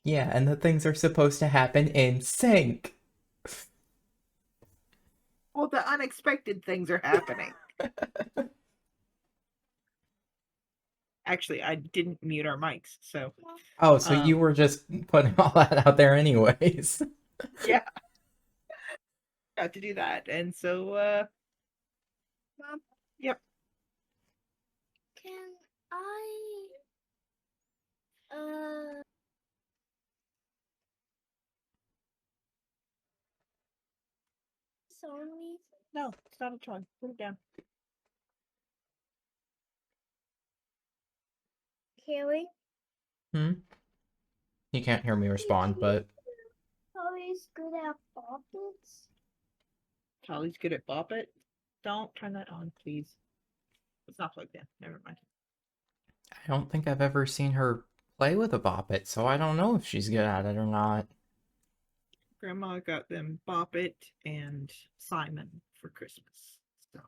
Yeah, and the things are supposed to happen in sync. Well, the unexpected things are happening. Actually, I didn't mute our mics, so Oh, so you um were just putting all that out there anyways. yeah, got to do that. And so yep. Can I uh song me? No, it's not a toy. Put it down. Carrie? Hmm? You can't hear me respond, but Always good at puppets. Holly's good at Bop It. Don't turn that on, please. It's not plugged in. Never mind. I don't think I've ever seen her play with a bop it, so I don't know if she's good at it or not. Grandma got them Bop It and Simon for Christmas. So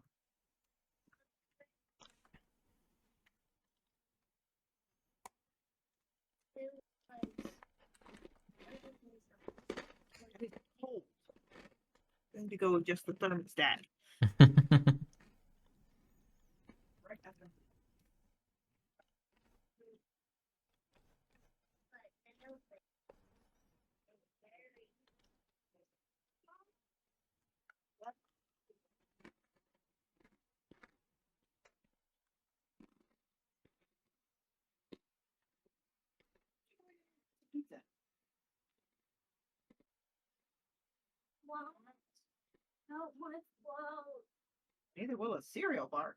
it's cold. Going to go adjust the thermostat. Right after. Pizza. What? Not my fault. Neither will a cereal bar.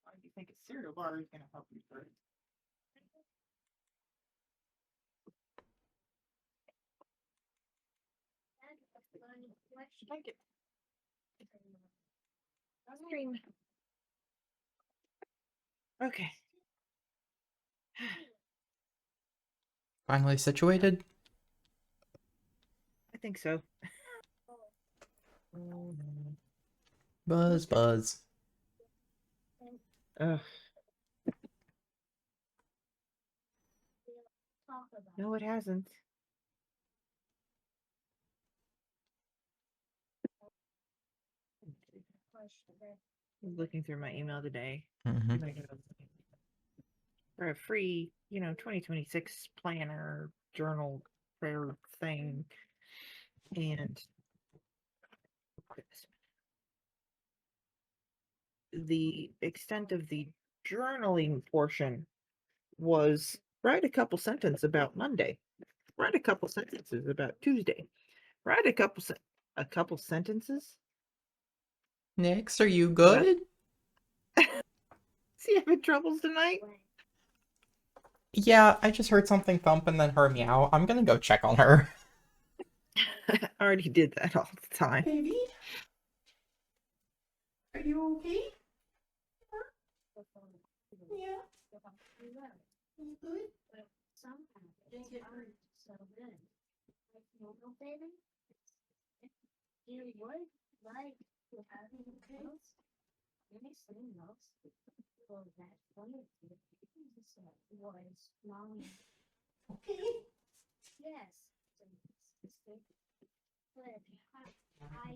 Why do you think a cereal bar is going to help you first? Thank you. Stream. Okay. Finally situated? I think so. Buzz, buzz. Ugh. Talk about No, it hasn't. I was looking through my email today. Mm-hmm. For a free, 2026 planner journal prayer thing. And the extent of the journaling portion was write a couple sentences about Monday, write a couple sentences about Tuesday, write a couple sentences Nix, are you about. good? See, having troubles tonight. Yeah, I just heard something thump and then her meow. I'm gonna go check on her. I already did that all the time. Baby? Are you okay? Yeah. You good? somehow Didn't get hurt. so good. Like normal baby? You would like to have notes? Any slim notes? For that funny was long. Okay. Yes. But I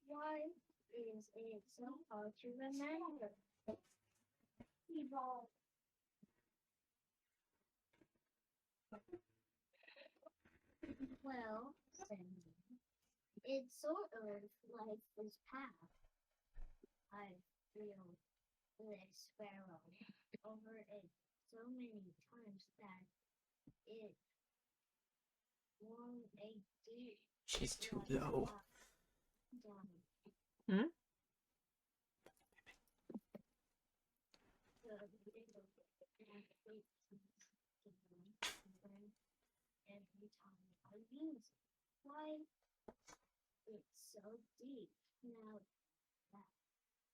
why is it so hard to remember? Evolve. Well, Sandy, it's sort of like this path. I feel this sparrow over it so many times that it won a deep She's too low. down. Hmm? Every time I use it. Why it's so deep now that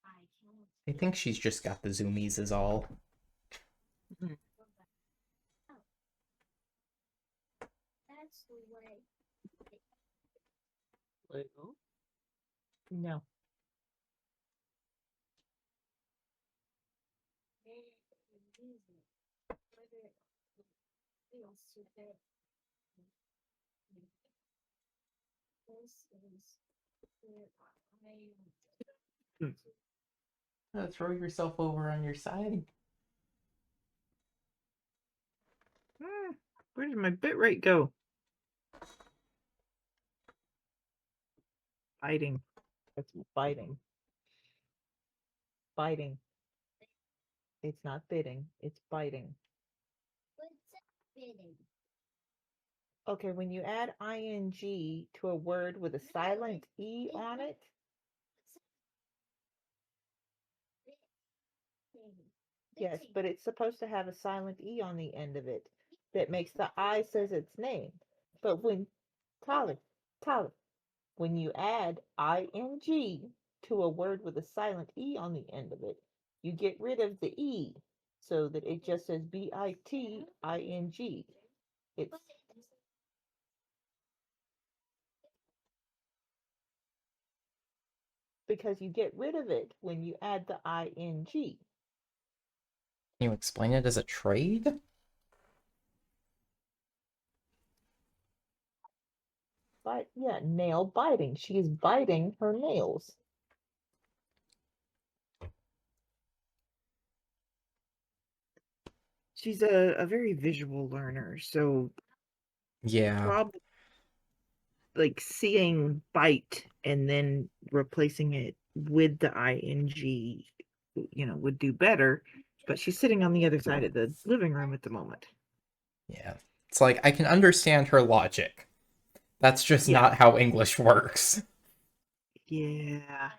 I can't I think she's just got the zoomies is all. Mhm. go back. Oh, that's the way it Lego? No. super. This is where Throw yourself over on your side. Where did my bit rate go? Biting. That's biting. Biting. It's not bidding, it's biting. what's fitting. Okay, when you add ing to a word with a silent E on it, yes, but it's supposed to have a silent E on the end of it that makes the I says its name. But when, Tyler, when you add ing to a word with a silent E on the end of it, you get rid of the E so that it just says biting. It's because you get rid of it when you add the ing. Can you explain it as a trade? But yeah, nail biting. She is biting her nails. She's a very visual learner, so Yeah. probably like seeing bite and then replacing it with the ing, would do better. But she's sitting on the other side of the living room at the moment. Yeah. It's like, I can understand her logic. That's just Yeah. not how English works. Yeah.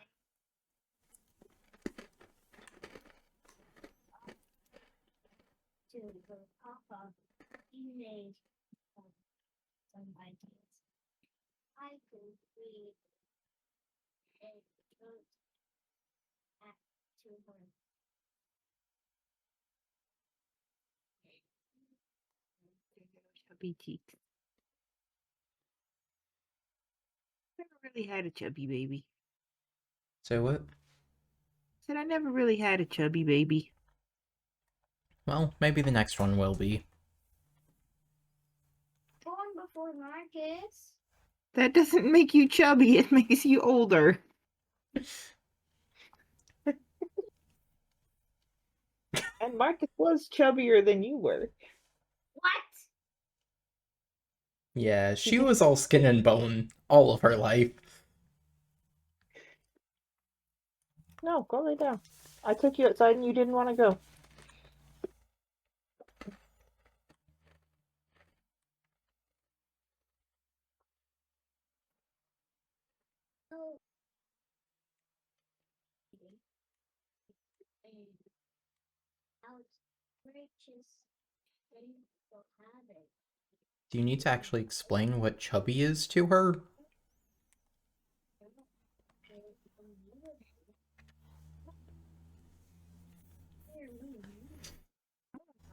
To her papa, he made some ideas. I could read and wrote back to her. Chubby teeth. Never really had a chubby baby. So what? Said I never really had a chubby baby. Well, maybe the next one will be. Born before Marcus. That doesn't make you chubby, it makes you older. And Marcus was chubbier than you were. What? Yeah, He she did. was all skin and bone all of her life. No, go lay down. I took you outside and you didn't want to go. Oh. Outrageous painful habit. Do you need to actually explain what chubby is to her?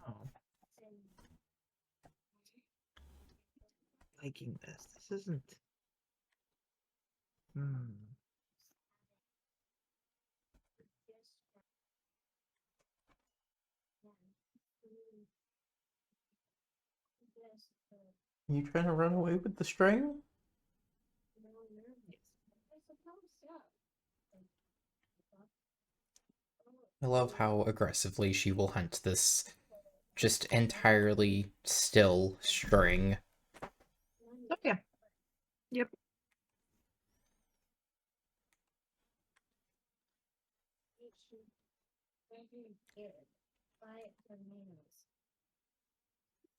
Oh, liking this. This isn't. You trying to run away with the string? I love how aggressively she will hunt this just entirely still string. Oh, yeah. Yep.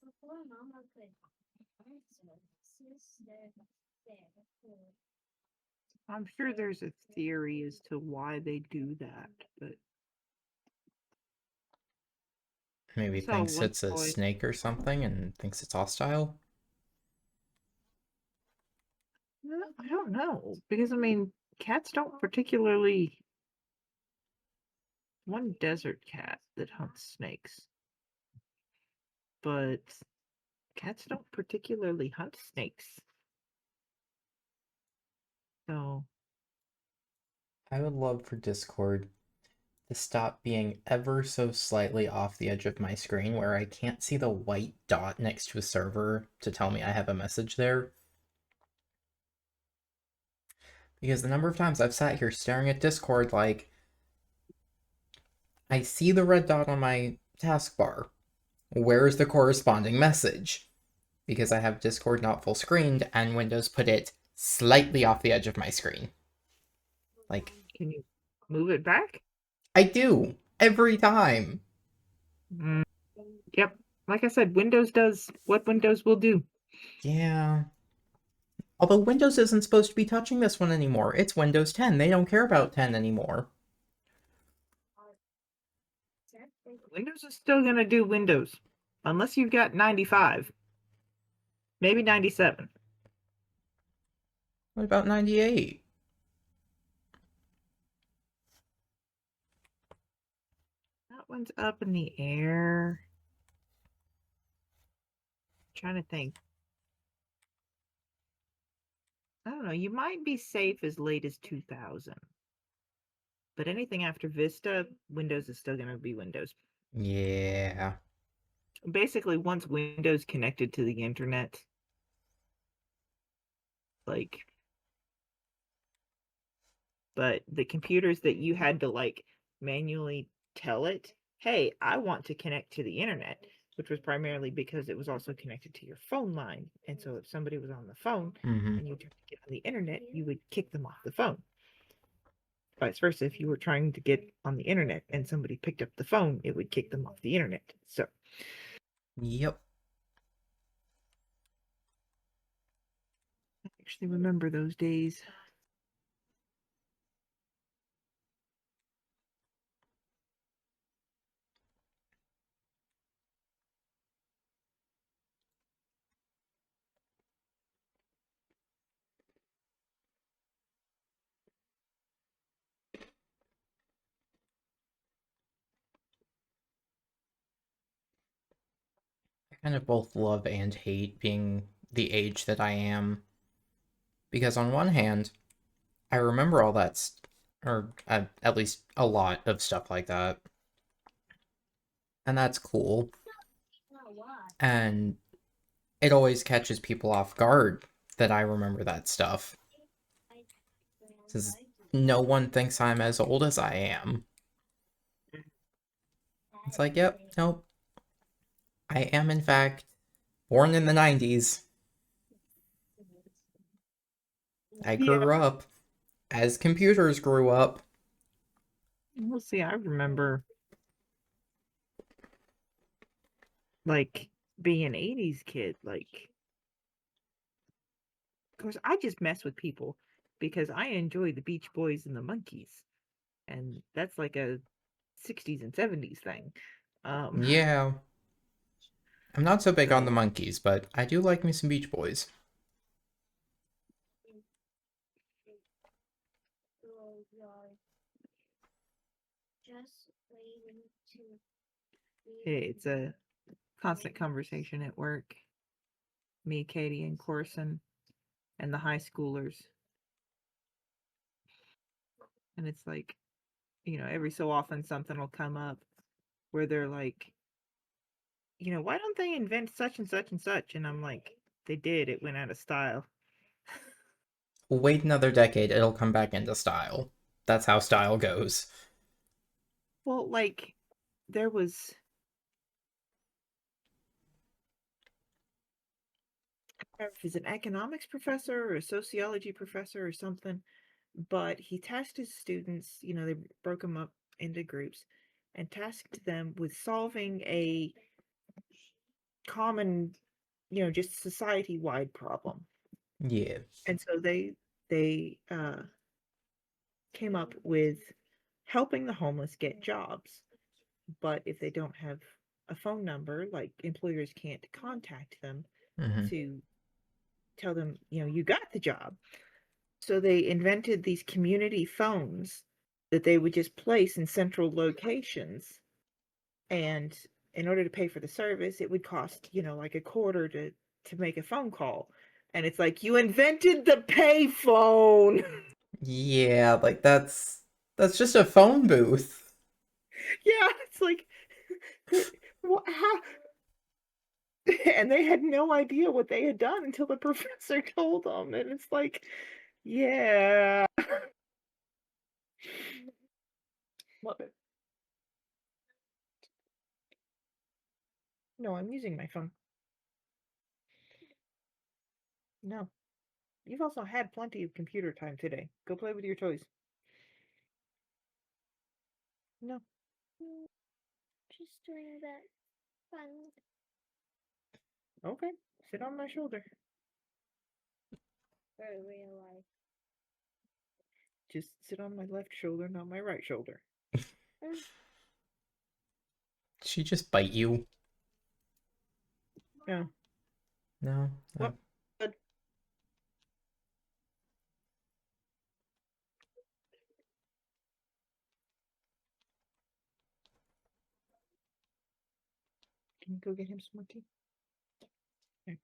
Before Mama could answer, Sister said, I'm sure there's a theory as to why they do that, but Maybe so thinks one it's a boy. snake or something and thinks it's hostile. I don't know because I mean, cats don't particularly. One desert cat that hunts snakes, but cats don't particularly hunt snakes. So I would love for Discord to stop being ever so slightly off the edge of my screen where I can't see the white dot next to a server to tell me I have a message there. Because the number of times I've sat here staring at Discord like, I see the red dot on my taskbar. Where is the corresponding message? Because I have Discord not full screened and Windows put it slightly off the edge of my screen. Like, Can you move it back? I do every time. Yep. Like I said, Windows does what Windows will do. Yeah. Although Windows isn't supposed to be touching this one anymore. It's Windows 10. They don't care about 10 anymore. Windows is still going to do Windows. Unless you've got 95. Maybe 97. What about 98? That one's up in the air. Trying to think. I don't know. You might be safe as late as 2000. But anything after Vista, Windows is still going to be Windows. Yeah. Basically, once Windows connected to the internet, like, but the computers that you had to like manually tell it, hey, I want to connect to the internet, which was primarily because it was also connected to your phone line. And so if somebody was on the phone and you tried to get on the internet, you would kick them off the phone. Vice versa, if you were trying to get on the internet and somebody picked up the phone, it would kick them off the internet. So, Yep. I actually remember those days. I kind of both love and hate being the age that I am. Because on one hand, I remember all that, or at least a lot of stuff like that. And that's cool. And it always catches people off guard that I remember that stuff. Because no one thinks I'm as old as I am. It's like, yep, nope. I am, in fact, born in the 90s. I grew up as computers grew up. We'll see. I remember like being an 80s kid. Like, of course, I just mess with people because I enjoy the Beach Boys and the Monkees. And that's like a 60s and 70s thing. Yeah. I'm not so big on the So, Monkees, but I do like me some Beach Boys. Just waiting to hey, it's a constant conversation at work. Me, Katie, and Corson, and the high schoolers. And it's like, every so often something will come up where they're like, why don't they invent such and such and such? And I'm like, they did. It went out of style. Wait another decade, it'll come back into style. That's how style goes. Well, like, there was. I don't know if he's an economics professor or a sociology professor or something, but he tasked his students, they broke them up into groups and tasked them with solving a common, just society-wide problem. Yeah. And so they came up with helping the homeless get jobs. But if they don't have a phone number, like employers can't contact them to tell them, you got the job. So they invented these community phones that they would just place in central locations. And in order to pay for the service, it would cost, like a quarter to make a phone call. And it's like, you invented the pay phone. Yeah, like that's just a phone booth. Yeah, it's like, how? And they had no idea what they had done until the professor told them, and it's like, yeah. Love it. No, I'm using my phone. No. You've also had plenty of computer time today. Go play with your toys. No. Just doing that fun. Okay. Sit on my shoulder. For real life. Just sit on my left shoulder, not my right shoulder. She just bite you. Yeah. No. What? Good. Can you go get him some more tea? Here.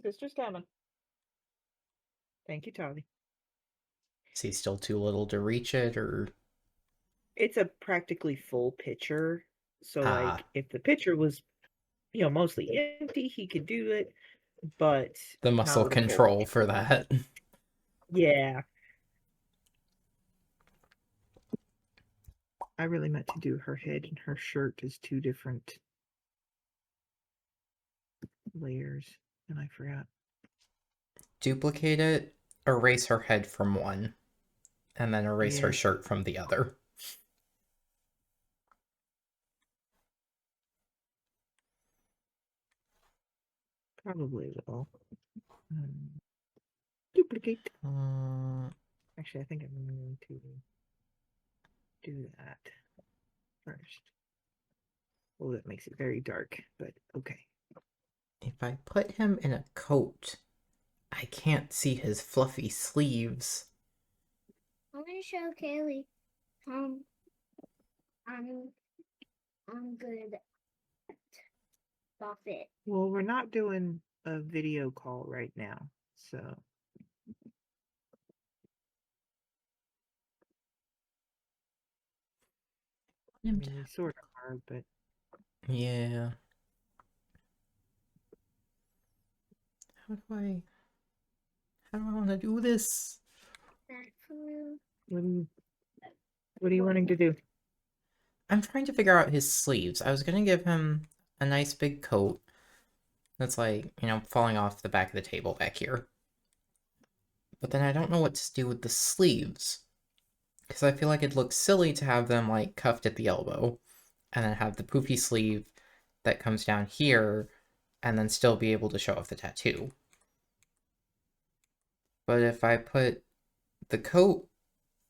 Sister's coming. Thank you, Tolly. Is he still too little to reach it, or It's a practically full pitcher. So, ah, like, if the pitcher was, mostly empty, he could do it, but the not muscle with a full control for pitcher. that? Yeah. I really meant to do her head and her shirt as two different layers, and I forgot. Duplicate it, erase her head from one, and then erase her Yeah, shirt from the other. probably will. Duplicate. Uh, Actually, I think I'm going to do that first. Oh, that makes it very dark, but okay. if I put him in a coat, I can't see his fluffy sleeves. I'm gonna show Kaylee. Um, I'm I'm good at Buffett. Well, we're not doing a video call right now, so I mean, we sort of are, but Yeah. How do I... How do I want to do this? That flew. what are you wanting to do? I'm trying to figure out his sleeves. I was gonna give him a nice big coat that's like, falling off the back of the table back here. But then I don't know what to do with the sleeves. Because I feel like it looks silly to have them like cuffed at the elbow. And then have the poofy sleeve that comes down here and then still be able to show off the tattoo. But if I put the coat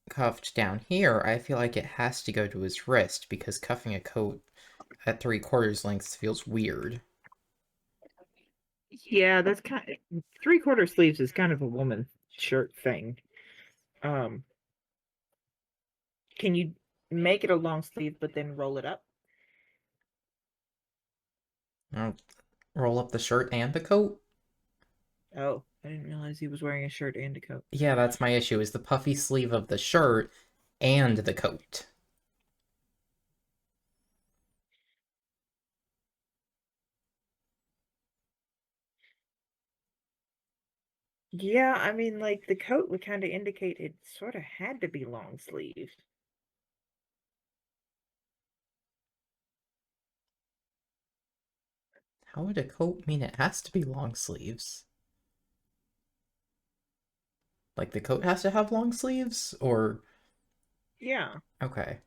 cuffed down here, I feel like it has to go to his wrist because cuffing a coat at 3/4 lengths feels weird. Yeah, that's kind of 3/4 sleeves is kind of a woman shirt thing. Um, can you make it a long sleeve but then roll it up? I'll roll up the shirt and the coat. Oh, I didn't realize he was wearing a shirt and a coat. Yeah, that's my issue, is the puffy sleeve of the shirt and the coat. Yeah, I mean, like the coat would kind of indicate it sort of had to be long sleeved. How would a coat mean it has to be long sleeves? Like the coat has to have long sleeves? Or... Yeah. Okay.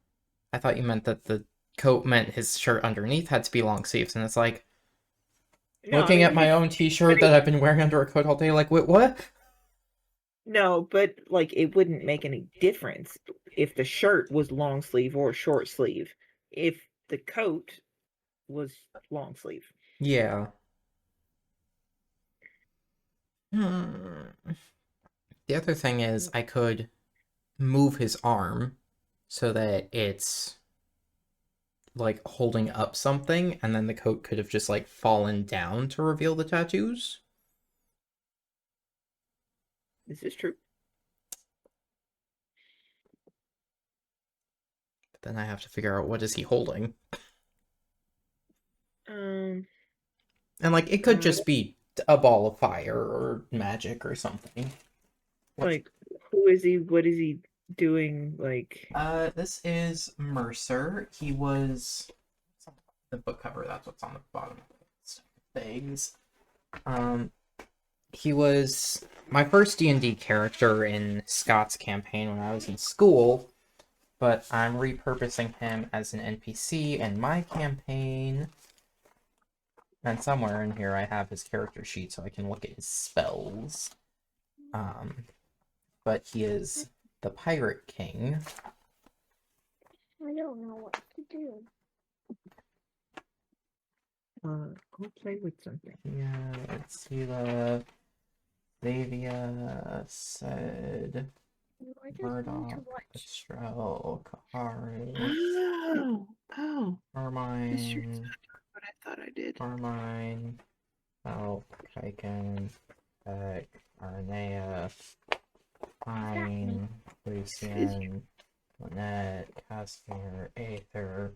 I thought you meant that the coat meant his shirt underneath had to be long sleeves, and it's like, No, I looking mean at he my could own t-shirt that I've been wearing under a coat all day, like, wait, what? no, but like it wouldn't make any difference if the shirt was long sleeve or short sleeve. If the coat was long sleeve. Yeah. Hmm. The other thing is, I could move his arm so that it's like holding up something, and then the coat could have just like fallen down to reveal the tattoos. This is true. But then I have to figure out what is he holding. Um, And like it could just be a ball of fire or magic or something. like, who is he? What is he doing? Like, This is Mercer. He was the book cover. That's what's on the bottom of the things. He was my first D&D character in Scott's campaign when I was in school, but I'm repurposing him as an NPC in my campaign. And somewhere in here I have his character sheet so I can look at his spells. But he is the Pirate King. I don't know what to do. go play with something. Yeah, let's see Zavia said I just need to Murdoch, watch. Estrell, Kahari, Oh, this shirt's Carmine, not what I thought I did. Carmine, Elf, Kaiken, Beck, Arnea, Pine, Lucian, Lynette, Casimir, Aether.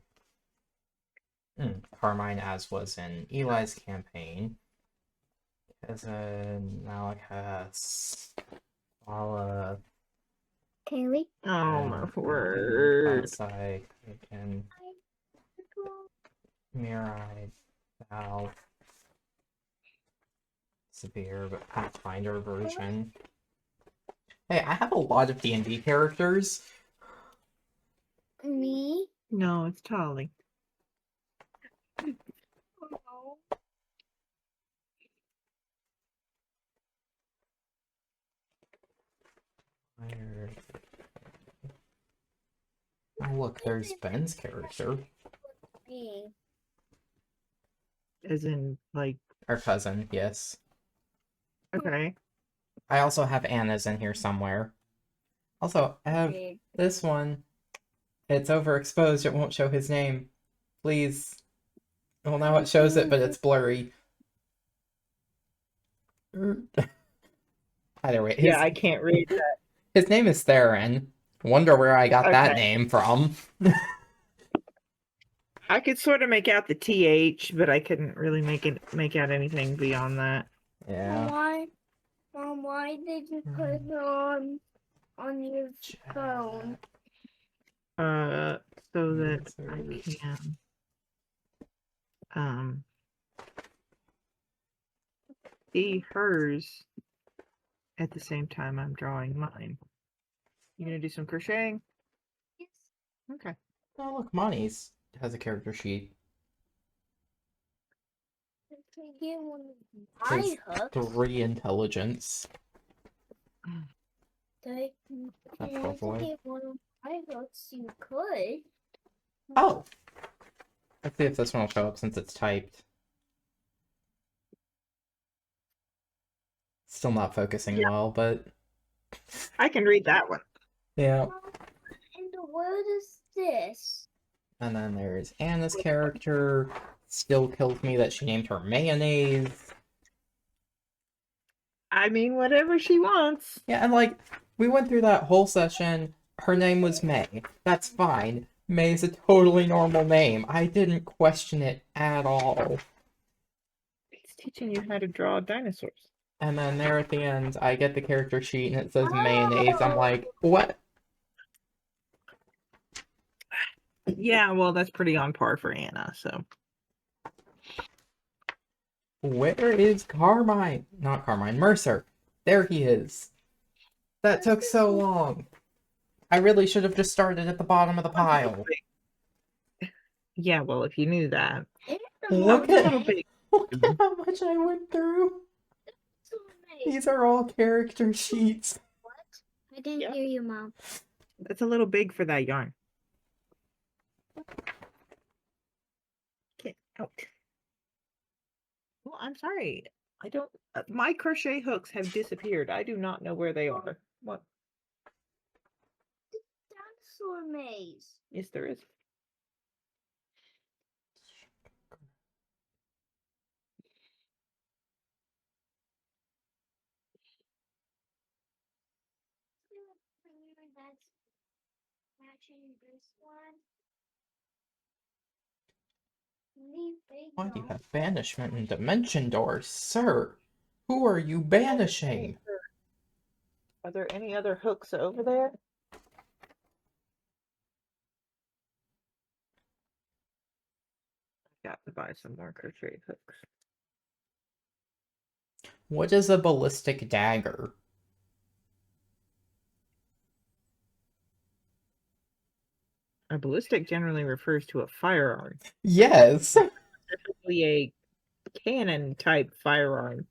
Carmine, as was in Eli's campaign. Kazan, Malakas, Paula, Kaylee? Oh, my word. Kalsai, Kaiken, Mirai, Val, severe but Pathfinder version. Hey, I have a lot of D&D characters. Me? No, it's Tolly. Oh. Oh, look, there's Ben's character. Me. As in, like, Our cousin, yes. okay. I also have Anna's in here somewhere. Also, I have this one. It's overexposed, it won't show his name. Please. Well, now it shows it, but it's blurry. Either way, Yeah, I can't read that. his name is Theron. Wonder where I got that Okay. name from. I could sort of make out the TH, but I couldn't really make out anything beyond that. Yeah. Mom, why did you put it on your phone? So that I can see hers at the same time I'm drawing mine. You gonna do some crocheting? Yes. Okay. Oh, look, Monty's has a character sheet. Can I get one of my There's hooks? 3 intelligence. If you want to get one of my hooks, you could. Oh! Let's see if this one will show up since it's typed. Still not focusing well, but... I can read that one. Yeah. And the word is this. And then there's Anna's character. Still kills me that she named her Mayonnaise. I mean, whatever she wants. Yeah, and like, we went through that whole session. Her name was May. That's fine. May is a totally normal name. I didn't question it at all. It's teaching you how to draw dinosaurs. And then there at the end, I get the character sheet and it says mayonnaise. I'm like, what? Yeah, well, that's pretty on par for Anna, so. Where is Carmine? Not Carmine, Mercer. There he is. That took so long. I really should have just started at the bottom of the pile. Yeah, well, if you knew that. Look a at, little big. look at how much I went through. These are all character sheets. What? I didn't hear you, Mom. That's a little big for that yarn. Get out. Well, I'm sorry. I don't. My crochet hooks have disappeared. I do not know where they are. What? Dinosaur maze. Yes, there is. That's matching this one. Why do you have banishment and dimension doors, sir? Who are you banishing? Are there any other hooks over there? Got to buy some more crochet hooks. What is a ballistic dagger? A ballistic generally refers to a firearm, Yes. typically a cannon type firearm.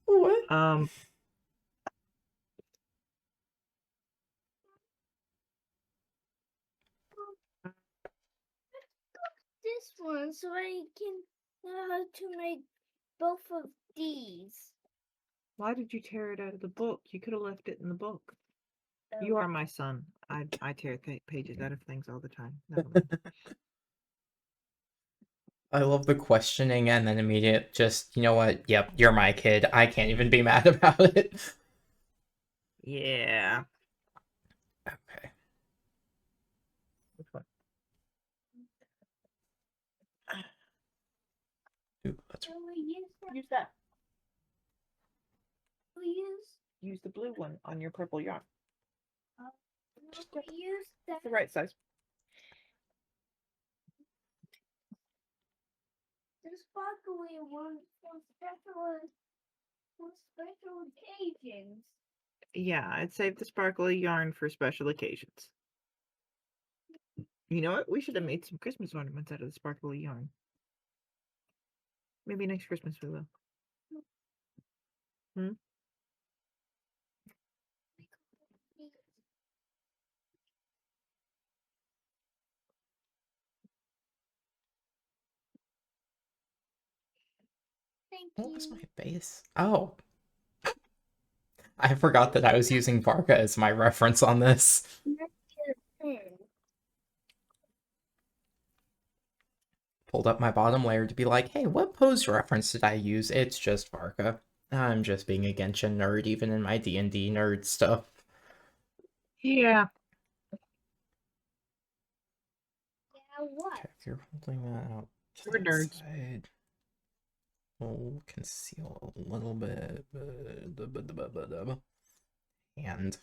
What? This one so I can know how to make both of these. Why did you tear it out of the book? You could have left it in the book. You are my son. I tear pages out of things all the time. Never mind. I love the questioning and then immediate just, you know what? Yep, you're my kid. I can't even be mad about it. Yeah. Okay. Which one? Ooh, that's... We use that. Use that. We Use the blue one on your purple yarn. use that. The right size. The sparkly one for special occasions. Yeah, I'd save the sparkly yarn for special occasions. You know what? We should have made some Christmas ornaments out of the sparkly yarn. Maybe next Christmas we will. Hmm? Thank What was you. my base? Oh. I forgot that I was using Varka as my reference on this. Pulled up my bottom layer to be like, hey, what pose reference did I use? It's just Varka. I'm just being a Genshin nerd, even in my D&D nerd stuff. Yeah. Yeah, what? Okay, if you're holding that out to We're that nerds. side, we'll conceal a little bit. And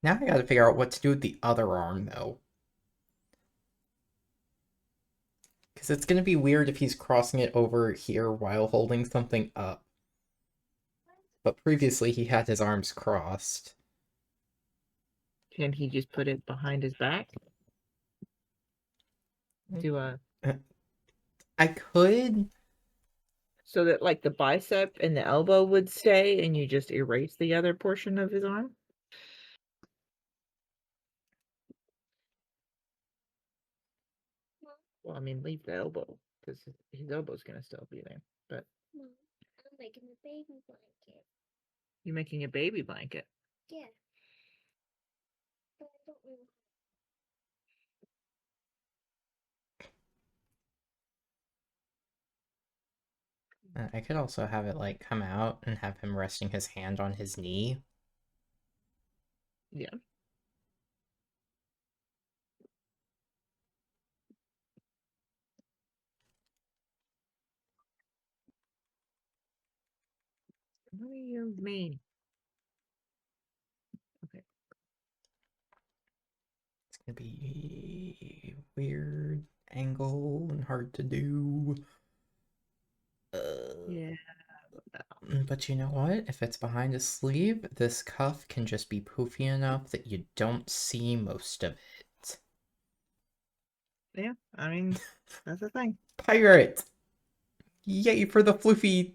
now I gotta figure out what to do with the other arm, though. Because it's gonna be weird if he's crossing it over here while holding something up. But previously he had his arms crossed. Can he just put it behind his back? Do a I could. so that like the bicep and the elbow would stay and you just erase the other portion of his arm? Well, I mean, leave the elbow because his elbow's gonna still be there. But Mom, I'm making a baby blanket. you're making a baby blanket. Yeah. But I don't know. I could also have it like come out and have him resting his hand on his knee. Yeah. What do you mean? Okay. It's gonna be weird angle and hard to do. Yeah. But you know what? If it's behind his sleeve, this cuff can just be poofy enough that you don't see most of it. Yeah. I mean, that's the thing. Pirate! Yay for the floofy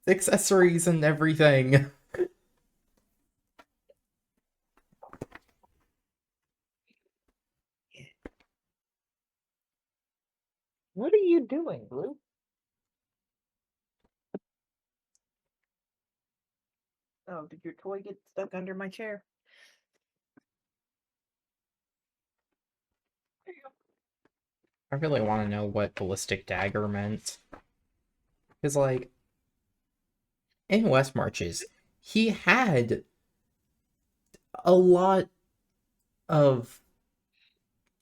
accessories and everything! What are you doing, Blue? Oh, did your toy get stuck under my chair? There you go. I really want to know what ballistic dagger meant. Because, like, in West Marches, he had a lot of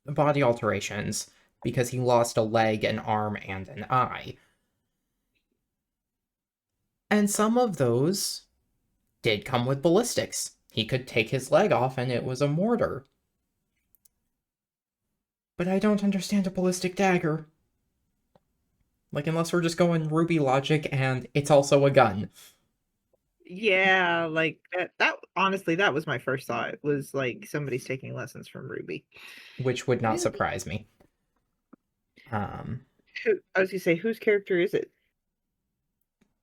body alterations because he lost a leg, an arm, and an eye. And some of those did come with ballistics. He could take his leg off and it was a mortar. But I don't understand a ballistic dagger. Like, unless we're just going Ruby logic and it's also a gun. Yeah, like that honestly, that was my first thought. It was like somebody's taking lessons from Ruby. Which would not Ruby. surprise me. I was gonna say, whose character is it?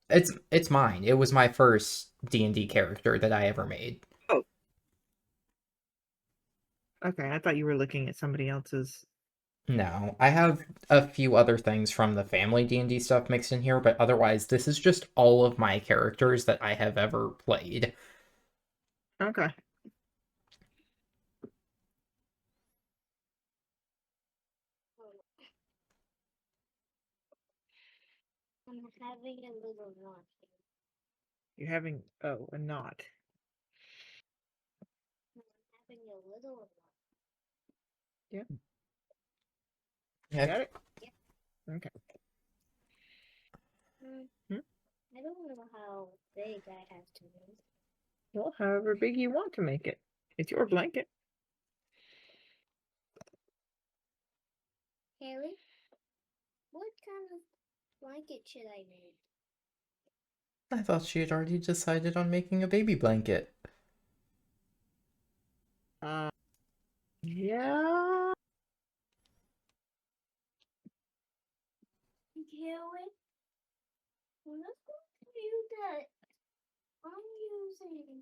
It's mine. It was my first D&D character that I ever made. Oh, okay. I thought you were looking at somebody else's. No, I have a few other things from the family D&D stuff mixed in here, but otherwise this is just all of my characters that I have ever played. Okay. I'm having a little knot. You're having a knot. I'm having a little knot. Yeah. Yeah. Got it? Yeah. Okay. Hmm? I don't know how big I have to make. Well, however big you want to make it. It's your blanket. Haley, what kind of blanket should I make? I thought she had already decided on making a baby blanket. Yeah. Haley, I'm not going to use that. I'm using.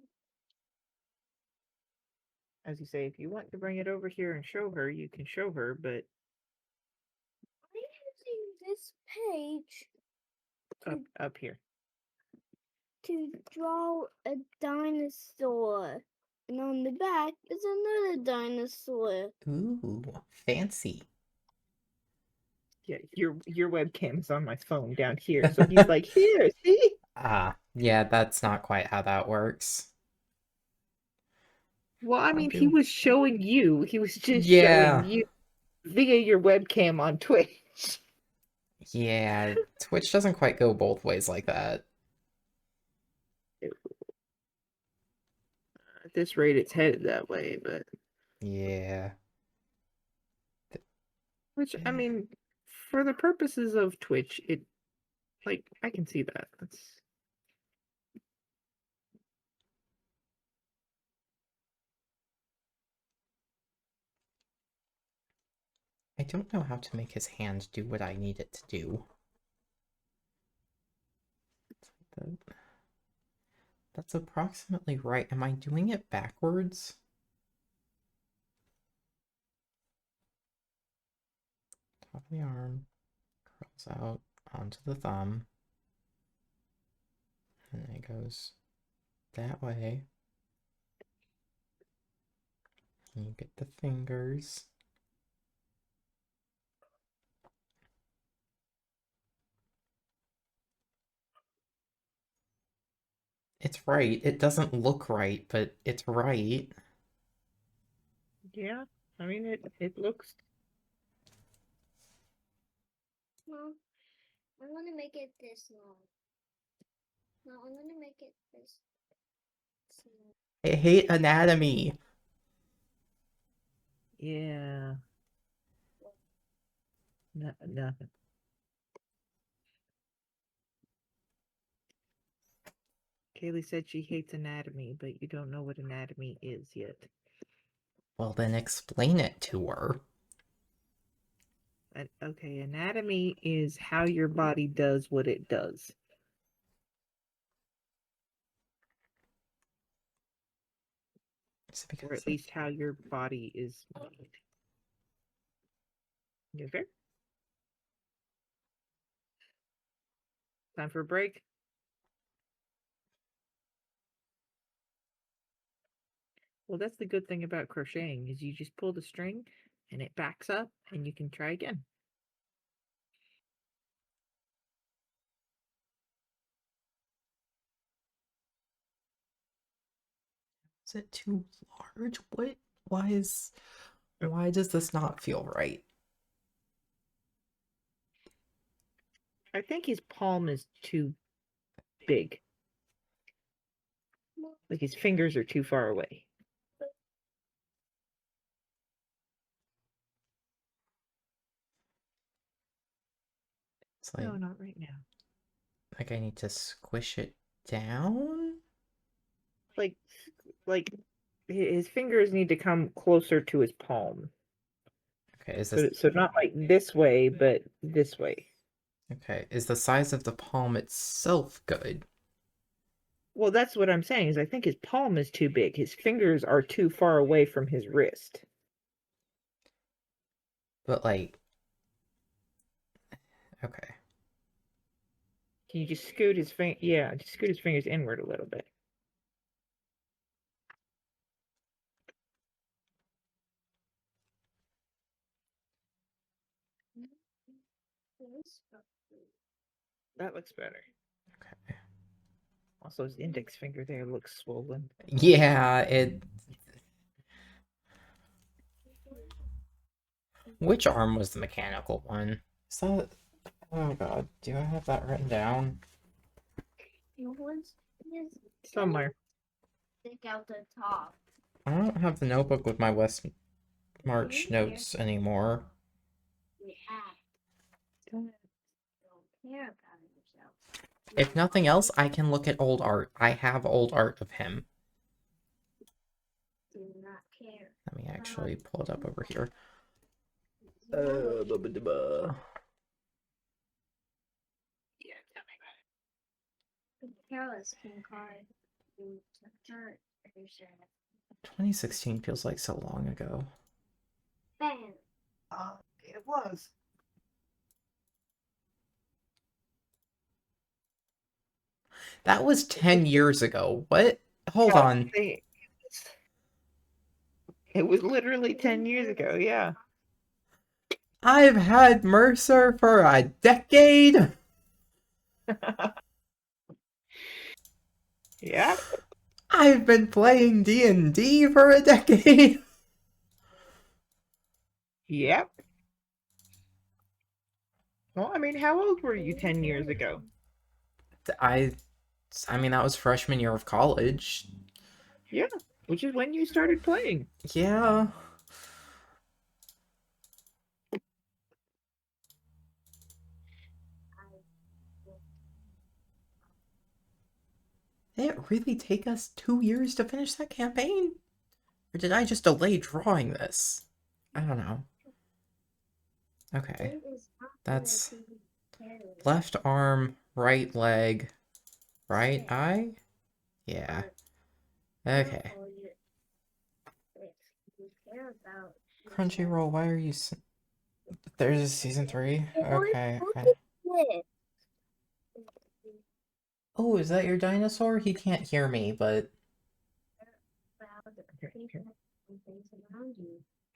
As you say, if you want to bring it over here and show her, you can show her, but I'm using this page up here. to draw a dinosaur. And on the back is another dinosaur. Ooh, fancy. Yeah, your webcam is on my phone down here. So he's like, here, see? Yeah, that's not quite how that works. Well, I I'll mean, he do. was showing you. He was just showing Yeah, you via your webcam on Twitch. yeah. Twitch doesn't quite go both ways like that. At this rate, it's headed that way, but Yeah. which I mean, for the purposes of Twitch, it like I can see that. That's I don't know how to make his hand do what I need it to do. That's approximately right. Am I doing it backwards? Top of the arm, curls out onto the thumb, and then it goes that way. And you get the fingers. It's right. It doesn't look right, but it's right. yeah. I mean, it looks Mom, I'm gonna make it this long. No, I'm gonna make it this small. I hate anatomy. yeah. Nothing. Kaylee said she hates anatomy, but you don't know what anatomy is yet. Well, then explain it to her. Okay, anatomy is how your body does what it does. Is it Or because at least how your body is made. You okay? Time for a break? Well, that's the good thing about crocheting is you just pull the string and it backs up and you can try again. is it too large? What? Why does this not feel right? I think his palm is too big. Like his fingers are too far away. It's like No, not right now. I need to squish it down? Like his fingers need to come closer to his palm. Okay, is So, this so not like this way, but this way. okay? Is the size of the palm itself good? Well, that's what I'm saying is I think his palm is too big. His fingers are too far away from his wrist. But like, okay. Can you just scoot his Yeah, just scoot his fingers inward a little bit. That looks better. Okay. Also, his index finger there looks swollen. Yeah, it. Which arm was the mechanical one? Is that? Oh god, do I have that written down? Somewhere. Stick out the top. I don't have the notebook with my West March notes anymore. Don't care about yourself. If nothing else, I can look at old art. I have old art of him. Do not care. Let me actually pull it up over here. Yeah, tell me about Careless can cause you to hurt yourself. 2016 feels like so long ago. Bam. it was. That was 10 years ago. What? Hold on. It was literally 10 years ago, yeah. I've had Mercer for a decade. Yeah. I've been playing D&D for a decade. Yep. Well, I mean, how old were you 10 years ago? I mean, that was freshman year of college. Yeah, which is when you started playing. Yeah. Did it really take us 2 years to finish that campaign? Or did I just delay drawing this? I don't know. Okay. That's left arm, right leg, right eye? Yeah. Okay. Crunchyroll, why are you... There's a season 3? Okay. Oh, is that your dinosaur? He can't hear me, but...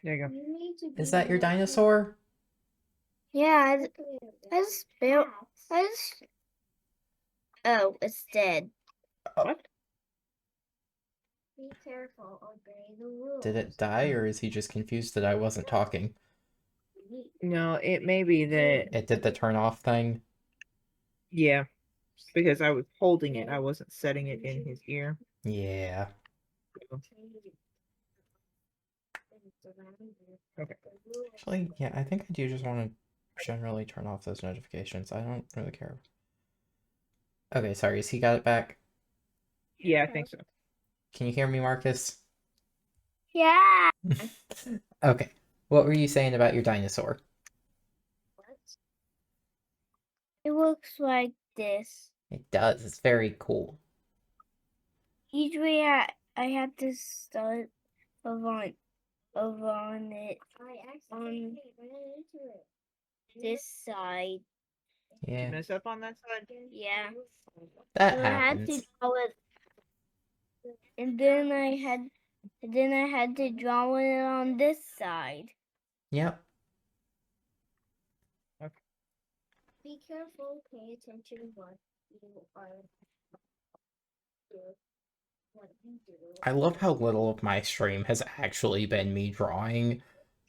There you go. Is that your dinosaur? Yeah, I just built. I just. Oh, it's dead. What? Be careful. Obey the rules. Did it die, or is he just confused that I wasn't talking? No, it may be that, It did the turn off thing? yeah, because I was holding it. I wasn't setting it in his ear. Yeah. Okay. Actually, yeah, I think I do just want to generally turn off those notifications. I don't really care. Okay, sorry, has he got it back? Yeah, I think so. Can you hear me, Marcus? Yeah. Okay. What were you saying about your dinosaur? It looks like this. It does. It's very cool. Usually, I have to start over on it on this side. Did you Yeah, mess up on that side? Yeah. that So I had to happens. draw it, and then I had to draw it on this side. Yep. Be careful. Pay attention what you are doing. what you do. I love how little of my stream has actually been me drawing,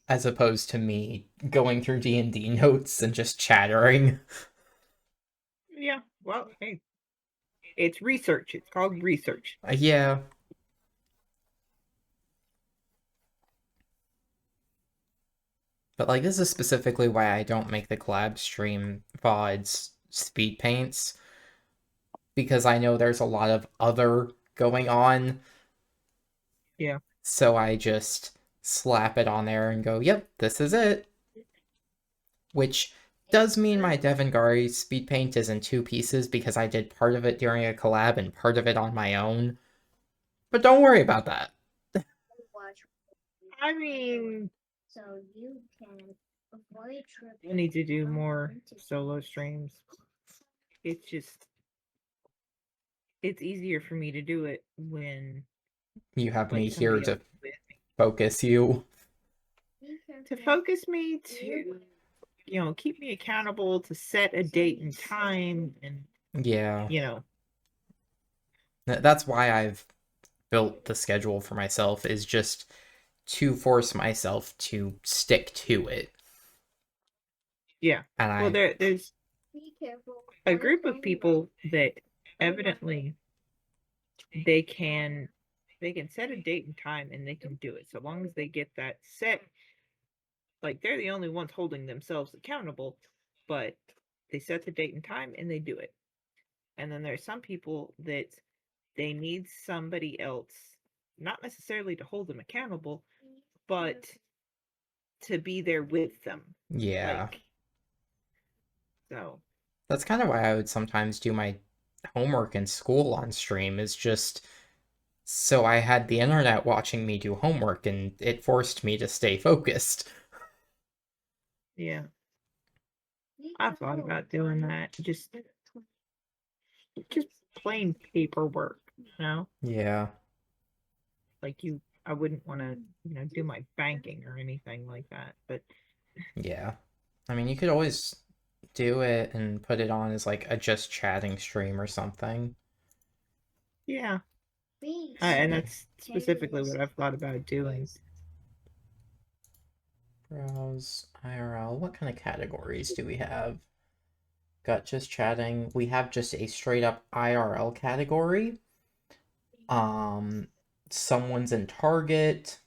as opposed to me going through D&D notes and just chattering. Yeah. Well, hey, it's research. It's called research. Yeah. But like this is specifically why I don't make the collab stream VODs speed paints, because I know there's a lot of other going on. Yeah. So I just slap it on there and go, yep, this is it. Which does mean my Devengari speed paint is in two pieces because I did part of it during a collab and part of it on my own. But don't worry about that. Watch. I mean, So you can avoid tripping. I need to do more solo streams. It's just, it's easier for me to do it when You have me like here somebody to else is with me. focus you. To focus me, to keep me accountable, to set a date and time, and Yeah. you know, That's why I've built the schedule for myself, is just to force myself to stick to it. yeah. And Well, there's Be careful. a group of people that evidently they can set a date and time and they can do it so long as they get that set. Like they're the only ones holding themselves accountable, but they set the date and time and they do it. And then there's some people that they need somebody else, not necessarily to hold them accountable, but to be there with them. yeah. Like, so That's kind of why I would sometimes do my homework in school on stream, is just so I had the internet watching me do homework and it forced me to stay focused. yeah, I thought about doing that. Just plain paperwork, Yeah. like I wouldn't want to, do my banking or anything like that. But Yeah. I mean, you could always do it and put it on as like a just chatting stream or something. yeah, Be and Yeah. that's specifically what I've thought about doing. Browse IRL. What kind of categories do we have? Got just chatting. We have just a straight up IRL category. Um, someone's in Target.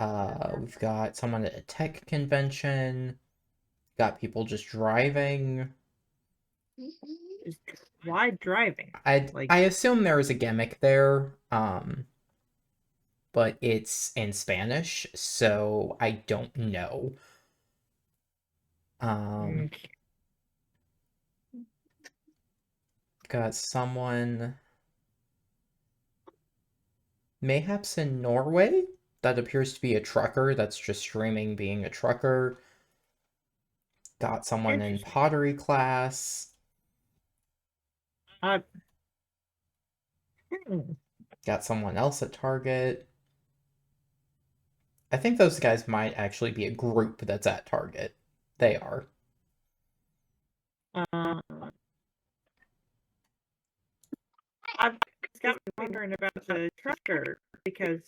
We've got someone at a tech convention. Got people just driving. Just why driving? I Like, I assume there is a gimmick there. But it's in Spanish, so I don't know. Um, okay. got someone mayhaps in Norway that appears to be a trucker that's just streaming being a trucker. Got someone in Interesting. pottery class. Uh, hmm, Got someone else at Target. I think those guys might actually be a group that's at Target. They are. uh, I've got me wondering about the trucker because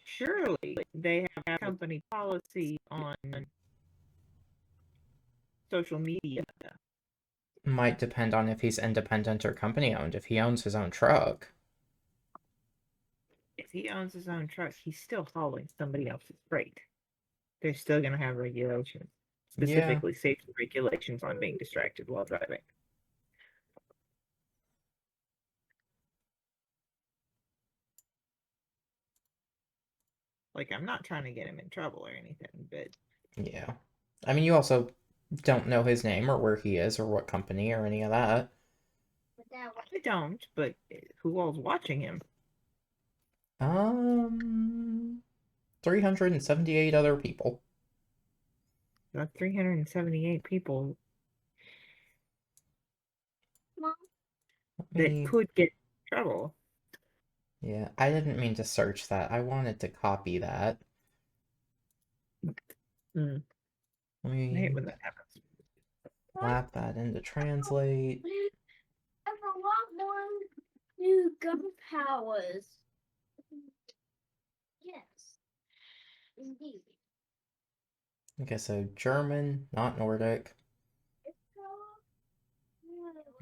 surely they have company policy on social media. Might depend on if he's independent or company owned. If he owns his own truck. If he owns his own truck, he's still hauling somebody else's freight. They're still going to have regulations, Yeah. specifically safety regulations on being distracted while driving. Like, I'm not trying to get him in trouble or anything, but Yeah. I mean, you also don't know his name or where he is or what company or any of that. I don't. But who all's watching him? Um, 378 other people. About 378 people Mom, Let that me, could get in trouble. yeah, I didn't mean to search that. I wanted to copy that. Mm, Let I hate me when that happens. lap that into translate. ever want one? You go. got powers. Yes, indeed. Okay, so German, not Nordic.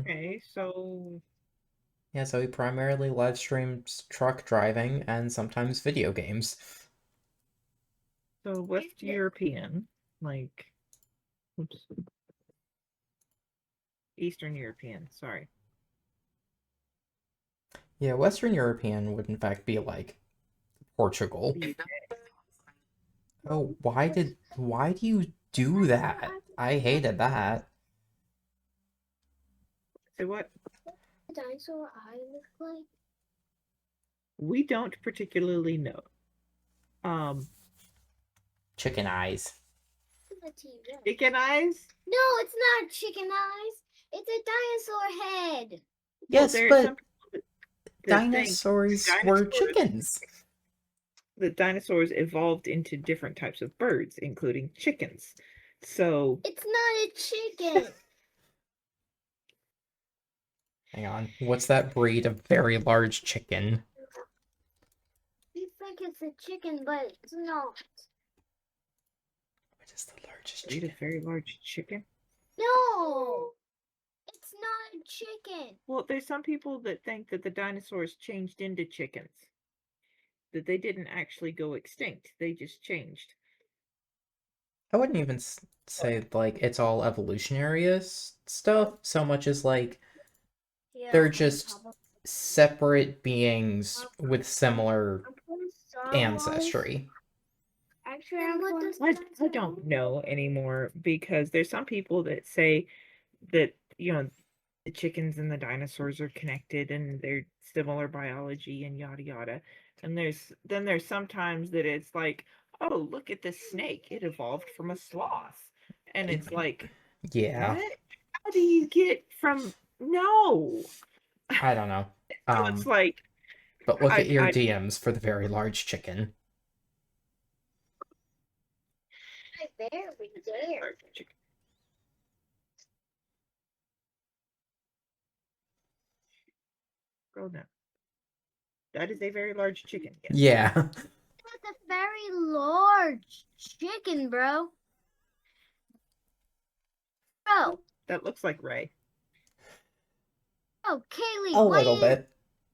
Okay, so Yeah, so he primarily live streams truck driving and sometimes video games. West European, like, oops, Eastern European, sorry. Yeah, Western European would in fact be like Portugal. The Oh, why do you do that? I hated that. Say what? The dinosaur eye look like? We don't particularly know. Chicken eyes. The T-Rex. Chicken eyes? No, it's not chicken eyes. It's a dinosaur head. Well, Yes, there are but some people that think dinosaurs were chickens. that dinosaurs evolved into different types of birds, including chickens. So It's not a chicken. Hang on. What's that breed of very large chicken? You think it's a chicken, but it's not. What is the largest breed chicken? of very large chicken. No, it's not a chicken. Well, there's some people that think that the dinosaurs changed into chickens. That they didn't actually go extinct. They just changed. I wouldn't even say like it's all evolutionary stuff so much as like Yeah, they're just separate beings with similar ancestry. Actually, I don't know anymore because there's some people that say that, the chickens and the dinosaurs are connected and they're similar biology and yada yada. And there's sometimes that it's like, oh, look at this snake. It evolved from a sloth. And it's like, Yeah, what? How do you get from no? I don't know. So it's like But look at your I DMs for the very large chicken. very dare. Scroll down. That is a very large chicken. Yes. Yeah. That's a very large chicken, bro. Bro, That looks like Ray. oh, Kaylee, A why little you bit.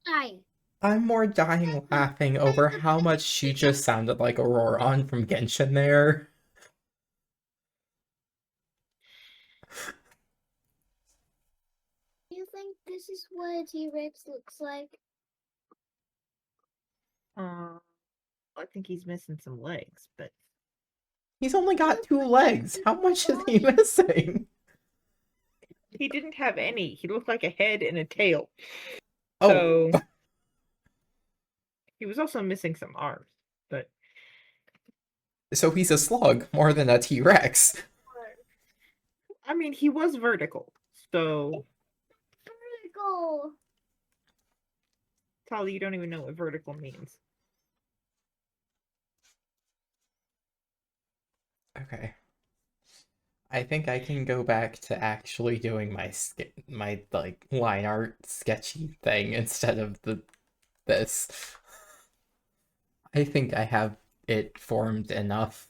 dying? I'm more dying laughing over how much she just sounded like Auroron from Genshin there. Do you think this is what a T-Rex looks like? I think he's missing some legs, but He's only got 2 legs. How much is he missing? he didn't have any. He looked like a head and a tail. Oh, So he was also missing some arms, but so he's a slug more than a T-Rex. I mean, he was vertical. So Vertical. Tali, you don't even know what vertical means. Okay. I think I can go back to actually doing my like line art sketchy thing instead of this. I think I have it formed enough.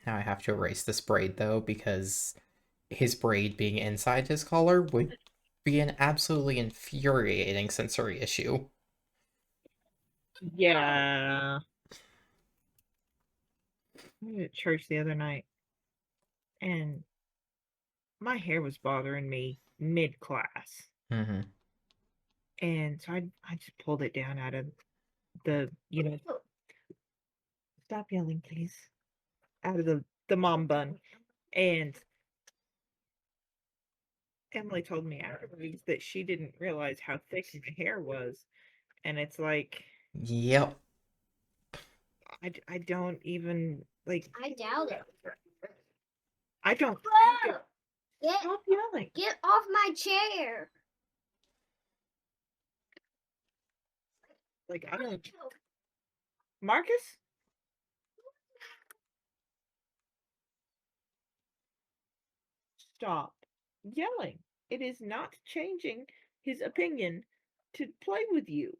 Now I have to erase this braid though because his braid being inside his collar would be an absolutely infuriating sensory issue. Yeah. I was at church the other night and my hair was bothering me mid-class. Mm-hmm. And so I just pulled it down out of the, stop yelling, please. Out of the mom bun. And Emily told me afterwards that she didn't realize how thick my hair was. And it's like, Yep. I don't even, like, I doubt it. I don't. Get, Stop yelling. get off my chair. Like, I don't. Marcus? Stop yelling. It is not changing his opinion to play with you.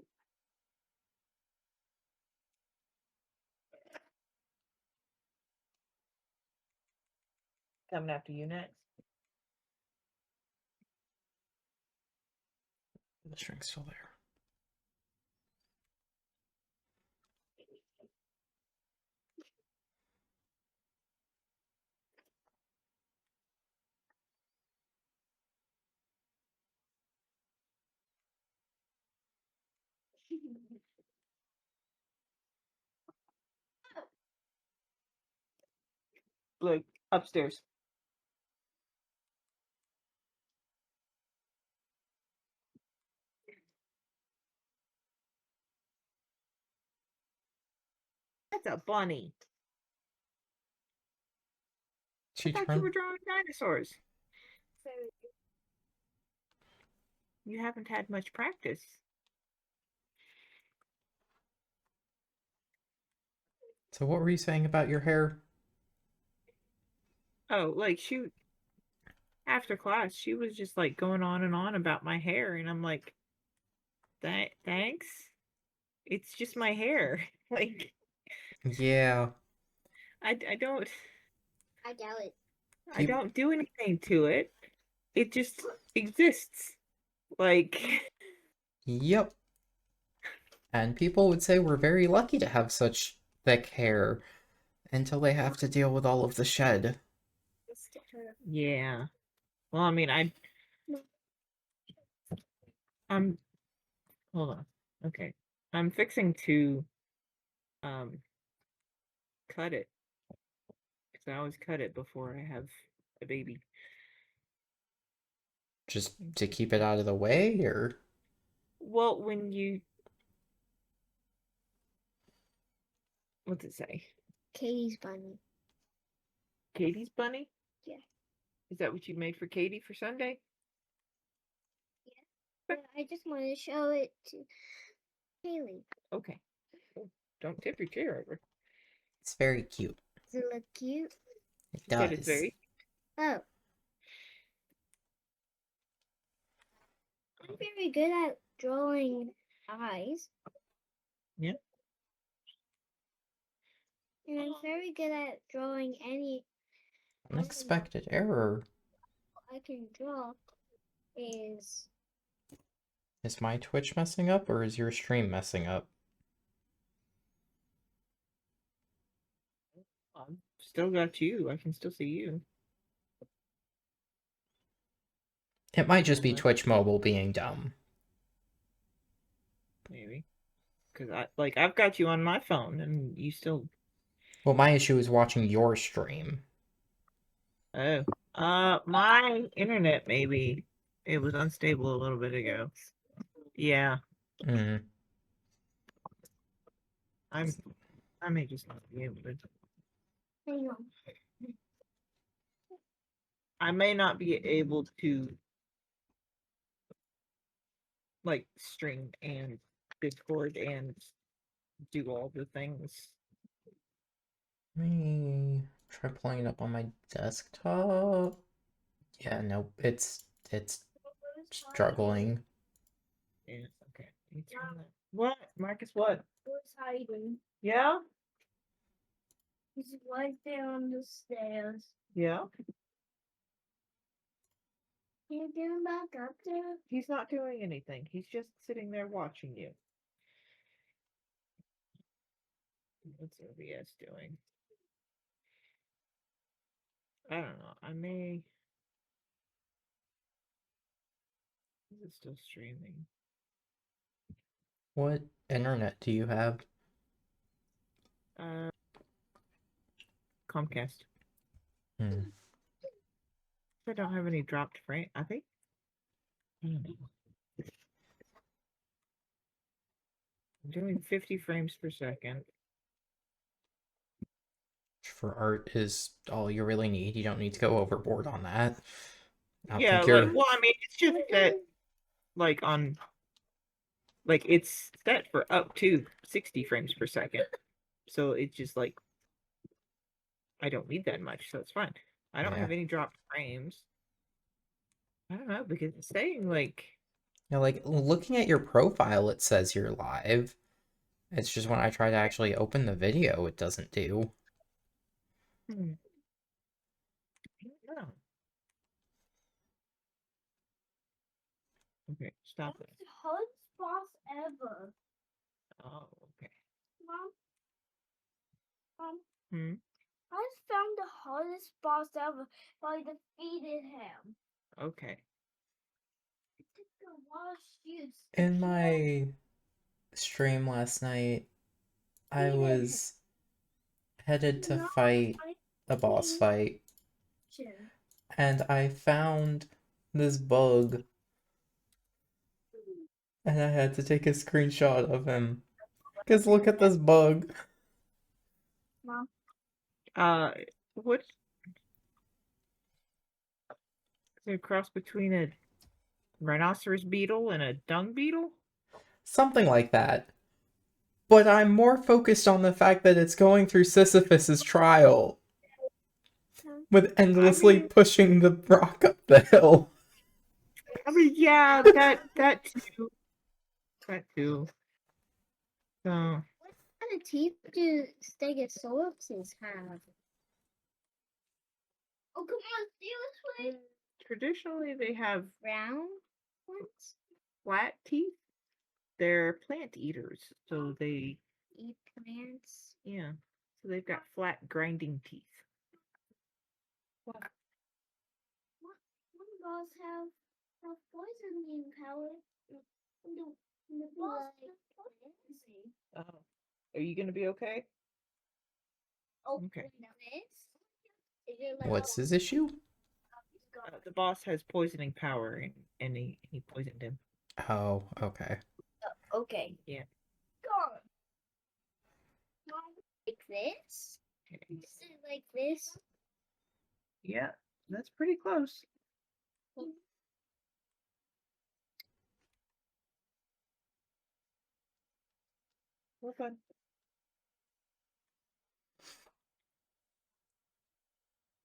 Coming after you next. The string's still there. Look, upstairs. That's a bunny. I She thought you turned. were drawing dinosaurs. You haven't had much practice. So what were you saying about your hair? Oh, like after class, she was just like going on and on about my hair, and I'm like, thanks. It's just my hair. Like, Yeah. I don't I doubt it. I don't do anything to it. It just exists. Like, Yep. And people would say we're very lucky to have such thick hair until they have to deal with all of the shed. yeah. Well, I mean, I'm hold on. Okay. I'm fixing to um cut it because I always cut it before I have a baby. Just to keep it out of the way, or? Well, when you what's it say? Katie's bunny. Katie's bunny? Yeah. Is that what you made for Katie for Sunday? But I just want to show it to Haley. Okay. Oh, don't tip your chair over. It's very cute. Does it look cute? It She said it's does. very. Oh. I'm very good at drawing eyes. Yeah. And I'm very good at drawing any Unexpected error. I can draw is Is my Twitch messing up, or is your stream messing up? Still got you. I can still see you. It might just be Unless- Twitch mobile being dumb. Maybe. Because I've got you on my phone and you still. Well, my issue is watching your stream. Oh. My internet maybe. It was unstable a little bit ago. Yeah. Hmm. I may just not be able to. hang on. I may not be able to like stream and Discord and do all the things. Let me try pulling it up on my desktop. Yeah, no, it's struggling. Yeah, okay. What? Marcus, what? Who's hiding? Yeah? He's right there on the stairs. Yeah? Can you get him back up there? He's not doing anything. He's just sitting there watching you. What's OBS doing? I don't know. I may. Is it still streaming? What internet do you have? Comcast. Hmm. I don't have any dropped frame. I think. I don't know. I'm doing 50 frames per second. For art is all you really need. You don't need to go overboard on that. I don't Yeah, think you're. like, well, I mean, it's just that, like, it's set for up to 60 frames per second. So it's just like, I don't need that much, so it's fine. I don't Yeah. have any dropped frames. I don't know, because it's saying like You know, like looking at your profile, it says you're live. It's just when I try to actually open the video, it doesn't do. I don't know. Okay, stop That's it. the hardest boss ever. Oh, okay. Mom, Mom, Hmm. I just found the hardest boss ever. I defeated him. Okay. It took a lot of shoots to In kill my stream last night, I defeated him. was headed to Now fight I a boss can fight, him. and I found this bug, and I had to take a screenshot of him. Because look at this bug. Mom, What's a cross between a rhinoceros beetle and a dung beetle? Something like that. But I'm more focused on the fact that it's going through Sisyphus's trial with I endlessly mean, pushing the rock up the hill. yeah, that too. That too. So what kind of teeth do Stegosauruses have? Oh, come on, seriously? traditionally they have Brown ones? flat teeth. They're plant eaters, so they Eat plants. yeah, so they've got flat grinding teeth. What? Some balls have poisoning power. And the balls have poison. Oh, are you gonna be okay? Oh, Okay. this? Is it like What's his issue? The boss has poisoning power, and he poisoned him. Oh, okay. okay. Yeah. Gone. Like this? Okay. Is it like this? Yeah, that's pretty close. Well fun.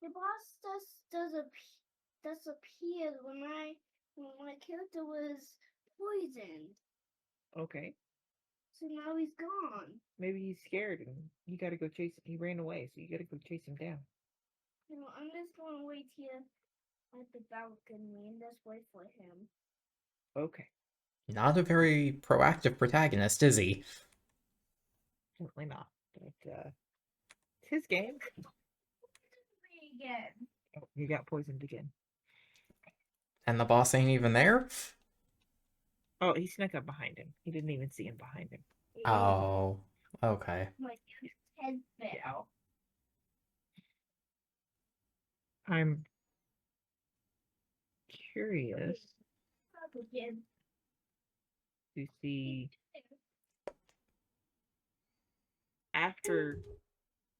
The boss does appear when my character was poisoned. Okay. So now he's gone. Maybe he's scared and you gotta go chase him. He ran away, so you gotta go chase him down. You know, I'm just gonna wait here at the balcony and just wait for him. Okay. Not a very proactive protagonist, is he? Certainly not. But it's his game. Me again. Oh, you got poisoned again. And the boss ain't even there? Oh, he snuck up behind him. He didn't even see him behind him. Oh, okay. My head fell. I'm curious Up again. to see after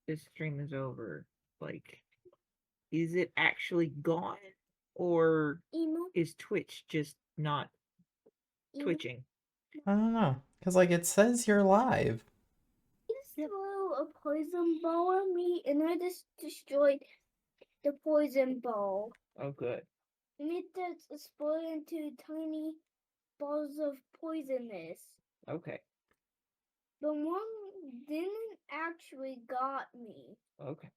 this stream is over, like, is it actually gone or Emo. is Twitch just not Emo. twitching? I don't know. Because, like, it says you're live. He just Yep. threw a poison ball at me, and I just destroyed the poison ball. Oh, good. And it just exploded into tiny balls of poisonous. Okay. But one didn't actually got me. Okay.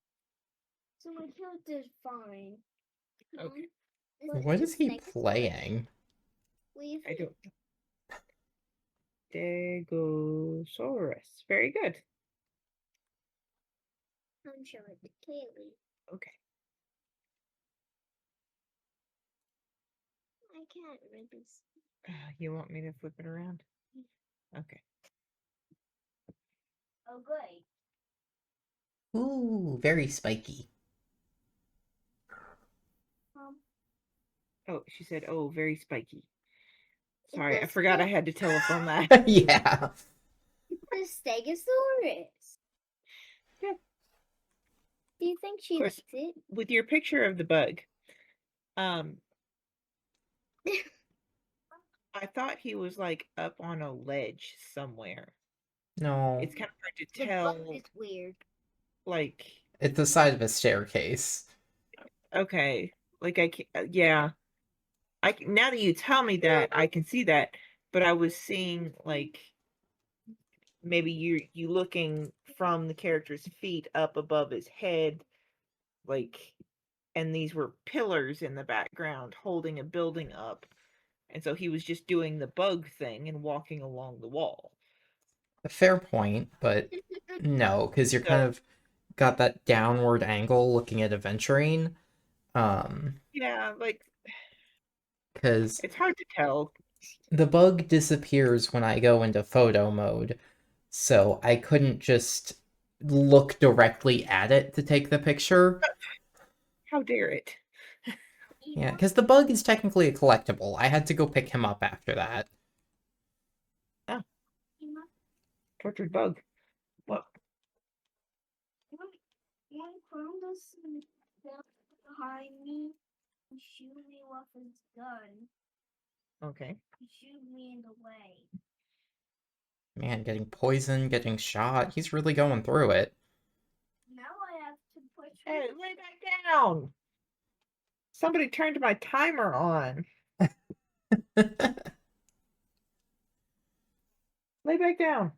So my character's fine. Okay. What is he playing? I don't know. Stegosaurus. Very good. I'm sure it's Kaylee. Okay. I can't really see. You want me to flip it around? Okay. Oh, great. Ooh, very spiky. Oh, she said, oh, very spiky. Sorry, I forgot I had to telephone that. Yeah. The Stegosaurus. Yeah. Do you think she course. likes it? With your picture of the bug, I thought he was like up on a ledge somewhere. No. It's kind of hard to The tell. bug is weird. Like, It's the side of a staircase. okay, like I can't, yeah. now that you tell me that, I can see that, but I was seeing like maybe you looking from the character's feet up above his head, like, and these were pillars in the background holding a building up, and so he was just doing the bug thing and walking along the wall. A fair point, but no, because you're kind So of got that downward angle looking at Aventurine. yeah, like Because it's hard to tell. the bug disappears when I go into photo mode, so I couldn't just look directly at it to take the picture. How dare it? Yeah, because the bug is technically a collectible. I had to go pick him up after that. Oh, tortured bug. What? One clown doesn't behind me and shoot me with his gun. Okay. He shoot me in the way. Man, getting poisoned, getting shot, he's really going through it. Now I have to push. Hey, lay back down. Somebody turned my timer on. Lay back down.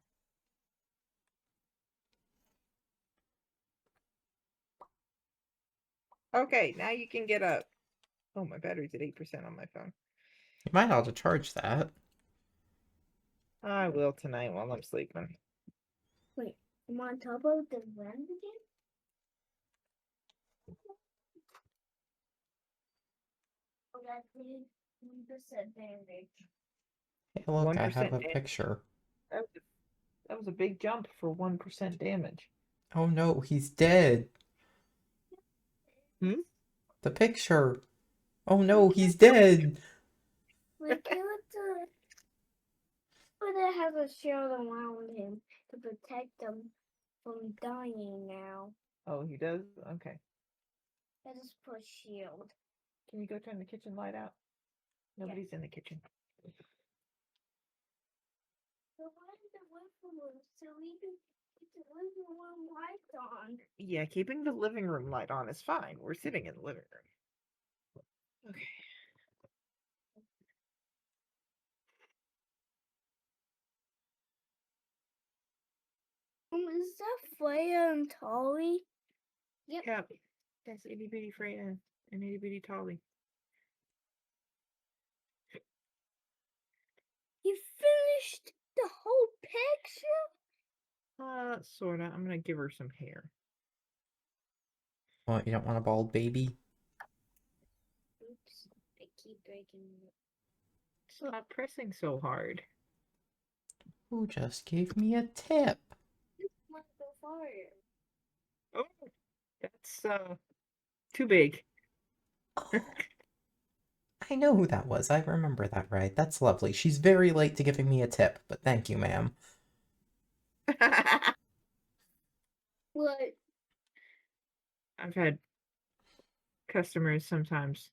Okay, now you can get up. Oh, my battery's at 8% on my phone. You might ought to charge that. I will tonight while I'm sleeping. Wait, I'm on top of the land again? Oh, that did 1% damage. Hey, look, I have 1% a damage. picture. That was a big jump for 1% damage. Oh no, he's dead. Hmm? The picture. Oh no, he's dead. Like, but it has a shield around him to protect him from dying now. Oh, he does? Okay. I just put shield. Can you go turn the kitchen light out? Nobody's in the kitchen. So why is the living room so we can keep the living room lights on? Yeah, keeping the living room light on is fine. We're sitting in the living room. Okay. Is that Freya and Tolly? Yep. Yeah, that's itty bitty Freya and itty bitty Tolly. You finished the whole picture? Sorta. I'm gonna give her some hair. What, you don't want a bald baby? Oops, I keep breaking it. Stop pressing so hard. Who just gave me a tip? This one's so far. Oh, that's too big. Oh, I know who that was. I remember that right. That's lovely. She's very late to giving me a tip, but thank you, ma'am. What? I've had customers sometimes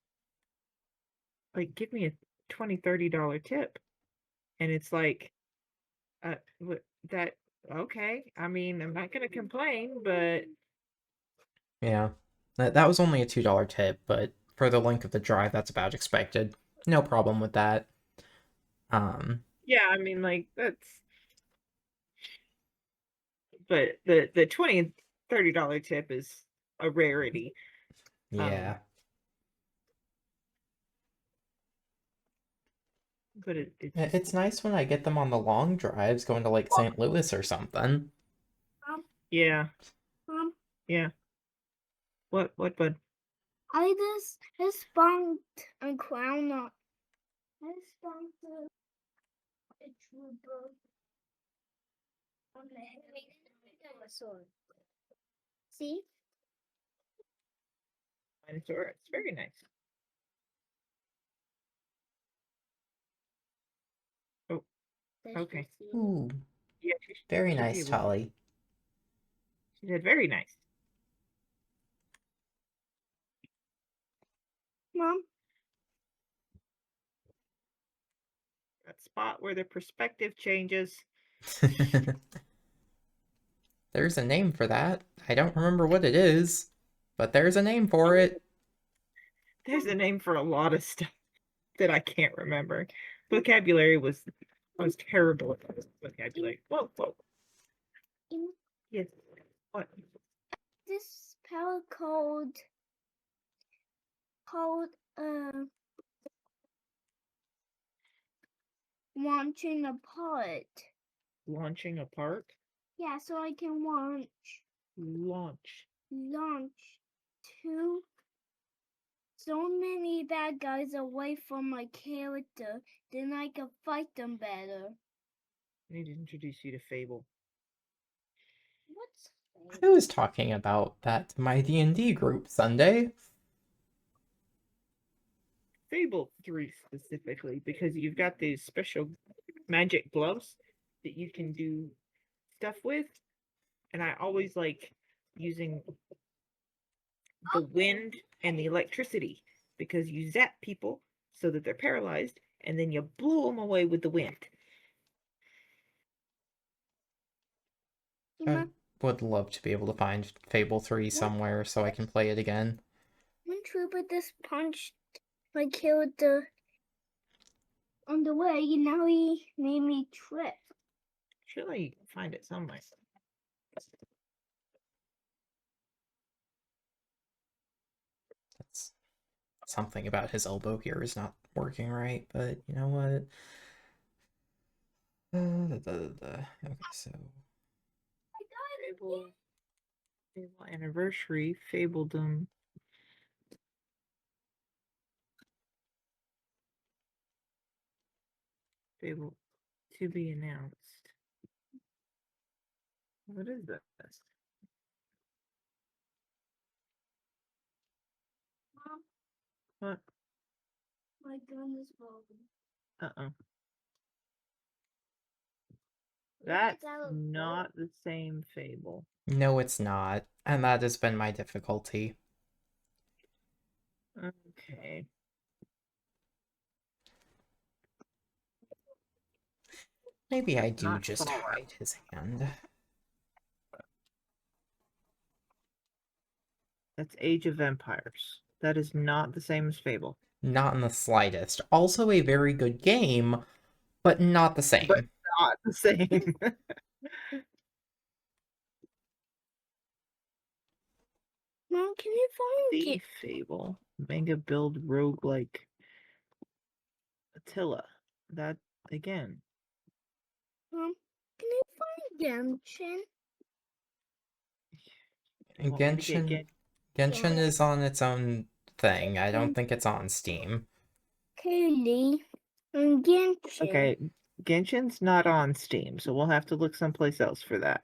like give me a $20-$30 tip, and it's like, what that? Okay, I mean, I'm not gonna complain, but Yeah. That was only a $2 tip, but for the length of the drive, that's about expected. No problem with that. yeah, I mean, like that's. But the $20 and $30 tip is a rarity. Yeah. But it just It's nice when I get them on the long drives going to like St. Louis or something. yeah, Mom, yeah. What bud? I just spunked a clown on. I spunked a trooper on the head of a sword. See? Dinosaur. It's very nice. Oh, okay. Ooh, Yeah, very should be nice, able. Tolly. She said very nice. Mom, That spot where the perspective changes. There's a name for that. I don't remember what it is, but there's a name for it. There's a name for a lot of stuff. that I can't remember. Vocabulary was I was terrible at vocabulary. Whoa, whoa. Yes. What? This spell called uh launching apart. Launching apart? Yeah, so I can Launch. launch two so many bad guys away from my character, then I can fight them better. I need to introduce you to Fable. What's I was talking about that to my D&D group Sunday. Fable 3 specifically, because you've got these special magic gloves that you can do stuff with. And I always like using the wind and the electricity because you zap people so that they're paralyzed and then you blow them away with the wind. I would love to be able to find Fable 3 somewhere so I can play it again. When Trooper just punched my character on the way, and now he made me trip. Surely you can find it somewhere. That's something about his elbow here is not working right, but you know what? Okay, so Fable Anniversary, Fabledom. Fable to be announced. What is this? Mom, What? my gun is broken. Uh-uh. That's not the same Fable. no, it's not, and that has been my difficulty. Okay. Maybe I do Not just Fallout. hide his hand. That's Age of Empires. That is not the same as Fable. Not in the slightest. Also a very good game, but not the same. But not the same. Mom, can you find The Fable. Mega build roguelike Attila. That again. Mom, can you find Genshin? You want me to get Genshin is on its own thing. I don't think it's on Steam. Kaylee and Genshin. Okay, Genshin's not on Steam, so we'll have to look someplace else for that.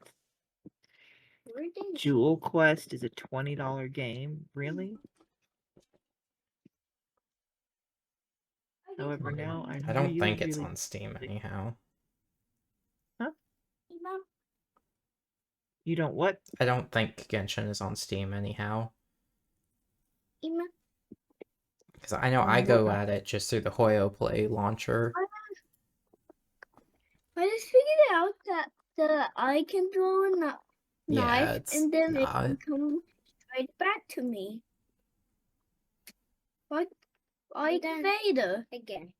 Jewel Quest is a $20 game. Really? However, now I don't think it's on Steam anyhow. Huh? You don't what? I don't think Genshin is on Steam anyhow. Because I know I go at it just through the Hoyo Play launcher. I just figured out that I can throw a knife and then it can come straight back to me. Like Vader. Again.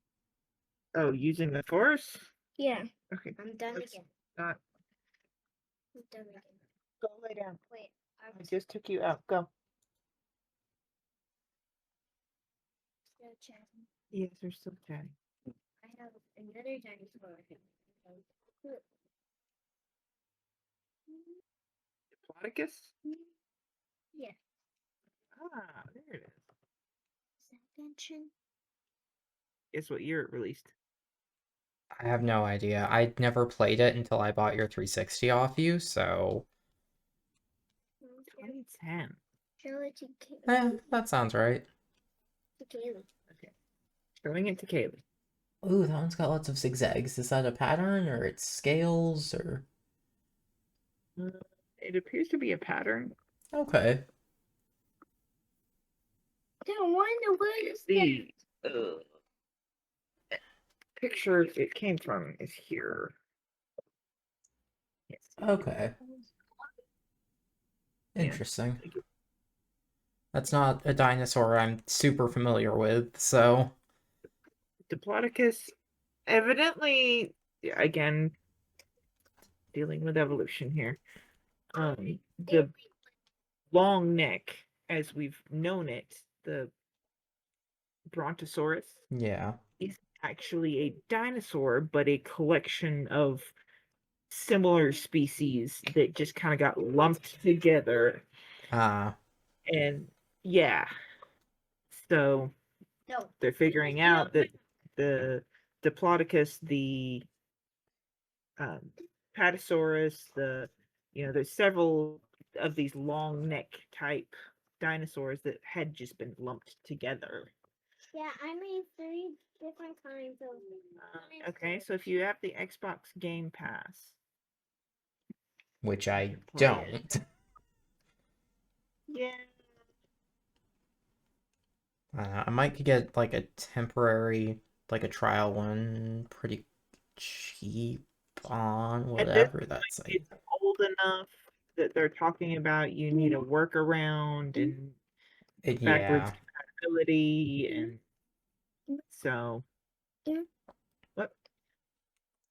Oh, using the Force? Yeah. Okay. I'm done again. Not. I'm done again. Go lay down. Wait. I just took you out. Go. Still chatting. Yes, they're still chatting. I have another dinosaur. Diplodocus? Yeah. Ah, there it is. Is that Genshin? Guess what year it released? I have no idea. I'd never played it until I bought your 360 off you, so... 2010. Show it to Kaylee. that sounds right. To Kaylee. Okay. Showing it to Kaylee. Ooh, that one's got lots of zigzags. Is that a pattern, or it's scales, or... It appears to be a pattern. Okay. Don't wonder where The picture it came from is here. Yes. Okay. Interesting. That's not a dinosaur I'm super familiar with, so... Diplodocus, evidently, again, dealing with evolution here. The long neck, as we've known it, the Brontosaurus, Yeah. is actually a dinosaur, but a collection of similar species that just kind of got lumped together. Ah. And yeah, so No. they're figuring out that the Diplodocus, the Patasaurus, there's several of these long neck type dinosaurs that had just been lumped together. Yeah, I made 3 different kinds of. Okay, so if you have the Xbox Game Pass, Which you I can play it. don't. Yeah. I might get like a temporary, like a trial one pretty cheap on At this whatever that point, site. it's old enough that they're talking about you need a workaround and backwards Yeah. compatibility, and so Yeah. what?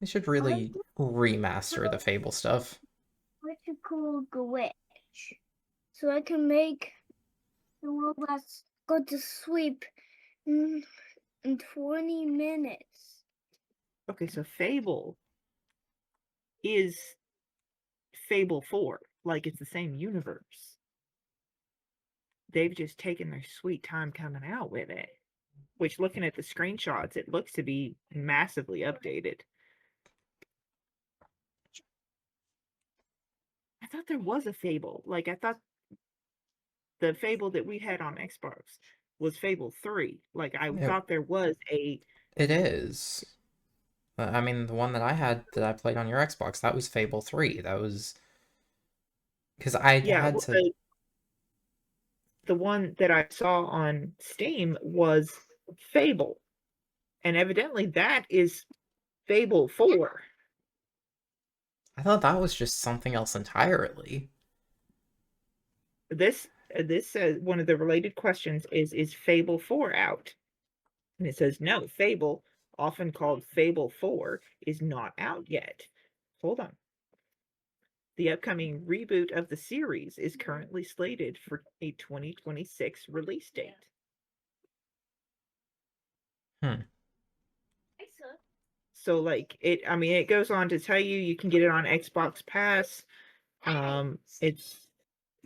They should really remaster the Fable stuff. What you call glitch, so I can make the robots go to sleep in 20 minutes. Okay, so Fable is Fable 4, like it's the same universe. They've just taken their sweet time coming out with it, which, looking at the screenshots, it looks to be massively updated. I thought there was a Fable. Like, I thought the Fable that we had on Xbox was Fable 3. Like, I It, thought there was a. it is. I mean, the one that I had that I played on your Xbox, that was Fable 3. That was because I Yeah, had well, to. the one that I saw on Steam was Fable. And evidently that is Fable 4. I thought that was just something else entirely. This says one of the related questions is Fable 4 out? And it says no, Fable, often called Fable 4, is not out yet. Hold on. The upcoming reboot of the series is currently slated for a 2026 release date. Hmm. So like it goes on to tell you can get it on Xbox Pass. It's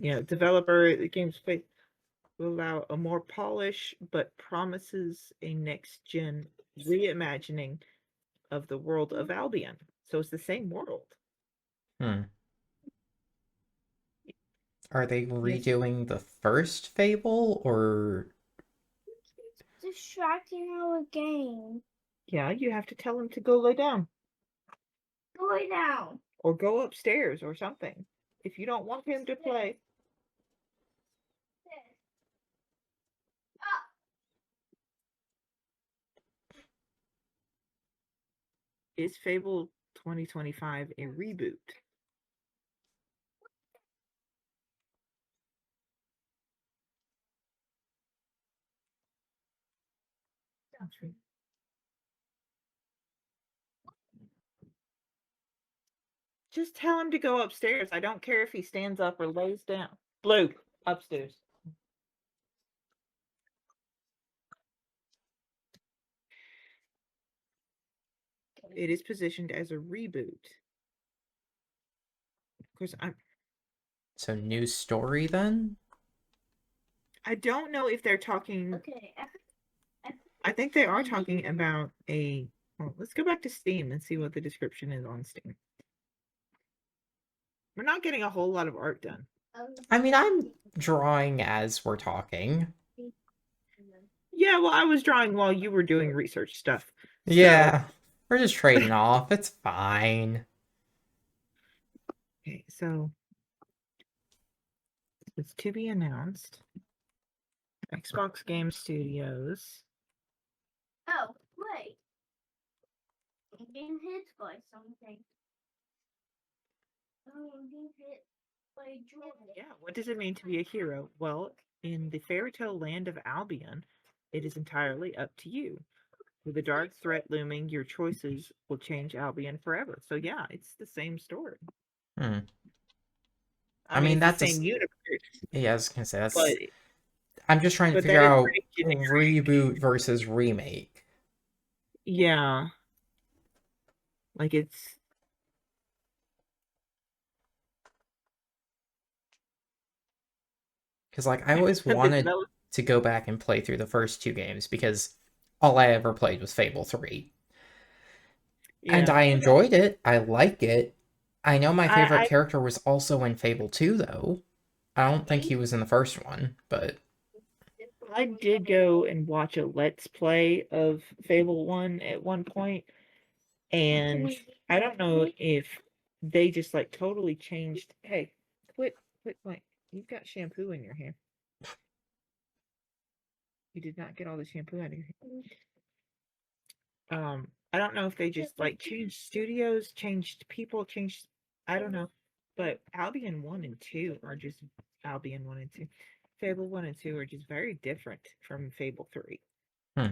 developer the game's will allow a more polished but promises a next gen reimagining of the world of Albion. So it's the same world. Hmm. Are they Yes. redoing the first Fable or Distracting our game. Yeah, you have to tell him to go lay down Go lay down. or go upstairs or something. If you don't want him to play, is Fable 2025 a reboot? Just tell him to go upstairs. I don't care if he stands up or lays down. Blue, upstairs. It is positioned as a reboot. Of course, so new story then? I don't know if they're talking. Okay. I think they are talking about a. Well, let's go back to Steam and see what the description is on Steam. We're not getting a whole lot of art done. I mean, I'm drawing as we're talking. Yeah, well, I was drawing while you were doing research stuff. Yeah, we're just trading off. It's fine. Okay, so it's to be announced. Xbox Game Studios. Oh, wait. I'm being hit by something. I'm being hit by Jordan. Yeah, what does it mean to be a hero? Well, in the fairy tale land of Albion, it is entirely up to you. With a dark threat looming, your choices will change Albion forever. So yeah, it's the same story. Hmm. I I mean, mean, it's the that's a, same universe, yeah, I was gonna say but that's. I'm just trying to that figure is out pretty generic. reboot versus remake. Yeah, like it's Because like I always the wanted develop. to go back and play through the first two games because all I ever played was Fable 3. And Yeah, I enjoyed it. I like it. I know my favorite I character was also in Fable 2 though. I don't think he was in the first one, but I did go and watch a Let's Play of Fable 1 at one point, and I don't know if they just like totally changed. Hey, quit playing. You've got shampoo in your hair. You did not get all the shampoo out of your hair. I don't know if they just like changed studios, changed people, changed. I don't know, but Albion 1 and 2 are just Albion 1 and 2. Fable 1 and 2 are just very different from Fable 3. hmm.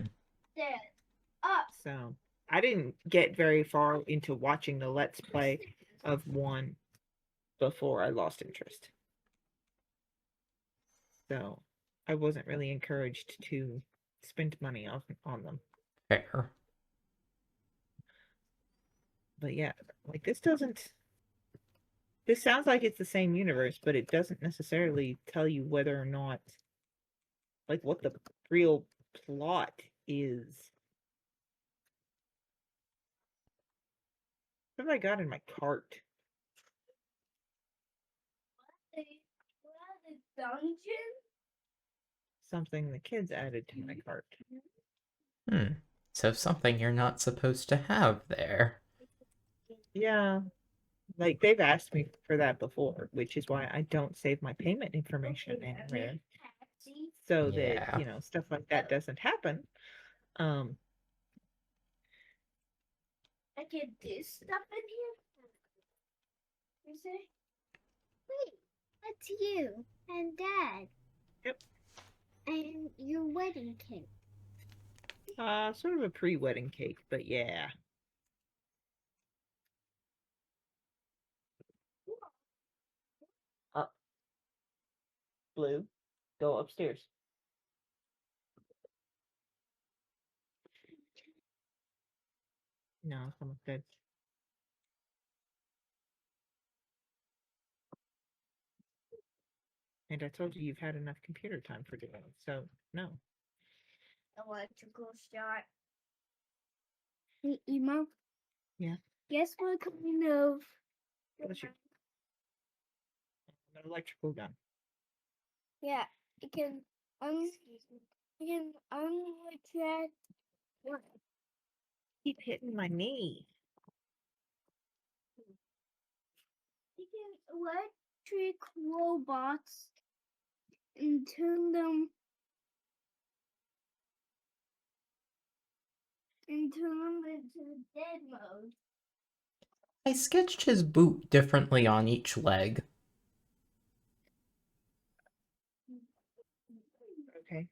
So I didn't get very far into watching the Let's Play of 1 before I lost interest. So I wasn't really encouraged to spend money on them. Fair. But yeah, like this sounds like it's the same universe, but it doesn't necessarily tell you whether or not like what the real plot is. What have I got in my cart? Something the kids added to my cart. Hmm. So something you're not supposed to have there. Yeah, like they've asked me for that before, which is why I don't save my payment information anywhere. So that, Yeah. stuff like that doesn't happen. Um, I get this stuff in here. You say, wait, that's you and Dad yep. and your wedding cake. Sort of a pre-wedding cake, but yeah. Up, Blue, go upstairs. No, someone's good. And I told you you've had enough computer time for today, so no. Electrical shot. Hey, Emo. Yeah. Guess what kind of What's your an electrical gun? yeah, it can it can unretract what? Keep hitting my knee. You can electric robots and turn them into dead mode. I sketched his boot differently on each leg. Okay.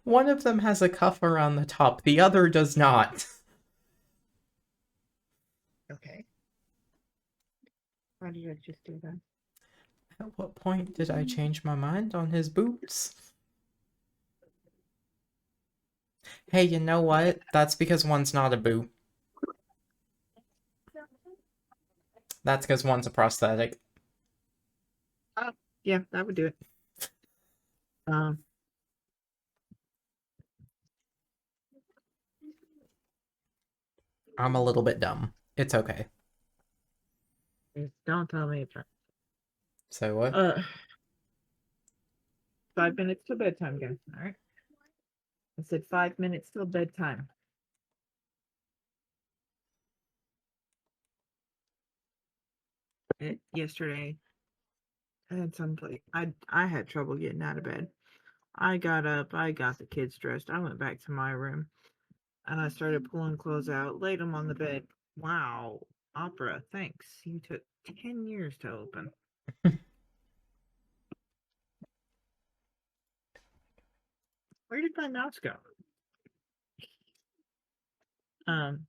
One of them has a cuff around the top, the other does not. Okay. Why did I just do that? At what point did I change my mind on his boots? Hey, you know what? That's because one's not a boot. That's because one's a prosthetic. Oh, yeah, that would do it. Um, I'm a little bit dumb. It's okay. don't tell me it's right. So what? 5 minutes till bedtime, guys. All right. I said 5 minutes till bedtime. Yesterday, I had I had trouble getting out of bed. I got up, I got the kids dressed, I went back to my room, and I started pulling clothes out, laid them on the bed. Wow, Opera, thanks. You took 10 years to open. Where did my mouse go? um,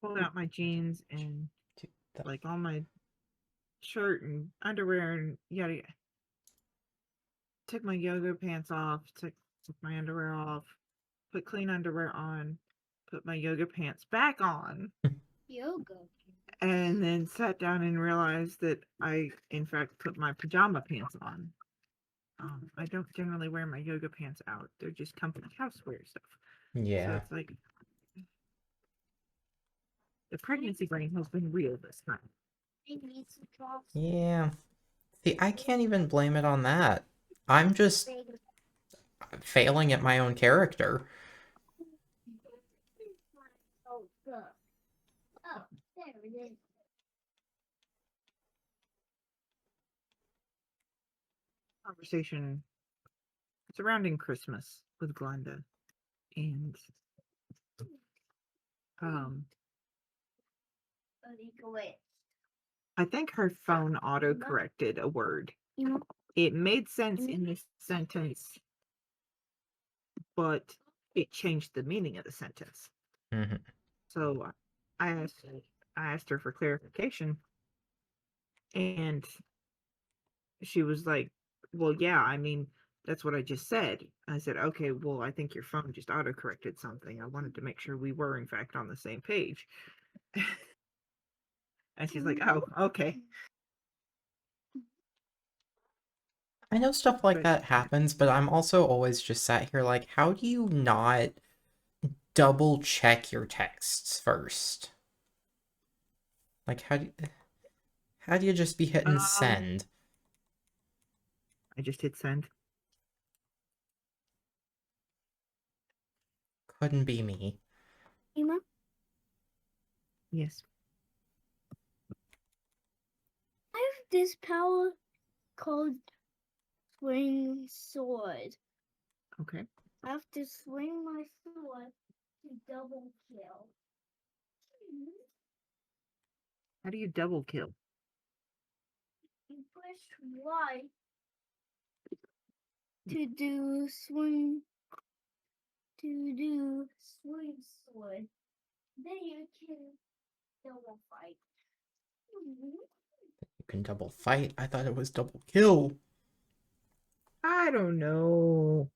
pulled out my jeans and Dude, that- like all my shirt and underwear and yada yada. Took my yoga pants off, took my underwear off, put clean underwear on, put my yoga pants back on, Yoga. and then sat down and realized that I, in fact, put my pajama pants on. I don't generally wear my yoga pants out. They're just company housewear stuff. So Yeah. it's like the pregnancy brain has been real this time. I need some drops. Yeah. See, I can't even blame it on that. I'm just failing at my own character. Oh, good. Oh, there it is. Conversation surrounding Christmas with Glenda, and Go away. I think her phone auto corrected a word. It made sense in this sentence, but it changed the meaning of the sentence. Mm-hmm. So I asked her for clarification, and she was like, "Well, yeah, I mean, that's what I just said." I said, "Okay, well, I think your phone just auto corrected something. I wanted to make sure we were in fact on the same page." And she's like, "Oh, okay." I know stuff like But that happens, but I'm also always just sat here like, how do you not double check your texts first? Like, how do you just be hitting send? I just hit send. Couldn't be me. Emma? Yes. I have this power called swing sword. Okay. I have to swing my sword to double kill. How do you double kill? You push Y to do swing sword. Then you can double fight. You can double fight. I thought it was double kill. I don't know.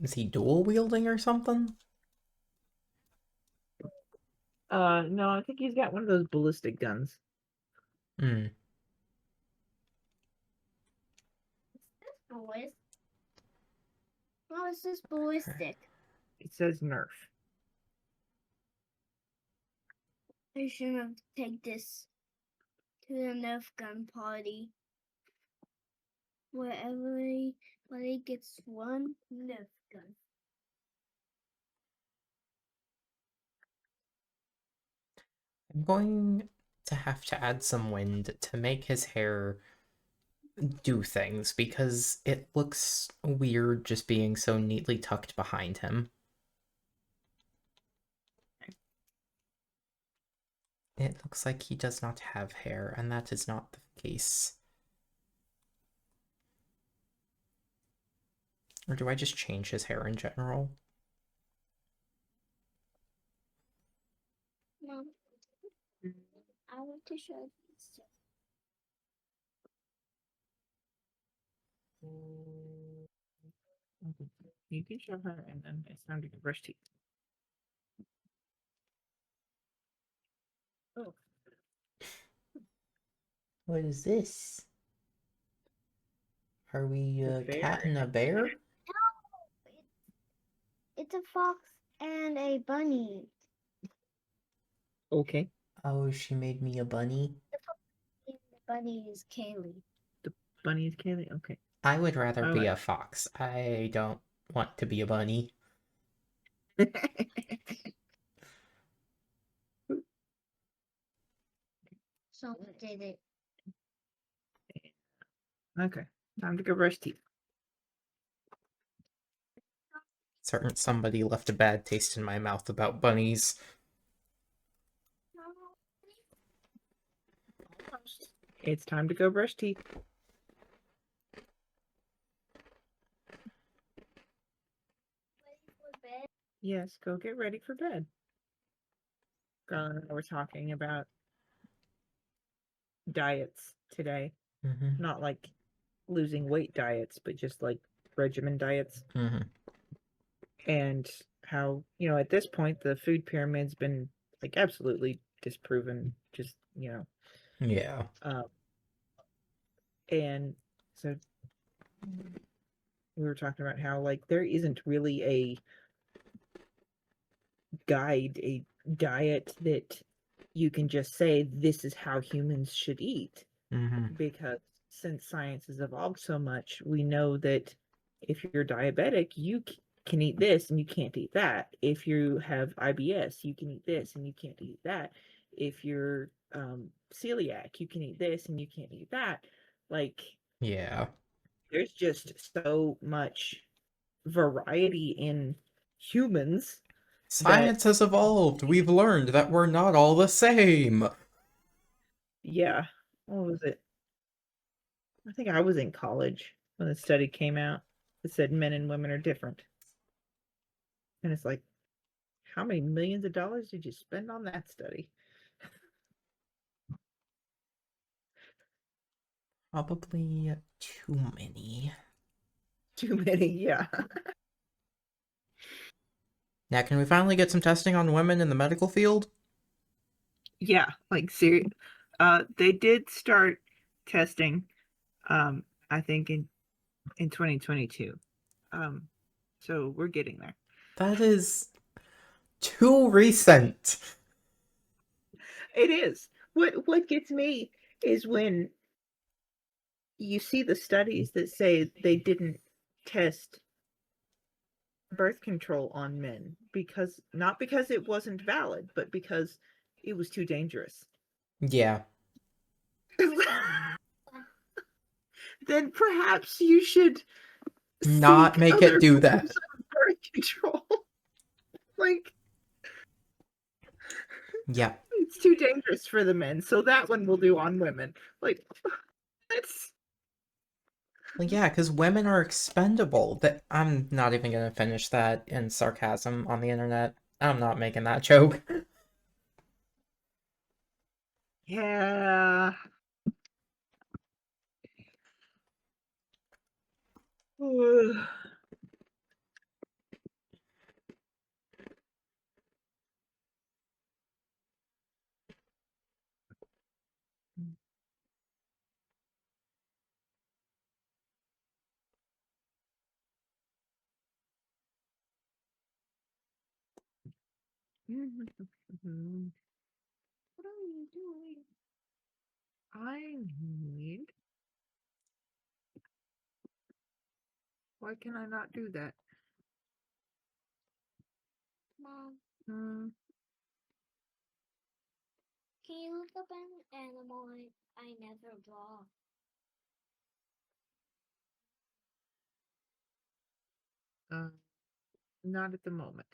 Is he dual wielding or something? No, I think he's got one of those ballistic guns. Hmm. This boy. How is this ballistic? It says Nerf. I should have take this to the Nerf gun party. Where everybody gets one Nerf gun. I'm going to have to add some wind to make his hair do things because it looks weird just being so neatly tucked behind him. It looks like he does not have hair, and that is not the case. Or do I just change his hair in general? No. I want to show this. Okay. You can show her, and then it's time to get brush teeth. Oh, What is this? Are we a a bear cat and a and bear? It's a fox and a bunny. okay. Oh, she made me a bunny. The bunny is Kaylee. The bunny is Kaylee. Okay. I would rather All be right. a fox. I don't want to be a bunny. Someone did it. Okay. Time to go brush teeth. Certain somebody left a bad taste in my mouth about bunnies. It's time to go brush teeth. Ready for bed? Yes, go get ready for bed. Girl and I were talking about diets today. Mm-hmm. Not like losing weight diets, but just like regimen diets. Mm-hmm. And how, at this point, the food pyramid's been like absolutely disproven. Just, Yeah. uh, and so we were talking about how like there isn't really a diet that you can just say this is how humans should eat, Mm-hmm. because since science has evolved so much, we know that if you're diabetic, you can eat this and you can't eat that. If you have IBS, you can eat this and you can't eat that. If you're celiac, you can eat this and you can't eat that. Like, Yeah. there's just so much variety in humans that, Science has evolved. We've learned that we're not all the same. yeah, what was it? I think I was in college when the study came out that said men and women are different. And it's like, how many millions of dollars did you spend on that study? Probably too many. Too many, yeah. Now, can we finally get some testing on women in the medical field? Yeah, like serious. They did start testing, I think in 2022. Um, so we're getting there. That is too recent. It is. What gets me is when you see the studies that say they didn't test birth control on men, because not because it wasn't valid, but because it was too dangerous. Yeah. Then perhaps you should Not seek make it other do forms that. of birth control. Like, Yeah. it's too dangerous for the men, so that one will do on women. Like, that's Well, yeah, because women are expendable. That I'm not even gonna finish that in sarcasm on the internet. I'm not making that joke. yeah. What are you doing? I need. Why can I not do that? Mom, Hmm. can you look up an animal I never draw? Uh, not at the moment,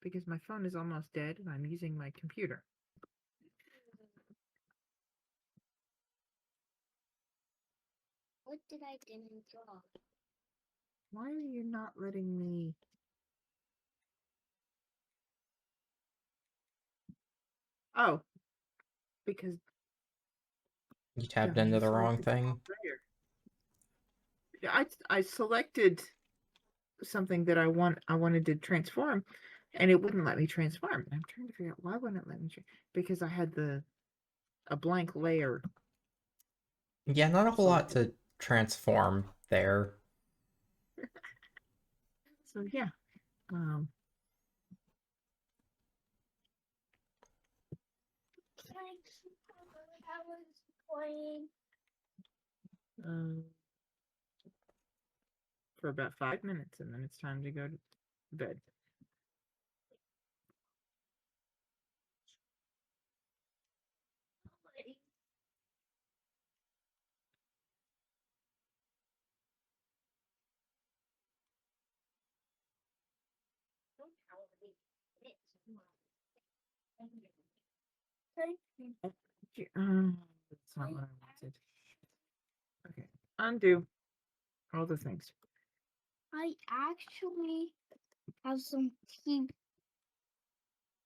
because my phone is almost dead and I'm using my computer. What did I didn't draw? Why are you not letting me? Oh, because You tapped God, into you the wrong selected the wrong thing. layer. Yeah, I selected something that I wanted to transform, and it wouldn't let me transform. And I'm trying to figure out why wouldn't it let me because I had a blank layer Yeah, not a whole lot selected. to transform there. So yeah, um, I was playing. um, for about 5 minutes, and then it's time to go to bed. That's not what I wanted. Okay, undo all the things. I actually have some teeth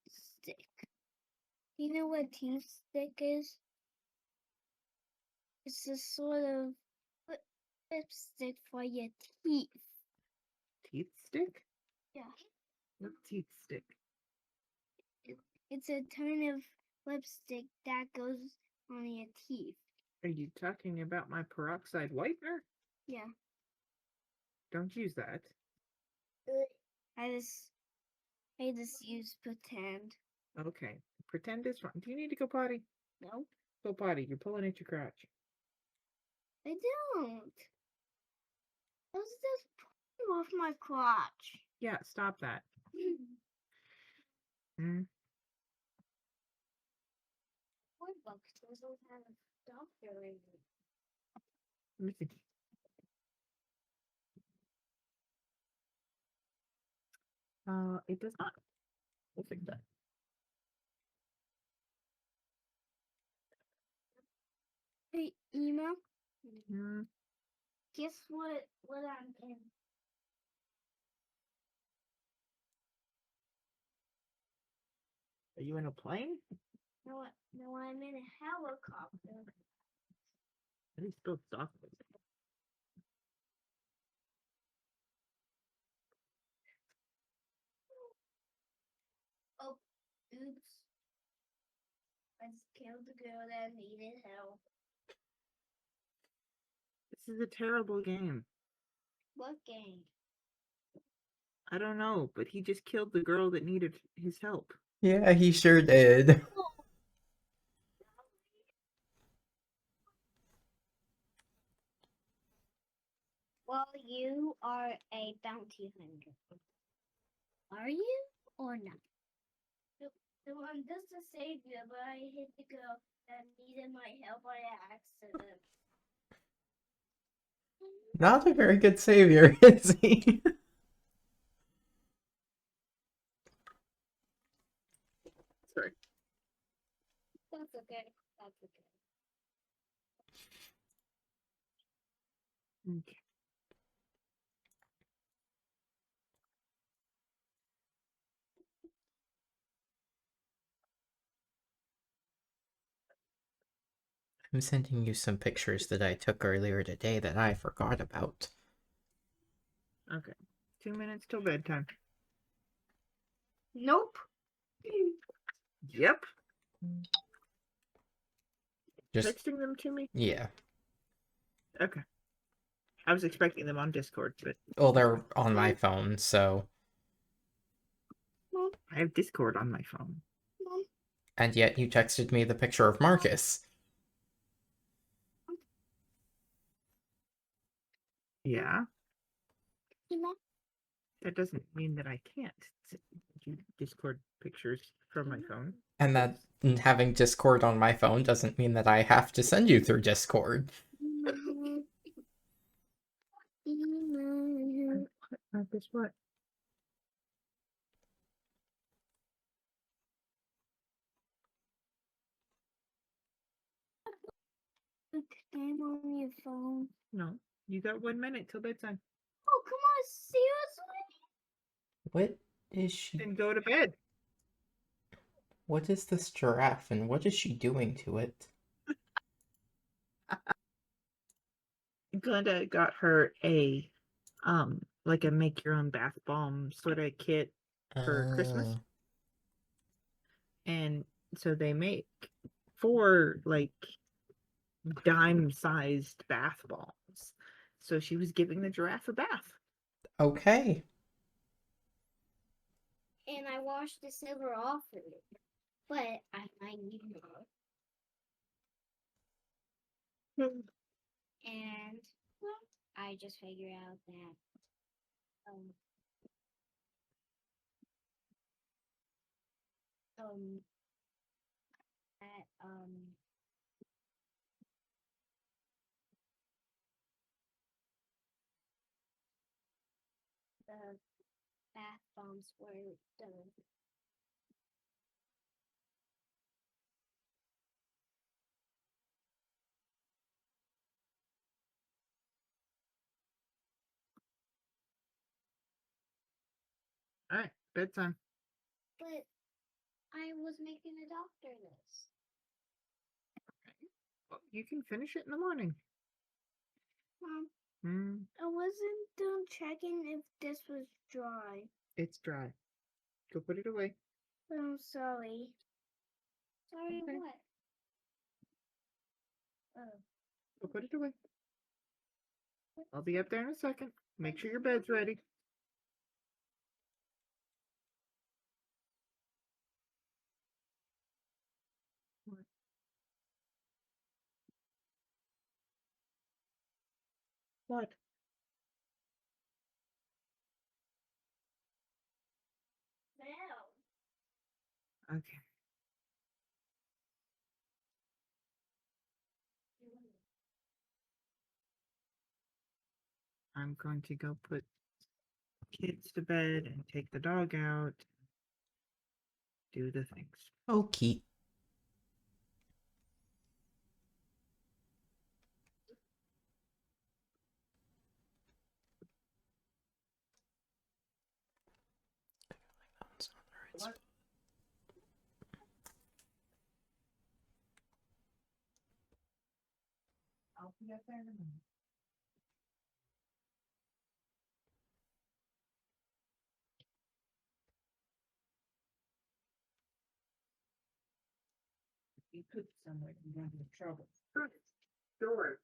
stick. Do you know what teeth stick is? It's a sort of lipstick for your teeth. Teeth stick? Yeah. What teeth stick? It's a kind of lipstick that goes on your teeth. Are you talking about my peroxide whitener? Yeah. Don't use that. I just use pretend. Okay. Pretend is fine. Do you need to go potty? No, Go potty. You're pulling at your crotch. I don't. I was just pulling off my crotch. Yeah, stop that. Mm. What box doesn't have a doctor in it? Let me see. It does not. We'll fix that. Hey, Ema, Mm. guess what I'm in? Are you in a plane? No, I'm in a helicopter. At least spelled softly. Oh, oops. I just killed the girl that needed help. This is a terrible game. What game? I don't know, but he just killed the girl that needed his help. Yeah, he sure did. Well, you are a bounty hunter. Are you or not? So I'm just a savior, but I hit the girl that needed my help by accident. Not a very good savior, is he? Sorry. That's okay. That's okay. Okay. I'm sending you some pictures that I took earlier today that I forgot about. Okay. 2 minutes till bedtime. Nope. Yep. Just, Texting them to me? yeah. Okay. I was expecting them on Discord, but Well, they're on my phone, so. Mom, I have Discord on my phone. Mom, And yet you texted me the picture of Marcus. Yeah. Mom. That doesn't mean that I can't do Discord pictures from my phone. And that having Discord on my phone doesn't mean that I have to send you through Discord. Guess what? Game on your phone. No. You got 1 minute till bedtime. Oh, come on, seriously? What is she? Then go to bed. What is this giraffe and what is she doing to it? Glenda got her a like a make your own bath bomb sort of kit for Christmas. And so they make 4 like dime sized bath bombs. So she was giving the giraffe a bath. Okay. And I washed the silver off of it. But I need more. And I just figured out that um um that the bath bombs were done. bedtime. But I was making a doctor list. Well, you can finish it in the morning. Mom, Mm, I wasn't done checking if this was dry. it's dry. Go put it away. I'm sorry. Sorry Okay. what? Oh. Go put it away. I'll be up there in a second. Make sure your bed's ready. What? What? Well. Okay. I'm going to go put kids to bed and take the dog out. Do the things. Okay. That one's not the right spot. I'll be up there in a minute. If you put it somewhere, you're gonna have trouble. Sure.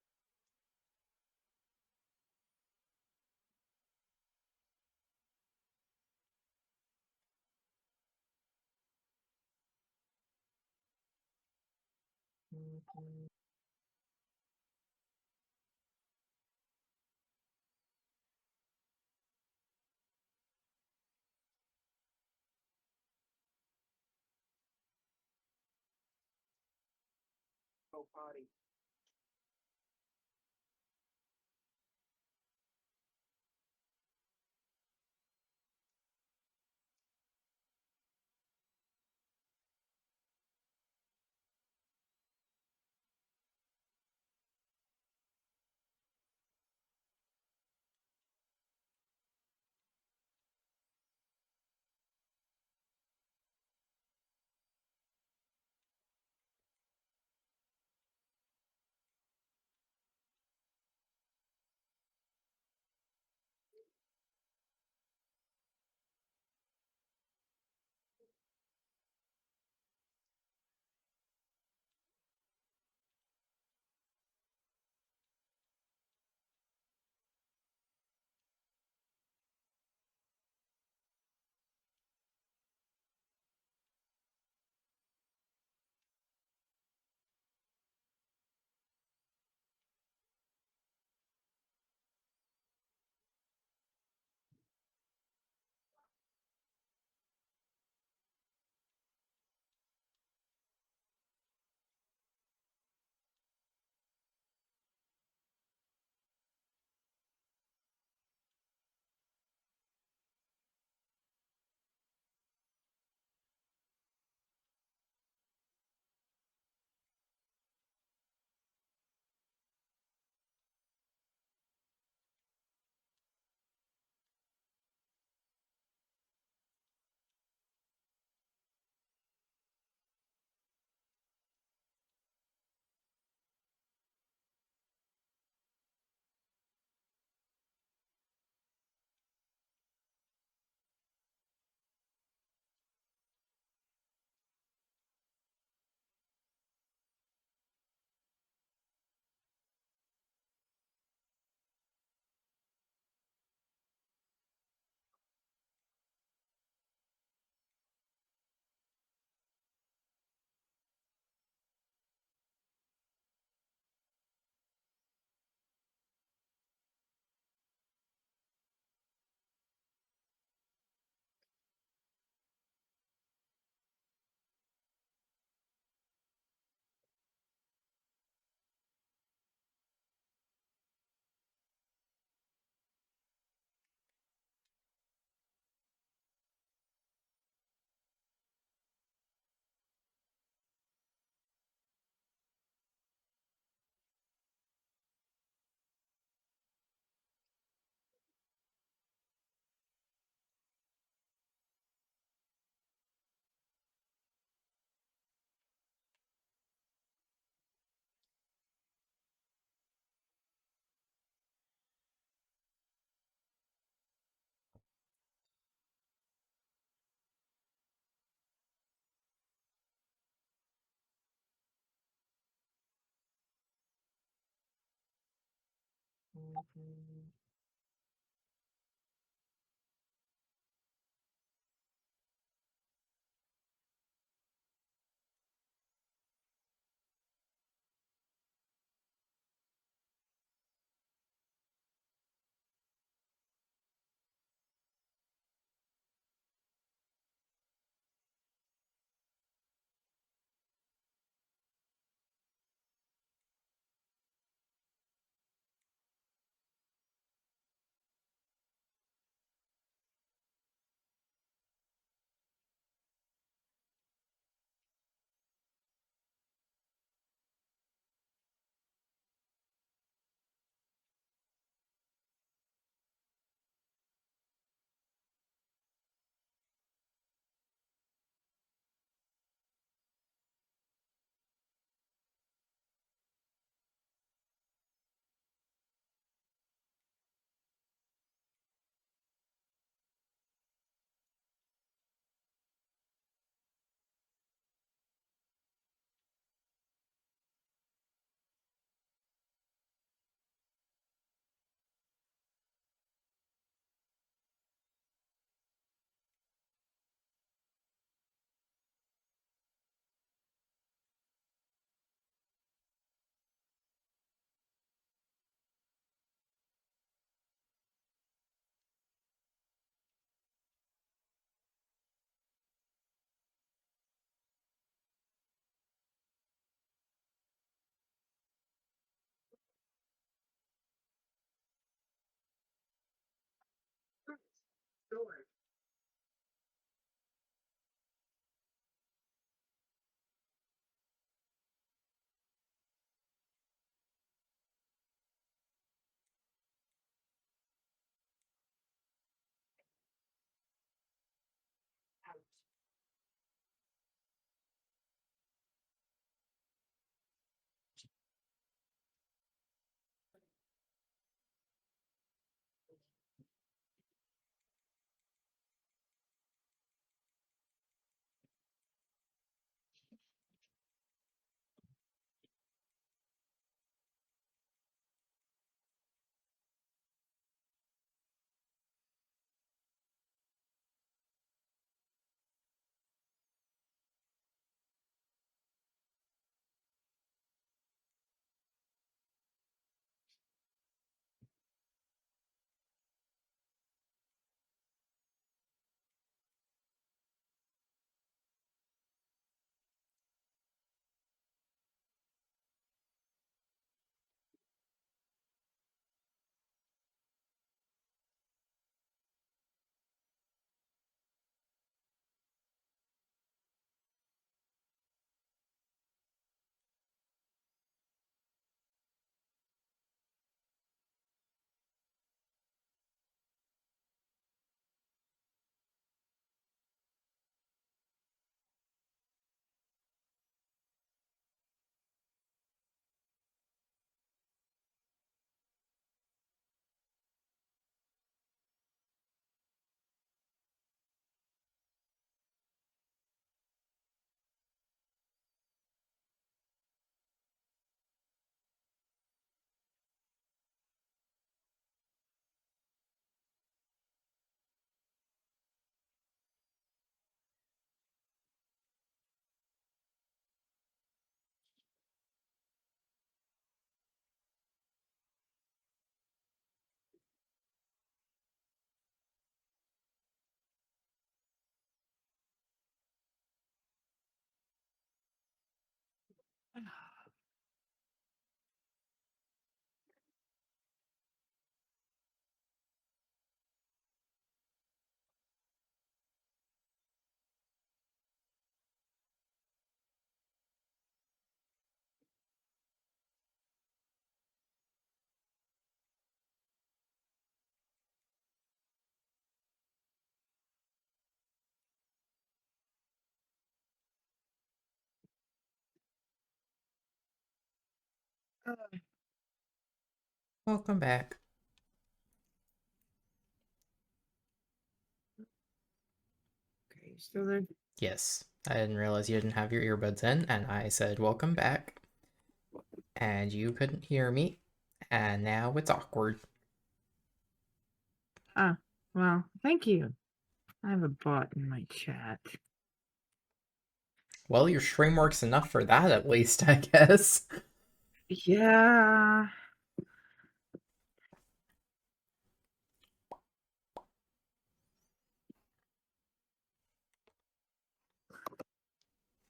Oh, potty. Uh, Welcome back. okay, still there? Yes, I didn't realize you didn't have your earbuds in, and I said welcome back, and you couldn't hear me, And now it's awkward. Ah, well, thank you. I have a bot in my chat. Well, your stream works enough for that at least, I guess. Yeah.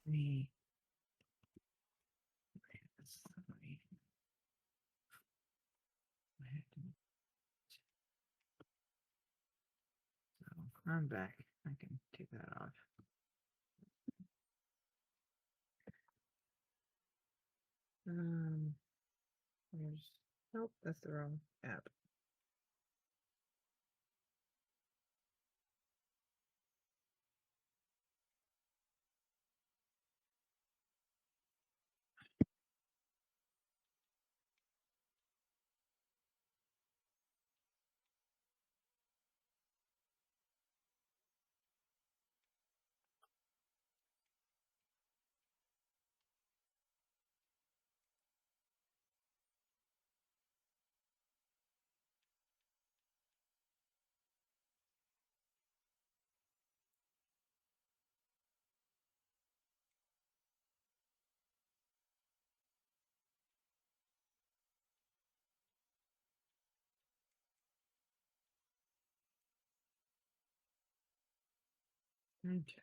Me. Sorry. So I'm back. I can take that off. There's nope, that's the wrong app. Okay.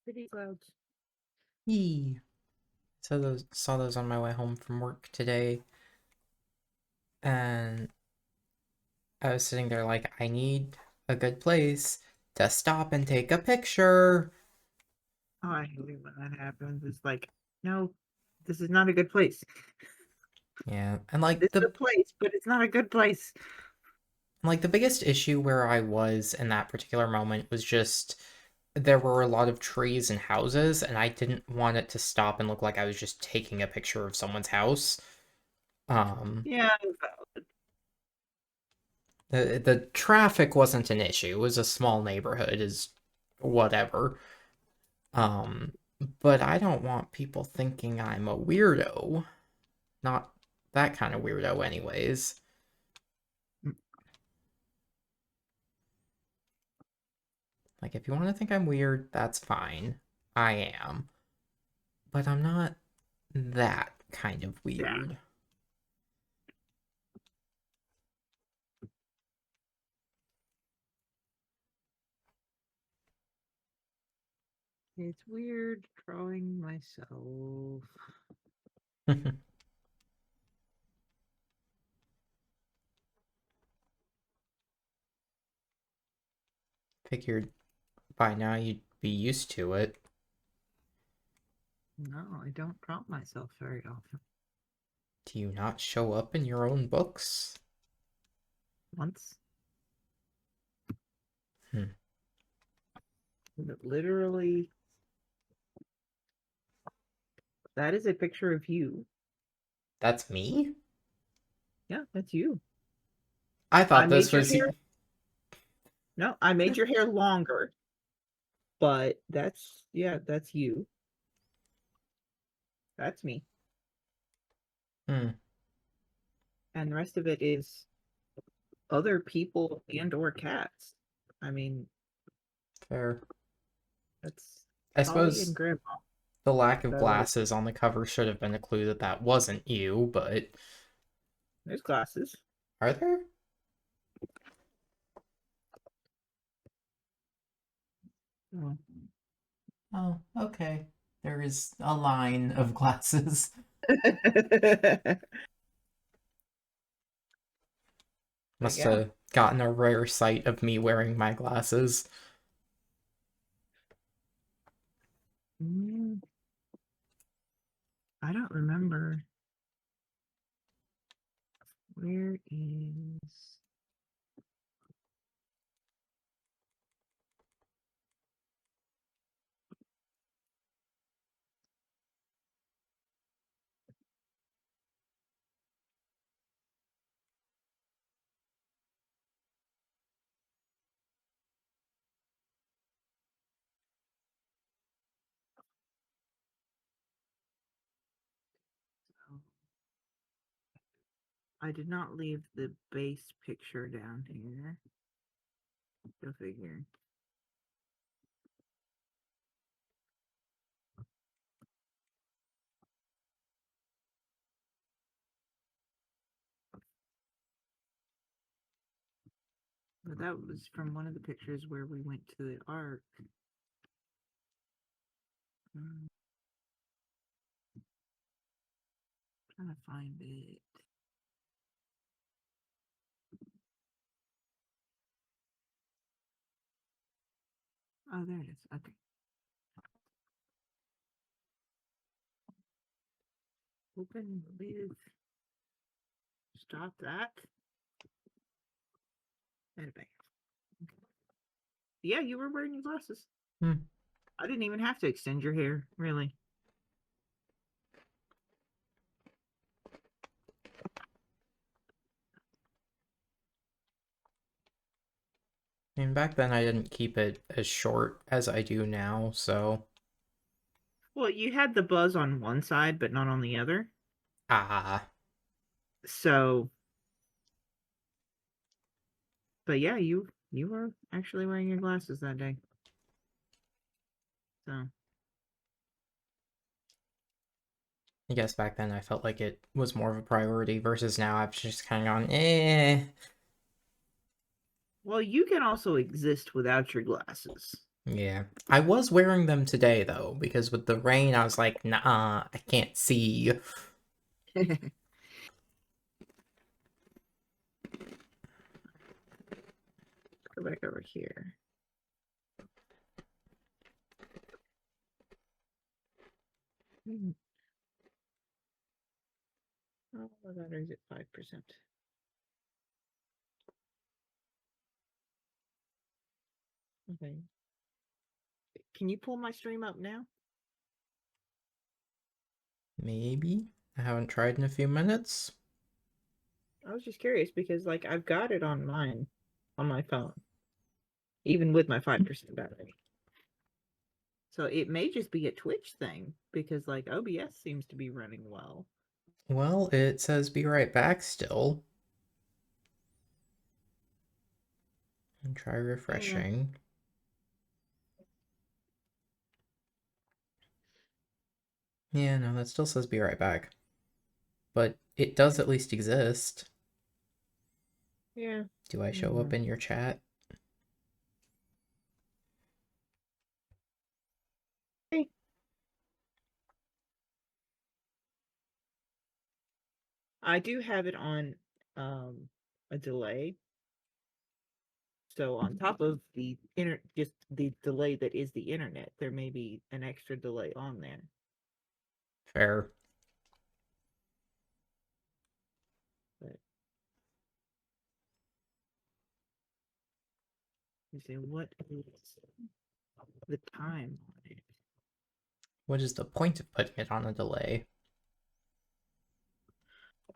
Pretty clouds. Yee. Saw those on my way home from work today. And I was sitting there like, I need a good place to stop and take a picture. Oh, I hate it when that happens. It's like, no, this is not a good place. Yeah, and This is a place, but it's not a good place. the biggest issue where I was in that particular moment was just there were a lot of trees and houses, and I didn't want it to stop and look like I was just taking a picture of someone's house. Um, Yeah, the traffic wasn't an issue. It was a small neighborhood, is whatever. Um, but I don't want people thinking I'm a weirdo. Not that kind of weirdo, anyways. Like, if you want to think I'm weird, that's fine. I am. But I'm not that kind of yeah. weird. It's weird drawing myself. Figured by now you'd be used to it. No, I don't prompt myself very often. Do you not show up in your own books? Once, Hmm. but literally, that is a picture of you. That's me? Yeah, that's you. I I thought this made your was hair. No, I made your hair longer, but yeah, that's you. That's me. Hmm, And the rest of it is other people and or cats. I mean, fair. that's I Holly and suppose Grandma. the lack of So glasses on the cover should have been a clue that that wasn't you, but there's glasses. are there? Oh. Oh, okay. There is a line of glasses. But Must yeah. have gotten a rare sight of me wearing my glasses. Mm, I don't remember. Where is I did not leave the base picture down here. Go figure. But that was from one of the pictures where we went to the arc. Mm, trying to find it. Oh, there it is. Okay. Open with. Stop that. And back. Yeah, you were wearing your glasses. Hmm. I didn't even have to extend your hair, really. I mean, back then I didn't keep it as short as I do now, so... Well, you had the buzz on one side, but not on the other. Ah. So, but yeah, you were actually wearing your glasses that day. So, I guess back then I felt like it was more of a priority versus now I've just kind of gone, eh. well, you can also exist without your glasses. Yeah. I was wearing them today, though, because with the rain, I was like, nah, I can't see. Go back over here. Oh, my battery's at 5%. Okay. Can you pull my stream up now? Maybe. I haven't tried in a few minutes. I was just curious because, like, I've got it on mine, on my phone, even with my 5% battery. So it may just be a Twitch thing because, like, OBS seems to be running well. Well, it says be right back still. And try Yeah. refreshing. Yeah, no, that still says be right back. But it does at least exist. Yeah. Do I show up in your chat? Hey. I do have it on a delay. So on top of the just the delay that is the internet, there may be an extra delay on there. Fair. But you say, what is the time on it? What is the point of putting it on a delay?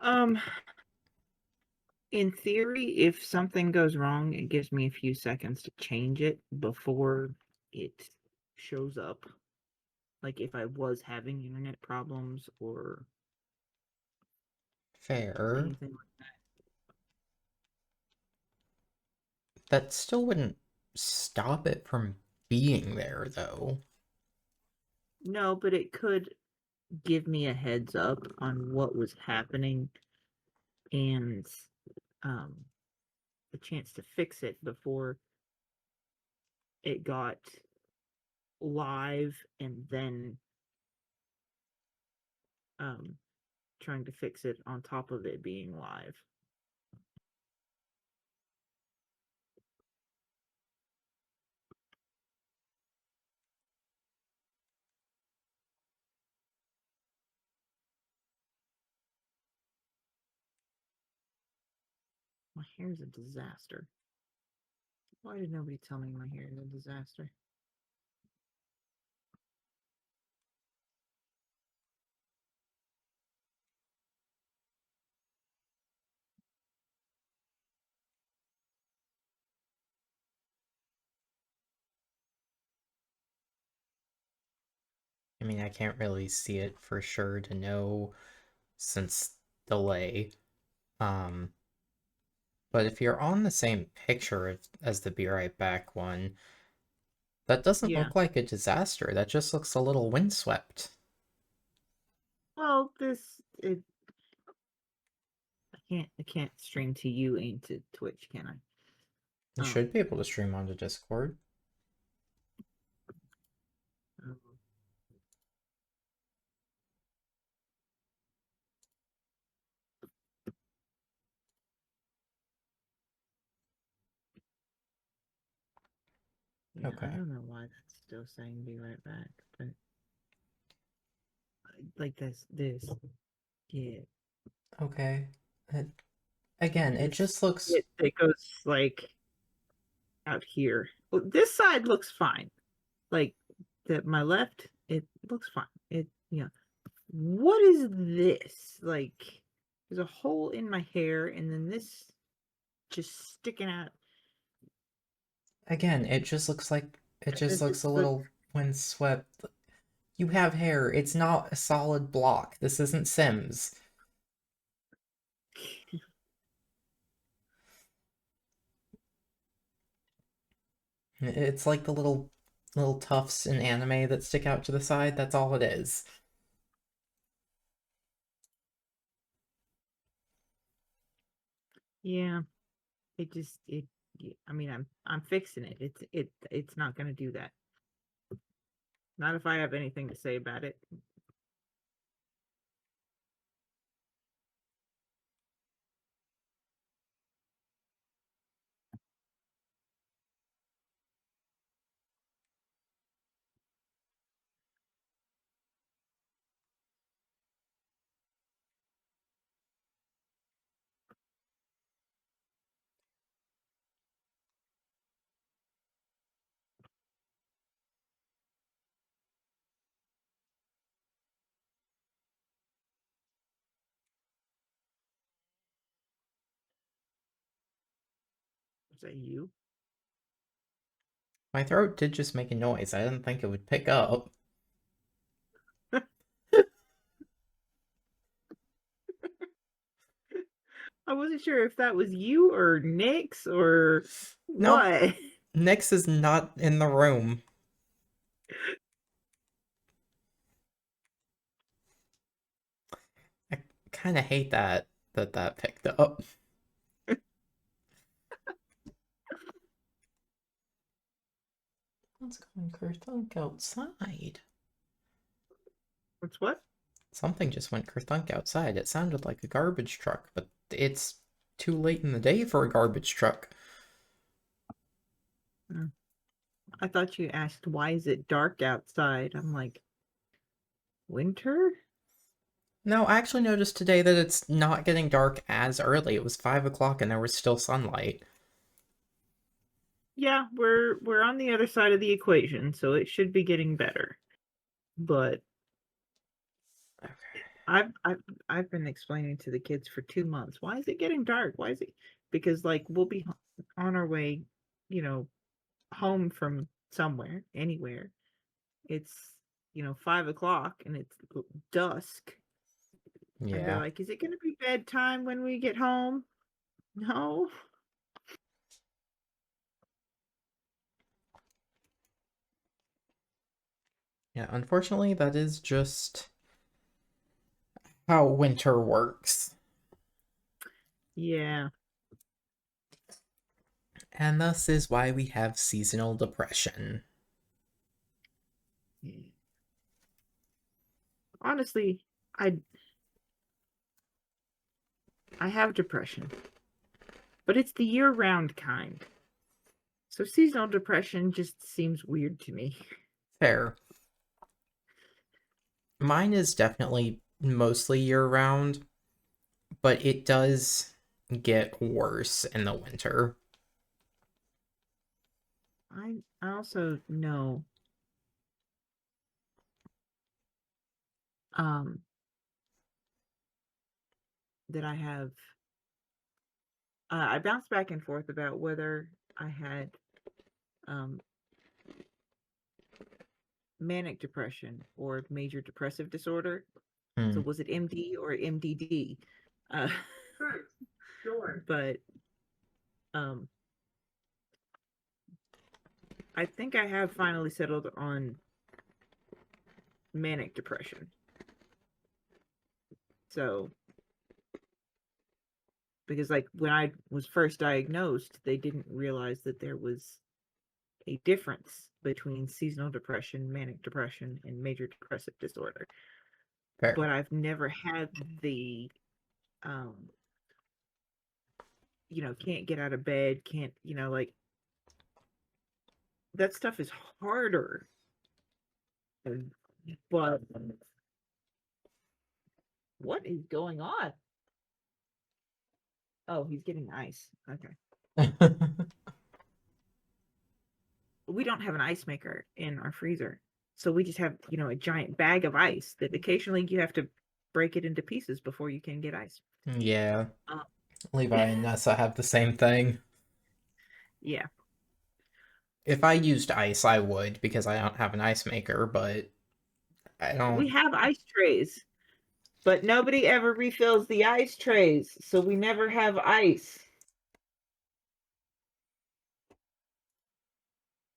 Um, in theory, if something goes wrong, it gives me a few seconds to change it before it shows up. Like if I was having internet problems or Fair. anything like that. That still wouldn't stop it from being there, though. No, but it could give me a heads up on what was happening and um a chance to fix it before it got live and then um trying to fix it on top of it being live. My hair's a disaster. Why did nobody tell me my hair is a disaster? I mean, I can't really see it for sure to know since delay. Um, but if you're on the same picture as the Be Right Back one, that doesn't Yeah. look like a disaster. That just looks a little windswept. Well, I can't stream to you and to Twitch, can I? You should be able to stream onto Discord. Um, yeah, I Okay. don't know why that's still saying be right back, but like this, yeah, Okay. It, again, it this just looks... it goes like out here. Well, this side looks fine. Like my left, it looks fine. What is this? Like, there's a hole in my hair, and then this just sticking out. Again, it just looks like... It just This looks a is the little windswept. You have hair. It's not a solid block. This isn't Sims. It's like the little tufts in anime that stick out to the side. That's all it is. yeah. It just it. I mean, I'm fixing it. It's not gonna do that. Not if I have anything to say about it. Is that you? My throat did just make a noise. I didn't think it would pick up. I wasn't sure if that was you or Nick's or Nope. what. Nyx is not in the room. I kind of hate that picked up. What's going kerthunk outside? What's what? Something just went kerthunk outside. It sounded like a garbage truck, but it's too late in the day for a garbage truck. I thought you asked why is it dark outside. I'm like, winter? No, I actually noticed today that it's not getting dark as early. It was 5 o'clock and there was still sunlight. Yeah, we're on the other side of the equation, so it should be getting better. But Okay. I've been explaining to the kids for 2 months. Why is it getting dark? Why is it? Because like we'll be on our way, you know, home from somewhere, anywhere. It's 5 o'clock and it's dusk, and they're Yeah. like, "Is it going to be bedtime when we get home?" No. Yeah, unfortunately, that is just how winter works. Yeah. And thus is why we have seasonal depression. Honestly, I I have depression, but it's the year-round kind. So seasonal depression just seems weird to me. Fair. Mine is definitely mostly year-round, but it does get worse in the winter. I also know um that I bounce back and forth about whether I had um manic depression or major depressive disorder. So Hmm. was it MD or MDD? Uh Sure. But I think I have finally settled on manic depression. So, because like when I was first diagnosed, they didn't realize that there was a difference between seasonal depression, manic depression, and major depressive disorder. Fair. But I've never had the can't get out of bed, can't, like that stuff is harder. But what is going on? Oh, he's getting ice. Okay. We don't have an ice maker in our freezer. So we just have, a giant bag of ice that occasionally you have to break it into pieces before you can get ice. Yeah. Um, Levi and Nessa have the same thing. yeah. If I used ice, I would because I don't have an ice maker, but I We don't. have ice trays, but nobody ever refills the ice trays. So we never have ice.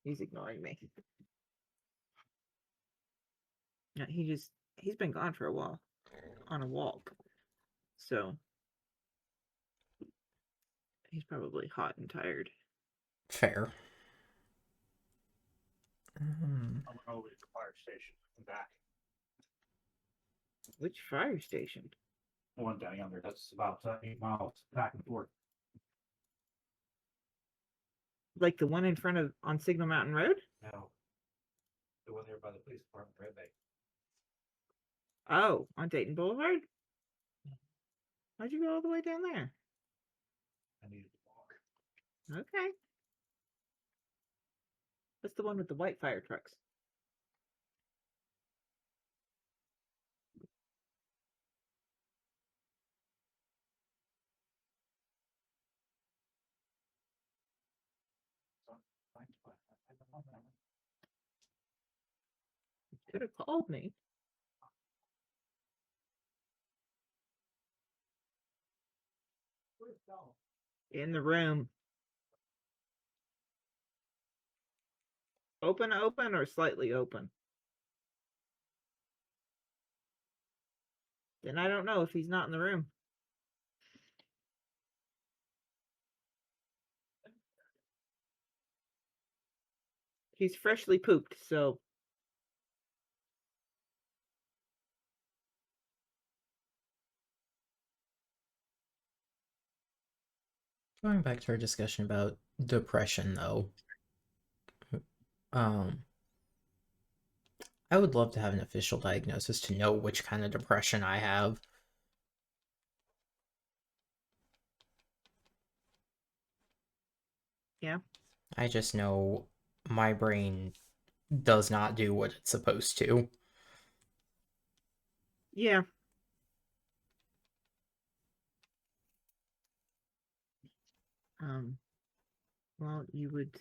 He's ignoring me. No, he's been gone for a while on a walk. So he's probably hot and tired. Fair. I went over to the fire station and back. Which fire station? The one down yonder, that's about 8 miles back and forth. Like the one in front of on Signal Mountain Road? Now, the one there by the police department, Red Bay. Oh, on Dayton Boulevard? Why'd you go all the way down there? I needed to walk. Okay. That's the one with the white fire trucks. You could have called me. In the room. Open or slightly open? Then I don't know if he's not in the room. He's freshly pooped, so Going back to our discussion about depression, though, um, I would love to have an official diagnosis to know which kind of depression I have. yeah. I just know my brain does not do what it's supposed to. Yeah. Well, you would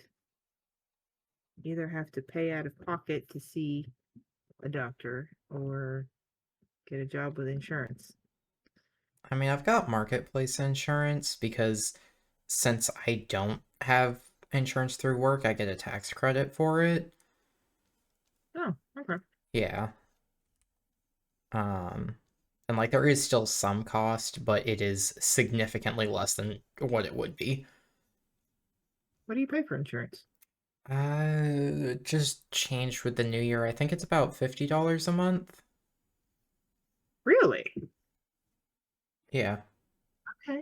either have to pay out of pocket to see a doctor or get a job with insurance. I mean, I've got marketplace insurance because since I don't have insurance through work, I get a tax credit for it. Oh, okay. Yeah. And like there is still some cost, but it is significantly less than what it would be. What do you pay for insurance? It just changed with the new year. I think it's about $50 a month. Really? Yeah. Okay.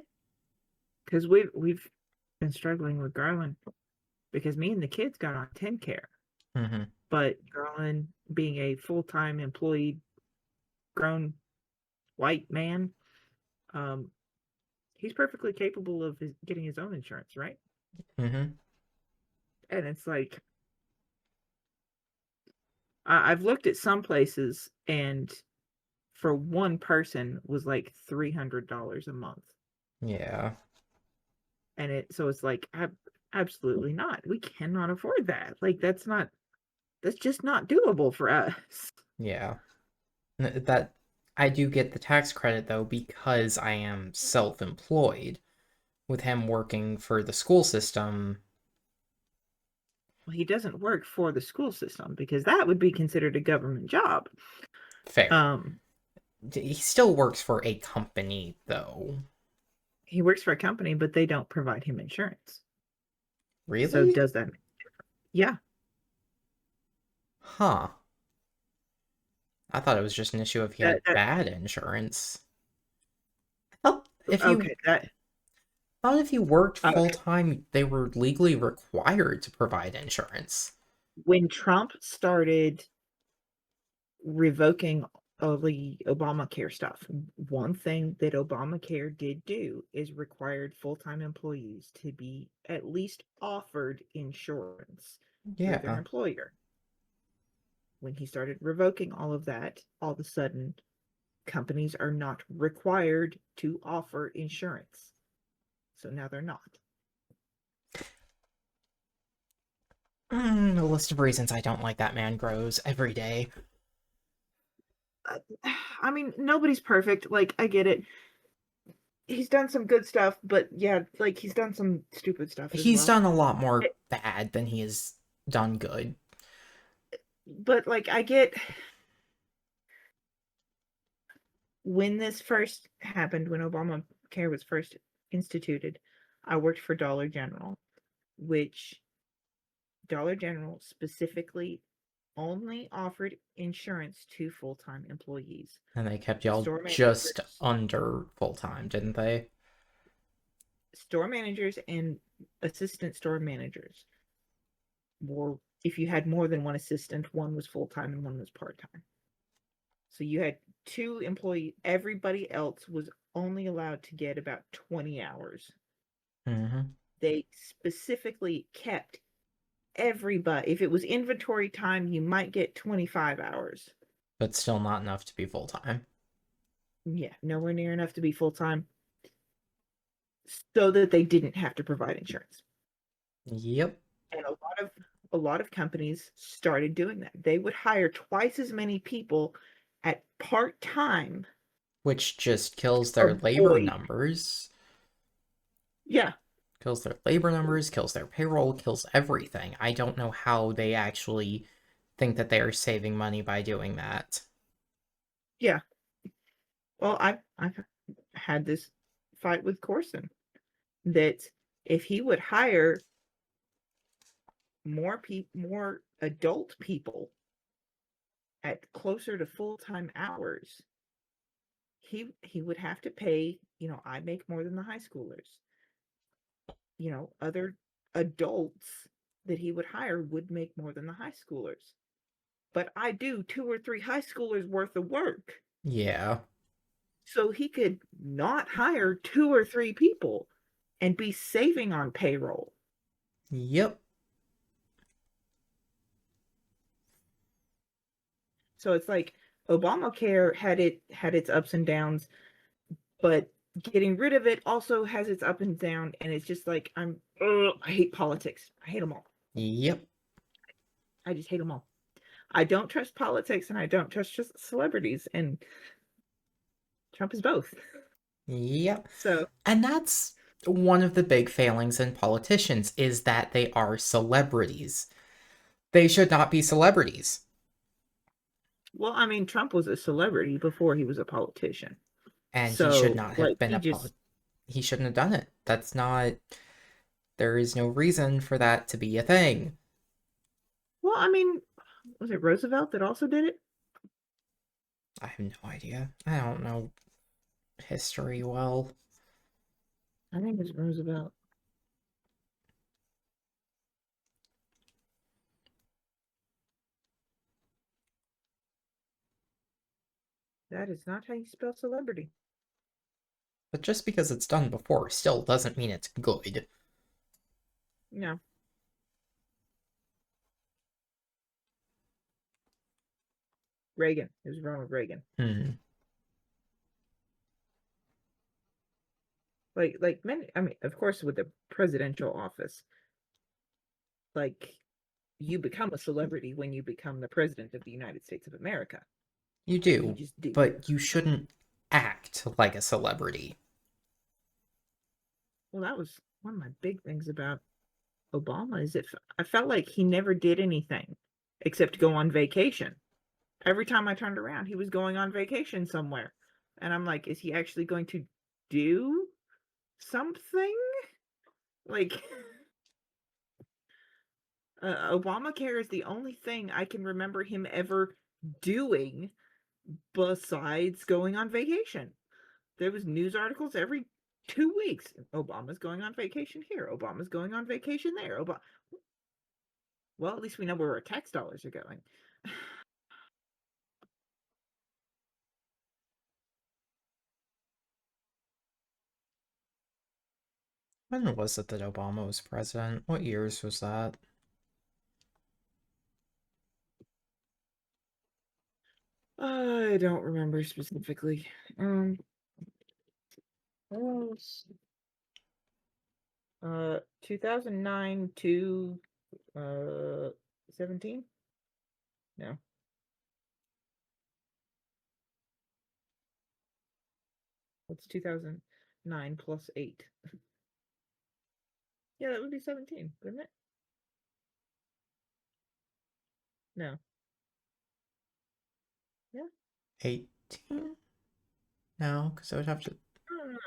Because we've been struggling with Garland because me and the kids got on TennCare, Mm-hmm. but Garland, being a full-time employed grown white man, he's perfectly capable of getting his own insurance, right? Mm-hmm. And it's like I've looked at some places, and for one person was like $300 a month, Yeah. and it's like absolutely not. We cannot afford that. Like that's just not doable for us. Yeah. That I do get the tax credit though because I am self-employed. With him working for the school system, Well, he doesn't work for the school system because that would be considered a government job. fair. Um, He still works for a company though. he works for a company, but they don't provide him insurance. So Really? does that? Yeah. Huh. I thought it was just an issue if he That, had that bad insurance. Oh, okay. thought if you worked full Okay. time, they were legally required to provide insurance. When Trump started revoking all the Obamacare stuff, one thing that Obamacare did do is required full-time employees to be at least offered insurance through their Yeah. employer. When he started revoking all of that, all of a sudden, companies are not required to offer insurance. So now they're not. The list of reasons I don't like that man grows every day. I mean, nobody's perfect. Like, I get it. He's done some good stuff, but yeah, like he's done some stupid stuff as He's well. done a lot more It- bad than he has done good. But like, I get when this first happened, when Obamacare was first instituted, I worked for Dollar General, which Dollar General specifically only offered insurance to full-time employees. And they kept y'all Store just managers, under full time, didn't they? store managers and assistant store managers were, if you had more than one assistant, one was full-time and one was part-time. So you had two employees. Everybody else was only allowed to get about 20 hours. Mm-hmm. They specifically kept everybody. If it was inventory time, you might get 25 hours. But still not enough to be full time. Yeah, nowhere near enough to be full-time, so that they didn't have to provide insurance. Yep. And a lot of companies started doing that. They would hire twice as many people at part-time Which just kills to their labor avoid. numbers. Yeah, Kills their labor numbers, kills their payroll, kills everything. I don't know how they actually think that they are saving money by doing that. yeah. Well, I've had this fight with Corson that if he would hire more adult people at closer to full-time hours, he would have to pay, I make more than the high schoolers. Other adults that he would hire would make more than the high schoolers. But I do 2 or 3 high schoolers worth of work. Yeah. So he could not hire 2 or 3 people and be saving on payroll. Yep. So it's like Obamacare had its ups and downs, but getting rid of it also has its up and down, and it's just like I hate politics. I hate them all. Yep. I just hate them all. I don't trust politics and I don't trust just celebrities, and Trump is both. Yep. So, And that's one of the big failings in politicians is that they are celebrities. They should not be celebrities. well, I mean, Trump was a celebrity before he was a politician. And he should So, not have like, been he shouldn't have done it. That's not there is no reason for that to be a thing. well, I mean, was it Roosevelt that also did it? I have no idea. I don't know history well. I think it's Roosevelt. That is not how you spell celebrity. But just because it's done before still doesn't mean it's good. No. Reagan. It was Ronald Reagan. Like many, I mean, of course, with the presidential office, like you become a celebrity when you become the president of the United States of America. You You do, just do. but you shouldn't act like a celebrity. Well, that was one of my big things about Obama is I felt like he never did anything except go on vacation. Every time I turned around, he was going on vacation somewhere. And I'm like, is he actually going to do something? Like, Obamacare is the only thing I can remember him ever doing besides going on vacation. There was news articles every 2 weeks. Obama's going on vacation here. Obama's going on vacation there. Well, at least we know where our tax dollars are going. When was it that Obama was president? What years was that? I don't remember specifically. What else? 2009 to 17? No. What's 2009 plus 8? Yeah, that would be 17, wouldn't it? No. Yeah. 18? No, because I would have to. I don't know.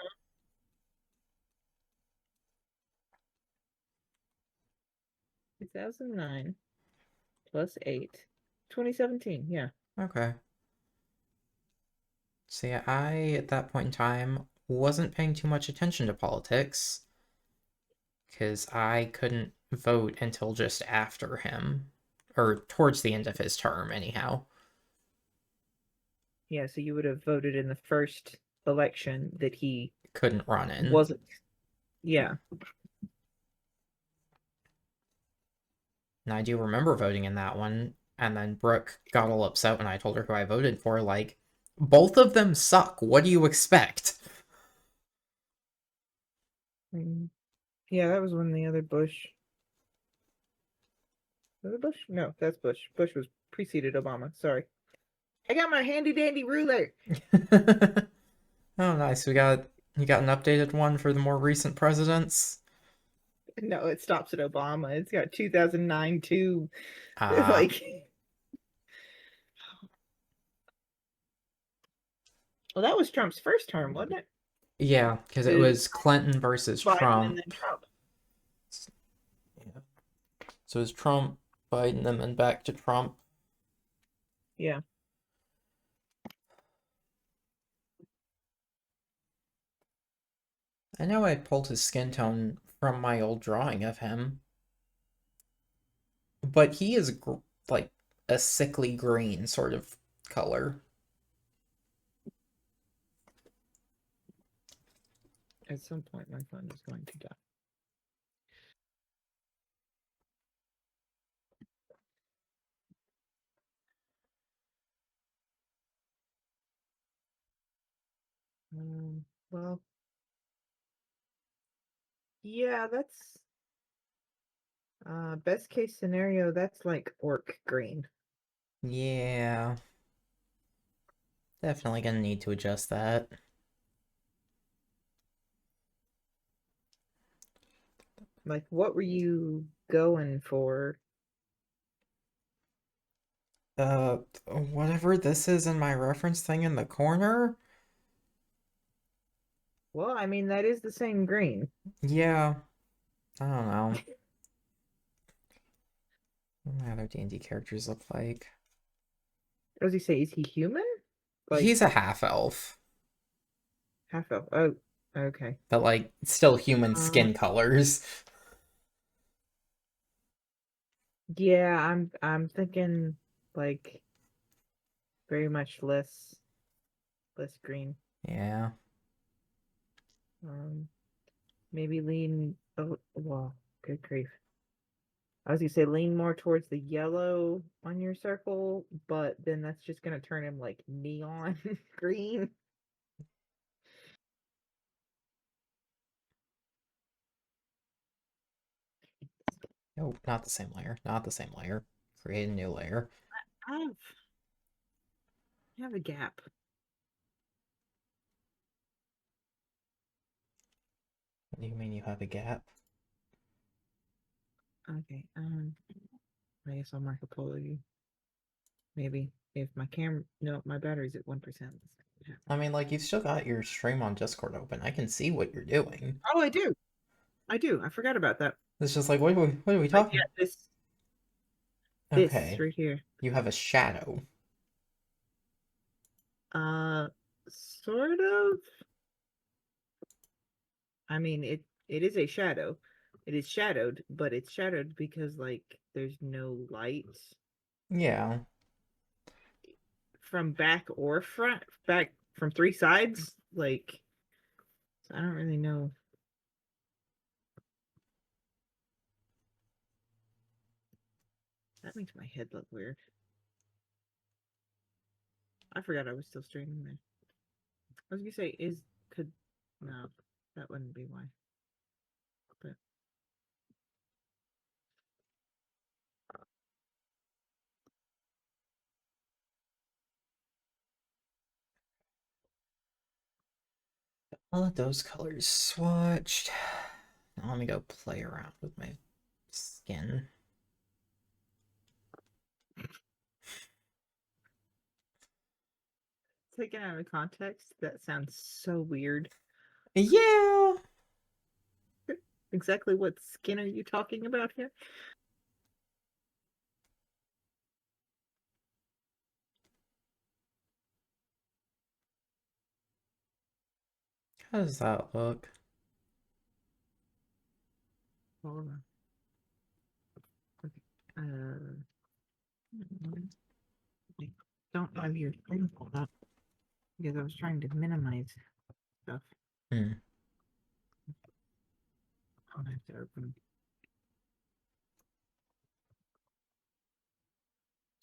2009 plus 8. 2017, yeah. Okay. See, I, at that point in time, wasn't paying too much attention to politics, because I couldn't vote until just after him. Or towards the end of his term, anyhow. Yeah, so you would have voted in the first election that he Couldn't run in. wasn't. Yeah. And I do remember voting in that one, and then Brooke got all upset when I told her who I voted for, like, both of them suck, what do you expect? Yeah, that was when the other Bush. Was it Bush? No, that's Bush. Bush was preceded Obama. Sorry. I got my handy dandy ruler. Oh, nice. You got an updated one for the more recent presidents? No, it stops at Obama. It's got 2009 too. Ah, Like, well, that was Trump's first term, wasn't it? yeah, because it It was was Clinton versus Biden and Trump. then Trump. Yeah. So it was Trump, Biden, and then back to Trump. Yeah. I know I pulled his skin tone from my old drawing of him, but he is like a sickly green sort of color. At some point, my phone is going to die. Well, yeah, that's best case scenario. That's like orc green. Yeah, definitely gonna need to adjust that. Like, what were you going for? Whatever this is in my reference thing in the corner? Well, I mean, that is the same green. Yeah, I don't know. What do my other D&D characters look like? What does he say? Is he human? Like He's a half-elf, half elf? Oh, okay. but like still human Uh, skin colors. yeah, I'm thinking like very much less green. Yeah. Um, maybe lean. Oh, well, good grief. I was gonna say lean more towards the yellow on your circle, but then that's just gonna turn him like neon green. Nope, not the same layer. Not the same layer. Create a new layer. I've have a gap. What do you mean you have a gap? Okay. I guess I'll mark a poll of you. Maybe if my camera, no, my battery's at 1%. I mean, like, you've still got your stream on Discord open. I can see what you're doing. Oh, I do. I do. I forgot about that. It's just like, what are we But talking? yeah, this Okay, right here. you have a shadow. Sort of. I mean, it is a shadow. It is shadowed, but it's shadowed because like there's no light Yeah. from back or front, back from three sides. Like, so I don't really know. That makes my head look weird. I forgot I was still streaming there. I was gonna say, no, that wouldn't be why. But I'll let those colors swatched. Now let me go play around with my skin. taken out of context, that sounds so weird. Yeah. Exactly what skin are you talking about here? How does that look? Hold on. Okay. I don't have your thing pulled up because I was trying to minimize stuff. Hmm. I'll have to open.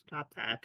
Stop that.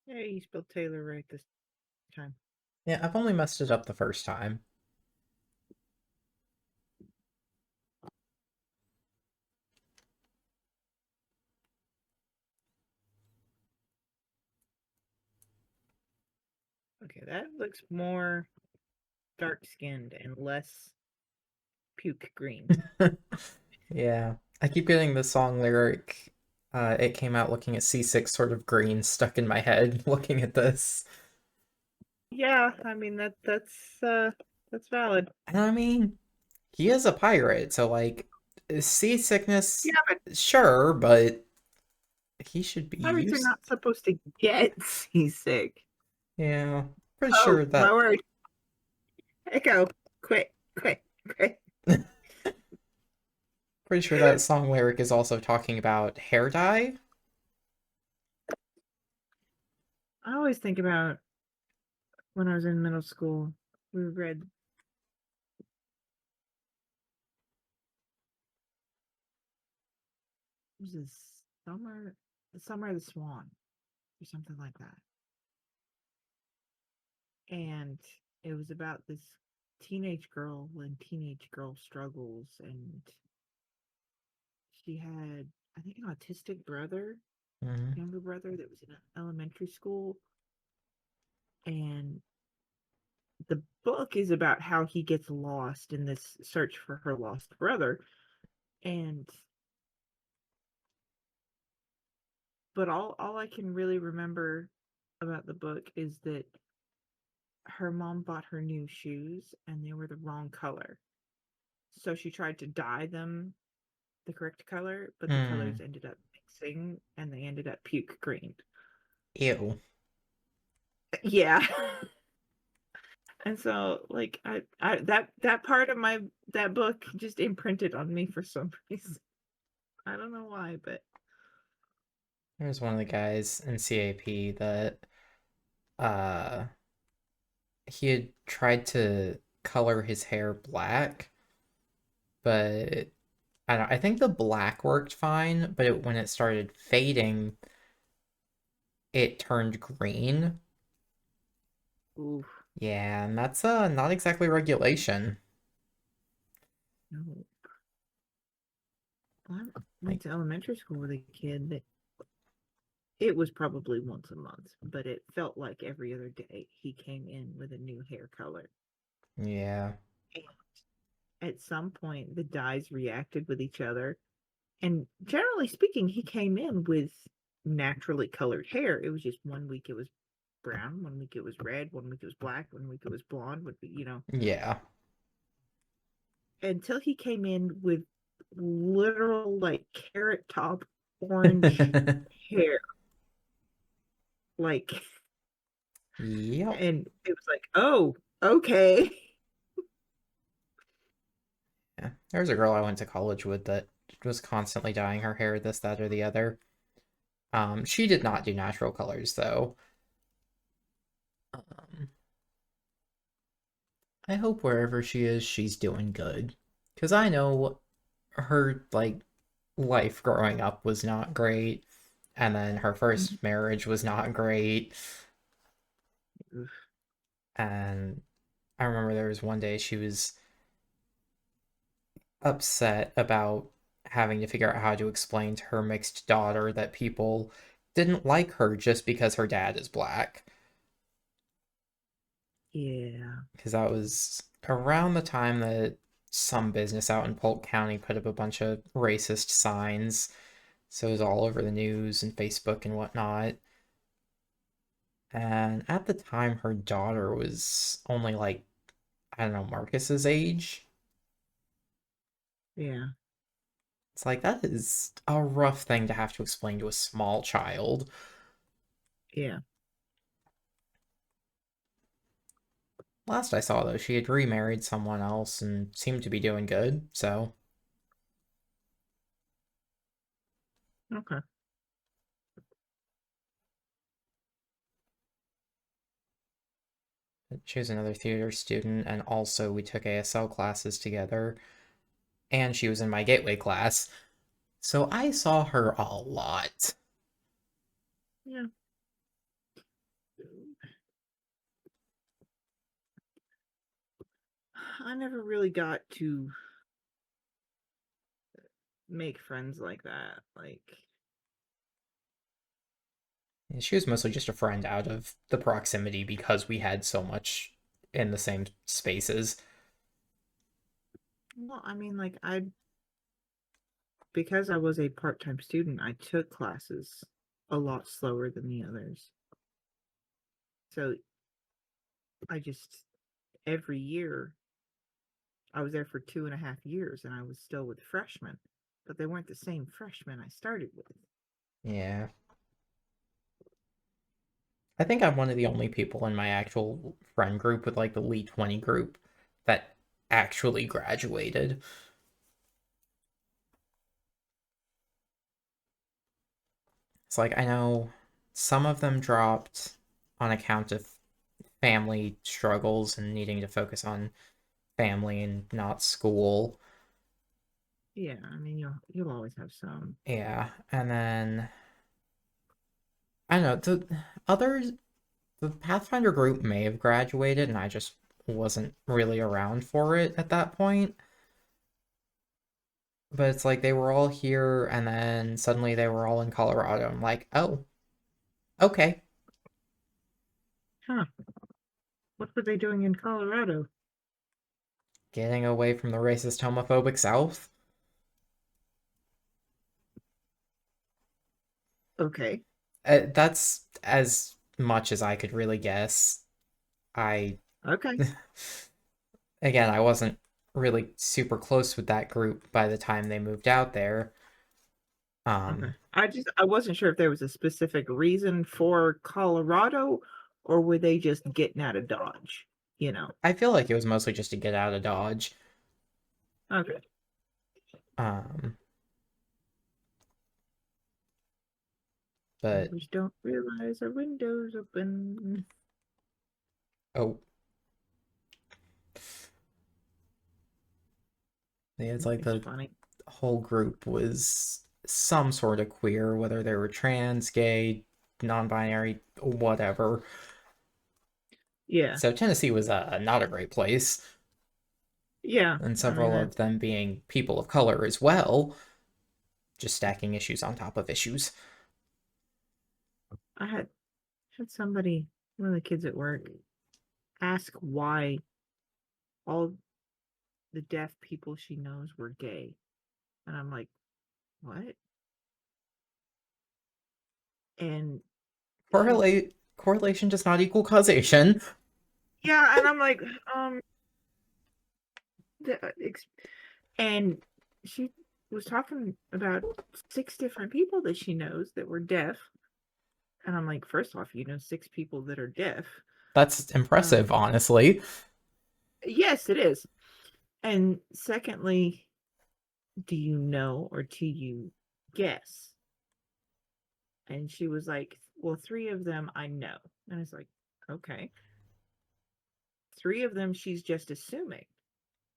Hey, you spelled Taylor right this time. Yeah, I've only messed it up the first time. Okay, that looks more dark skinned and less puke green. Yeah. I keep getting the song lyric, it came out looking at C6 sort of green stuck in my head looking at this. Yeah, I mean that's valid. And I mean, he is a pirate, so like seasickness, Yeah, but sure, but he should be pirates are used. not supposed to get seasick. Yeah, pretty Oh, sure my that word. Echo. Quick, quick, quick. pretty sure that song lyric is also talking about hair dye. I always think about when I was in middle school, we read was this summer of the swan or something like that. And it was about this teenage girl and teenage girl struggles, and she had, I think, an autistic brother, Mhm. younger brother that was in elementary school. And the book is about how he gets lost in this search for her lost brother. And but all I can really remember about the book is that her mom bought her new shoes and they were the wrong color. So she tried to dye them the correct color, but the colors Hmm. ended up mixing and they ended up puke green. Ew. Yeah. And so like I that part of my that book just imprinted on me for some reason. I don't know why, but There's one of the guys in CAP that uh he had tried to color his hair black, but I think the black worked fine, but when it started fading, it turned green. ooh, Yeah, and that's not exactly regulation. no. I Like, went to elementary school with a kid that it was probably once a month, but it felt like every other day he came in with a new hair color. yeah. And at some point, the dyes reacted with each other. And generally speaking, he came in with naturally colored hair. It was just one week it was brown, one week it was red, one week it was black, one week it was blonde, would be, Yeah. until he came in with literal like carrot top orange hair. Like, Yep. and it was like, oh, okay. Yeah. There was a girl I went to college with that was constantly dyeing her hair this, that, or the other. She did not do natural colors though. Um, I hope wherever she is, she's doing good. Because I know her, like, life growing up was not great. And then her first marriage was not great. And I remember there was one day she was upset about having to figure out how to explain to her mixed daughter that people didn't like her just because her dad is black. Yeah. Because that was around the time that some business out in Polk County put up a bunch of racist signs. So it was all over the news and Facebook and whatnot. And at the time, her daughter was only like, I don't know, Marcus's age. Yeah. It's like, that is a rough thing to have to explain to a small child. Yeah. Last I saw, though, she had remarried someone else and seemed to be doing good, so Okay. she was another theater student, and also we took ASL classes together, and she was in my gateway class, so I saw her a lot. Yeah. I never really got to make friends like that. Like, She was mostly just a friend out of the proximity because we had so much in the same spaces. well, I mean, like, because I was a part-time student, I took classes a lot slower than the others. So I just, every year, I was there for 2.5 years and I was still with freshmen, but they weren't the same freshmen I started with. Yeah. I think I'm one of the only people in my actual friend group with like the Elite 20 group that actually graduated. It's like I know some of them dropped on account of family struggles and needing to focus on family and not school. Yeah, I mean, you'll always have some. Yeah, and then I don't know, the others, the Pathfinder group may have graduated and I just wasn't really around for it at that point. But it's like they were all here and then suddenly they were all in Colorado. I'm like, oh, okay. Huh? What were they doing in Colorado? Getting away from the racist homophobic South. Okay. That's as much as I could really guess. I Okay. again, I wasn't really super close with that group by the time they moved out there. Okay. I wasn't sure if there was a specific reason for Colorado, or were they just getting out of Dodge, you know? I feel like it was mostly just to get out of Dodge. Okay. Um, but Neighbors don't realize our windows open. oh, yeah, it's like It's the funny. whole group was some sort of queer, whether they were trans, gay, non-binary, whatever. Yeah. So Tennessee was not a great place, Yeah. and I mean, several of them being people of color as well, just stacking issues on top of issues. I had somebody, one of the kids at work, ask why all the deaf people she knows were gay. And I'm like, what? And she, Correlation does not equal causation. yeah, and I'm like, and she was talking about 6 different people that she knows that were deaf. And I'm like, first off, you know 6 people that are deaf. That's impressive, Um, honestly. yes, it is. And secondly, do you know or do you guess? And she was like, well, 3 of them I know. And I was like, okay. 3 of them she's just assuming.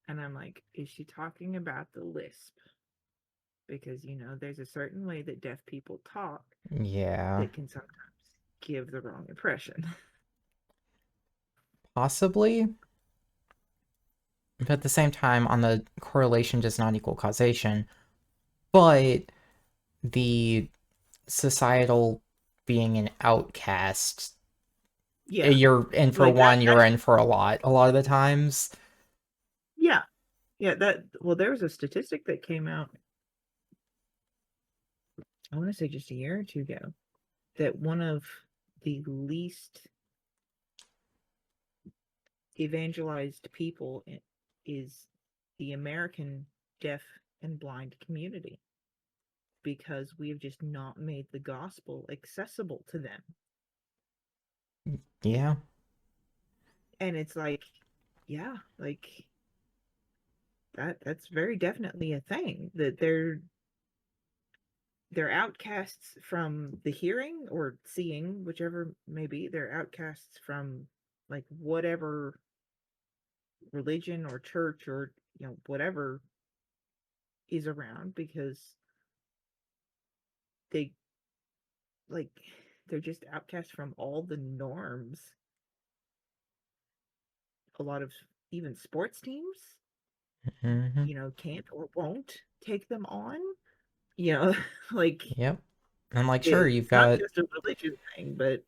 And I'm like, is she talking about the lisp? Because, you know, there's a certain way that deaf people talk Yeah, that can sometimes give the wrong impression. possibly. But at the same time, on the correlation does not equal causation. But the societal being an outcast, Yeah. you're in for Like one, you're that's in for a lot of the times. yeah. Yeah, there was a statistic that came out, I want to say just a year or two ago, that one of the least evangelized people is the American deaf and blind community, because we have just not made the gospel accessible to them. Yeah. And it's like, yeah, like that's very definitely a thing, that they're outcasts from the hearing or seeing, whichever may be. They're outcasts from like whatever religion or church or, you know, whatever is around, because they like they're just outcasts from all the norms. A lot of even sports teams, Hmm. you know, can't or won't take them on, you know. Like Yep. And like, sure, it's you've not got just a religion thing, but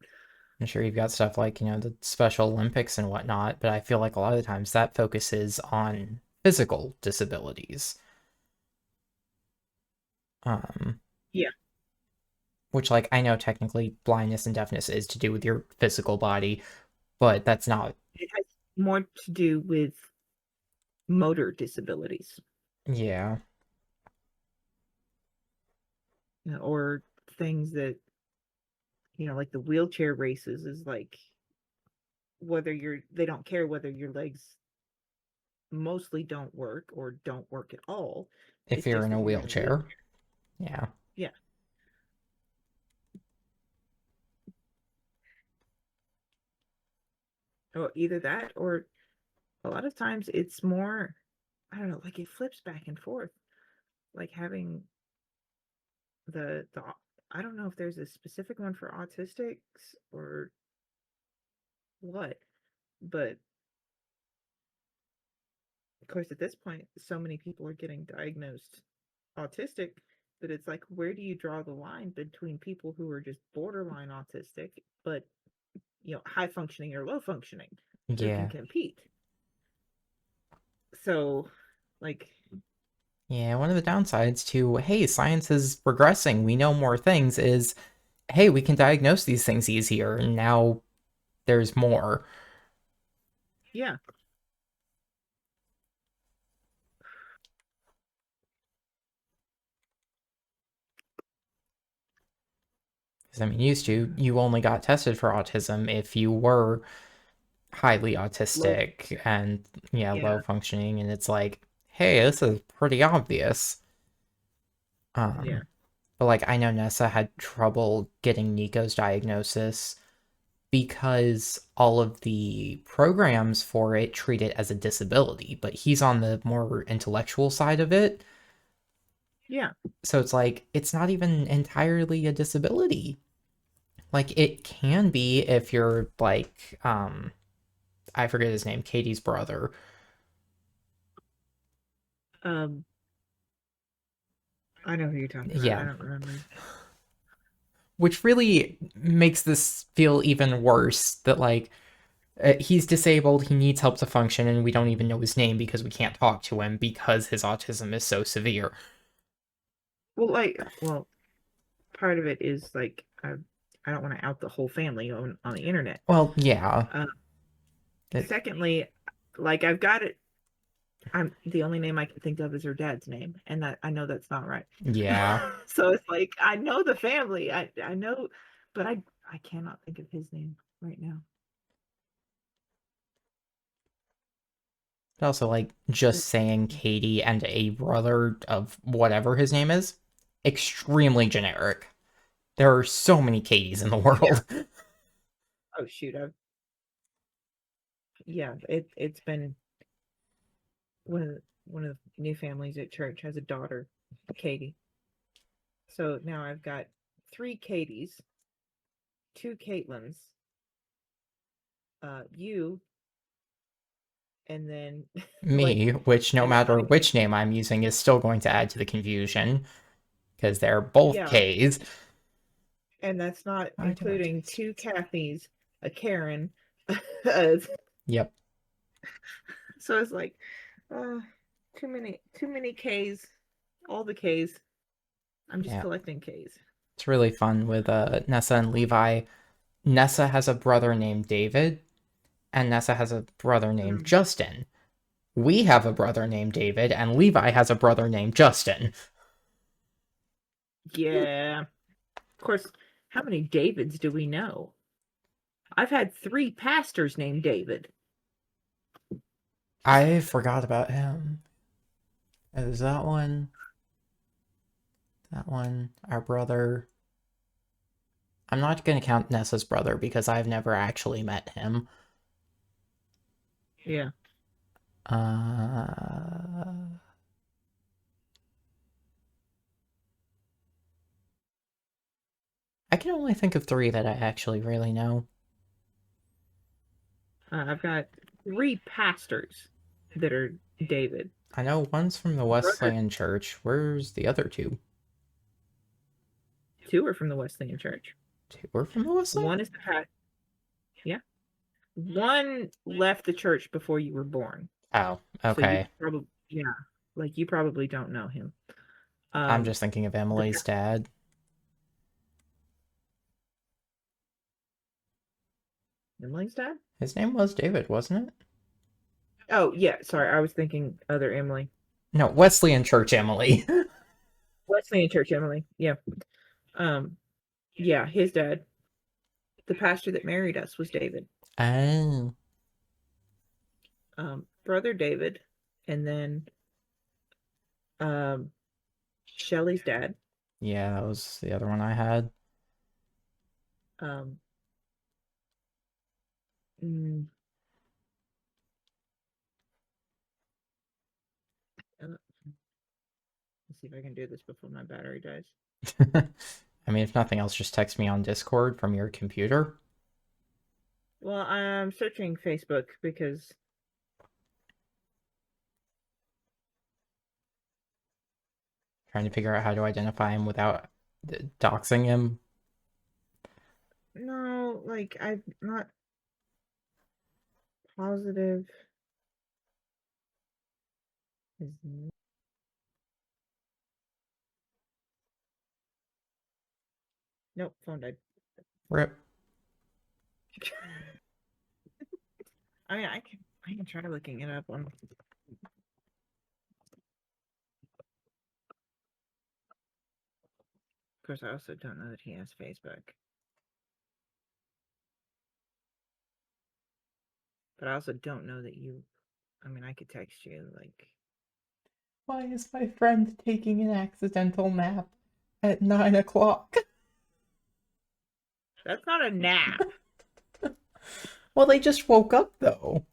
I'm sure you've got stuff like, the Special Olympics and whatnot, but I feel like a lot of the times that focuses on physical disabilities. Um, yeah, which, like, I know technically blindness and deafness is to do with your physical body, but that's not, it has more to do with motor disabilities, yeah. you know, or things that, you know, like the wheelchair races is like, whether they don't care whether your legs mostly don't work or don't work at all. If It's you're just in a that you're in a wheelchair. wheelchair. Yeah. Yeah. Or either that, or a lot of times it's more, I don't know, like it flips back and forth. Like having the I don't know if there's a specific one for autistics or what, but of course at this point so many people are getting diagnosed autistic that it's like, where do you draw the line between people who are just borderline autistic but, you know, high functioning or low functioning, who can Yeah. compete? So like, Yeah, one of the downsides to, hey, science is progressing, we know more things, is, hey, we can diagnose these things easier, and now there's more. Yeah. 'Cause, I mean, you only got tested for autism if you were highly Low. autistic and yeah, low Yeah. functioning, and it's like, hey, this is pretty obvious. Yeah. But like I know Nessa had trouble getting Nico's diagnosis because all of the programs for it treat it as a disability, but he's on the more intellectual side of it. Yeah. So it's like it's not even entirely a disability. Like it can be if you're like I forget his name, Katie's brother. Um, I know who you're talking about. I Yeah. don't remember. Which really makes this feel even worse that like he's disabled, he needs help to function, and we don't even know his name because we can't talk to him because his autism is so severe. Well, part of it is like I don't want to out the whole family on the internet. Well, yeah. Uh, It, Secondly, like I've got it. I'm the only name I can think of is her dad's name, and that I know that's not right. yeah. So it's like I know the family. I know, but I cannot think of his name right now. But also, like, just saying Katie and a brother of whatever his name is, extremely generic. There are so many Katies in the Yeah. world. Oh shoot. It's been one of the new families at church has a daughter, Katie. So now I've got 3 Katies, 2 Caitlins, you, and then like Me, which no and it's matter not even which name I'm using is still going to add to the confusion because they're both yeah, Ks. and that's not I do have including taste. 2 Kathys, a Karen. uh, Yep. so it's like uh too many Ks, all the Ks. I'm just Yeah. collecting Ks. It's really fun with Nessa and Levi. Nessa has a brother named David, and Nessa has a brother named Mm, Justin. We have a brother named David, and Levi has a brother named Justin. yeah. Of course, how many Davids do we know? I've had 3 pastors named David. I forgot about him. Is that one? That one? Our brother. I'm not going to count Nessa's brother because I've never actually met him. Yeah. Uh, I can only think of 3 that I actually really know. I've got 3 pastors that are David. I know one's from the Brother, Wesleyan Church. Where's the other 2? 2 are from the Wesleyan Church. 2 are from the Wesleyan? One is the past. Yeah. One left the church before you were born. Oh, So you okay. probably, yeah, like you probably don't know him. I'm Um, just thinking of the Emily's dad. Emily's dad? His name was David, wasn't it? Oh, yeah. Sorry. I was thinking other Emily. No, Wesleyan Church Emily. Wesleyan Church Emily. Yeah. Um, yeah, his dad, the pastor that married us, was David. Oh. Brother David, and then Shelley's dad. Yeah, that was the other one I had. Um, mm, let's see if I can do this before my battery dies. I mean, if nothing else, just text me on Discord from your computer. Well, I'm searching Facebook because Trying to figure out how to identify him without doxing him. no, like I'm not positive. His Nope, phone died. Rip. I mean, I can try looking it up on. Of course, I also don't know that he has Facebook. But I also don't know that you. I mean, I could text you, like. Why is my friend taking an accidental nap at 9 o'clock? That's not a nap. Well, they just woke up, though.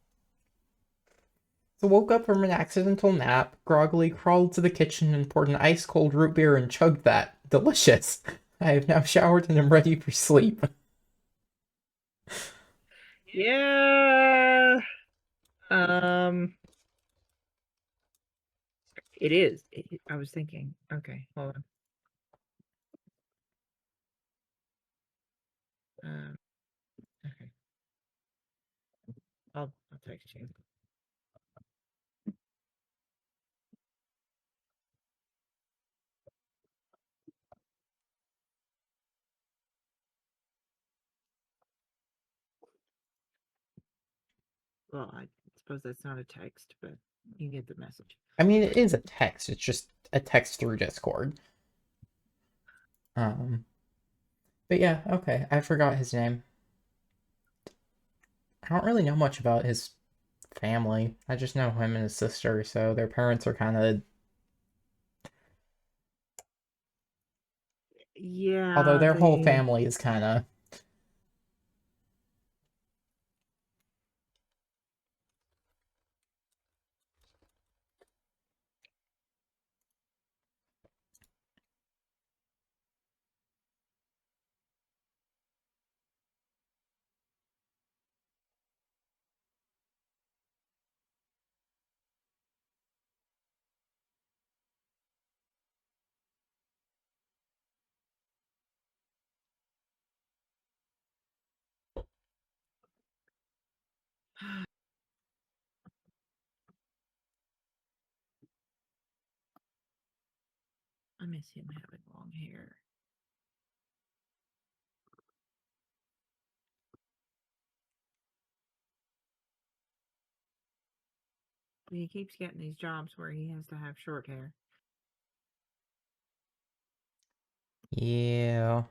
So woke up from an accidental nap, groggily crawled to the kitchen and poured an ice-cold root beer and chugged that. Delicious. I have now showered and am ready for sleep. Yeah. It is. I was thinking. Okay, hold on. Okay. I'll text you. Well, I suppose that's not a text, but you get the message. I mean, it is a text. It's just a text through Discord. But yeah, okay. I forgot his name. I don't really know much about his family. I just know him and his sister, so their parents are kind of. Yeah. Although their whole family is kind of. I miss him having long hair. He keeps getting these jobs where he has to have short hair. Yeah.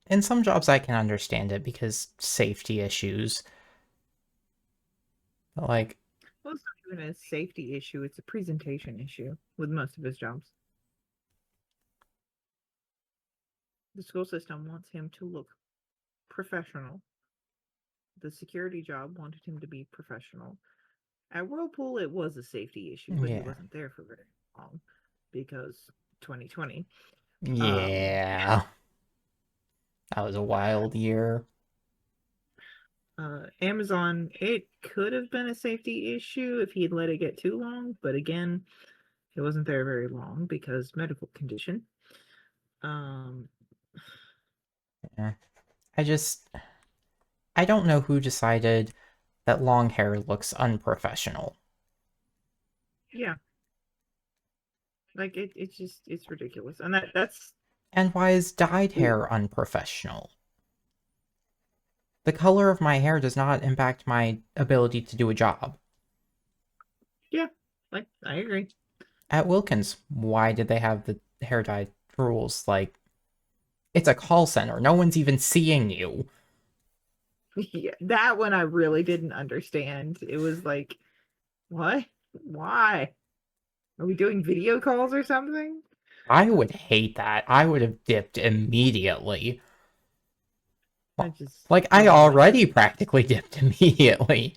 In some jobs, I can understand it because safety issues. But, like, Well, it's not even a safety issue, it's a presentation issue with most of his jobs. The school system wants him to look professional. The security job wanted him to be professional. At Whirlpool, it was a safety issue, but he yeah. wasn't there for very long because 2020. Yeah. That was a wild year. Amazon, it could have been a safety issue if he'd let it get too long, but again, he wasn't there very long because medical condition. Yeah. I don't know who decided that long hair looks unprofessional. Yeah, like it's ridiculous, and that's And why is dyed hair unprofessional? The color of my hair does not impact my ability to do a job. yeah, like I agree. At Wilkins, why did they have the hair dye rules? Like, it's a call center. No one's even seeing you. Yeah, that one I really didn't understand. It was like, what? Why? Are we doing video calls or something? I would hate that. I would have dipped immediately. I just Like, I don't know, like, already practically dipped immediately.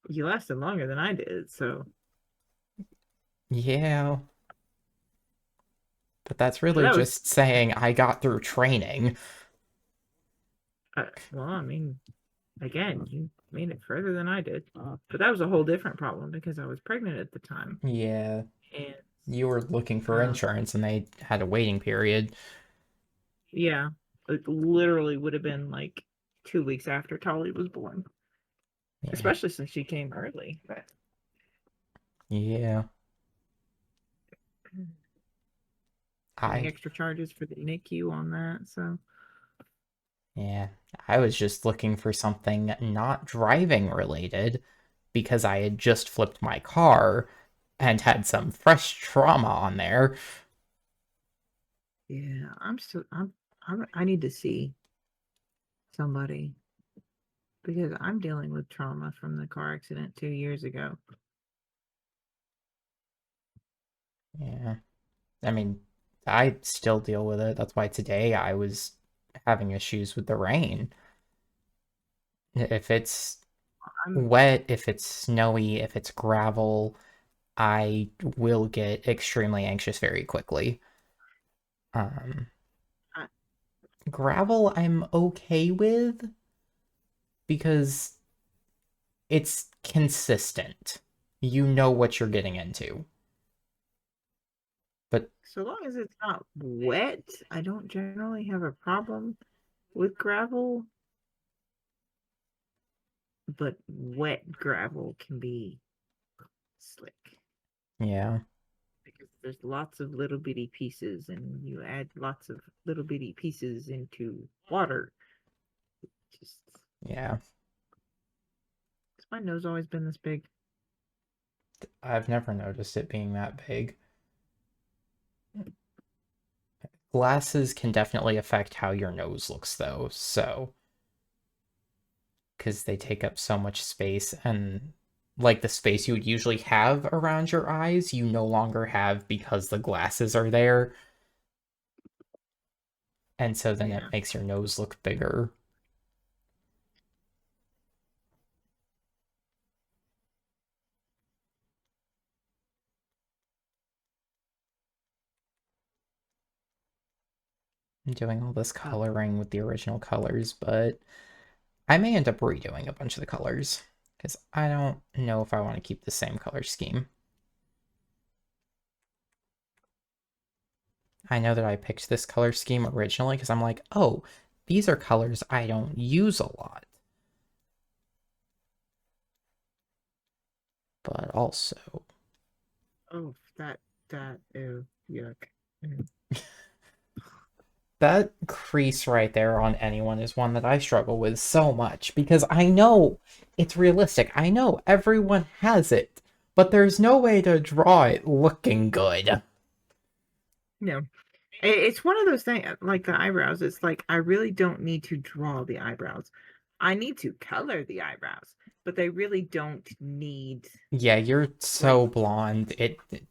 you lasted longer than I did, so Yeah. But that's really that was just saying I got through training. well, I mean, again, you made it further than I did, but that was a whole different problem because I was pregnant at the time, Yeah. and You were looking for insurance and they had a waiting period. yeah, it literally would have been like 2 weeks after Tolly was born, Yeah. especially since she came early. But Yeah. getting I extra charges for the NICU on that, so yeah. I was just looking for something not driving related because I had just flipped my car and had some fresh trauma on there. Yeah, I need to see somebody because I'm dealing with trauma from the car accident 2 years ago. Yeah. I mean, I still deal with it. That's why today I was having issues with the rain. If it's I'm wet, if it's snowy, if it's gravel, I will get extremely anxious very quickly. Um, I, Gravel I'm okay with because it's consistent. You know what you're getting into. But so long as it's not wet, I don't generally have a problem with gravel, but wet gravel can be slick yeah, because there's lots of little bitty pieces, and you add lots of little bitty pieces into water. Just, yeah. has my nose always been this big? I've never noticed it being that big. Glasses can definitely affect how your nose looks, though, so because they take up so much space and like the space you would usually have around your eyes, you no longer have because the glasses are there, and so then it Yeah. makes your nose look bigger. I'm doing all this Oh, coloring with the original colors, but I may end up redoing a bunch of the colors because I don't know if I want to keep the same color scheme. I know that I picked this color scheme originally because I'm like, oh, these are colors I don't use a lot. But also, oh, that, ew, yuck. Mm. that crease right there on anyone is one that I struggle with so much because I know it's realistic. I know everyone has it, but there's no way to draw it looking good. No, it's one of those things like the eyebrows. It's like I really don't need to draw the eyebrows. I need to color the eyebrows, but they really don't need Yeah, you're like so blonde.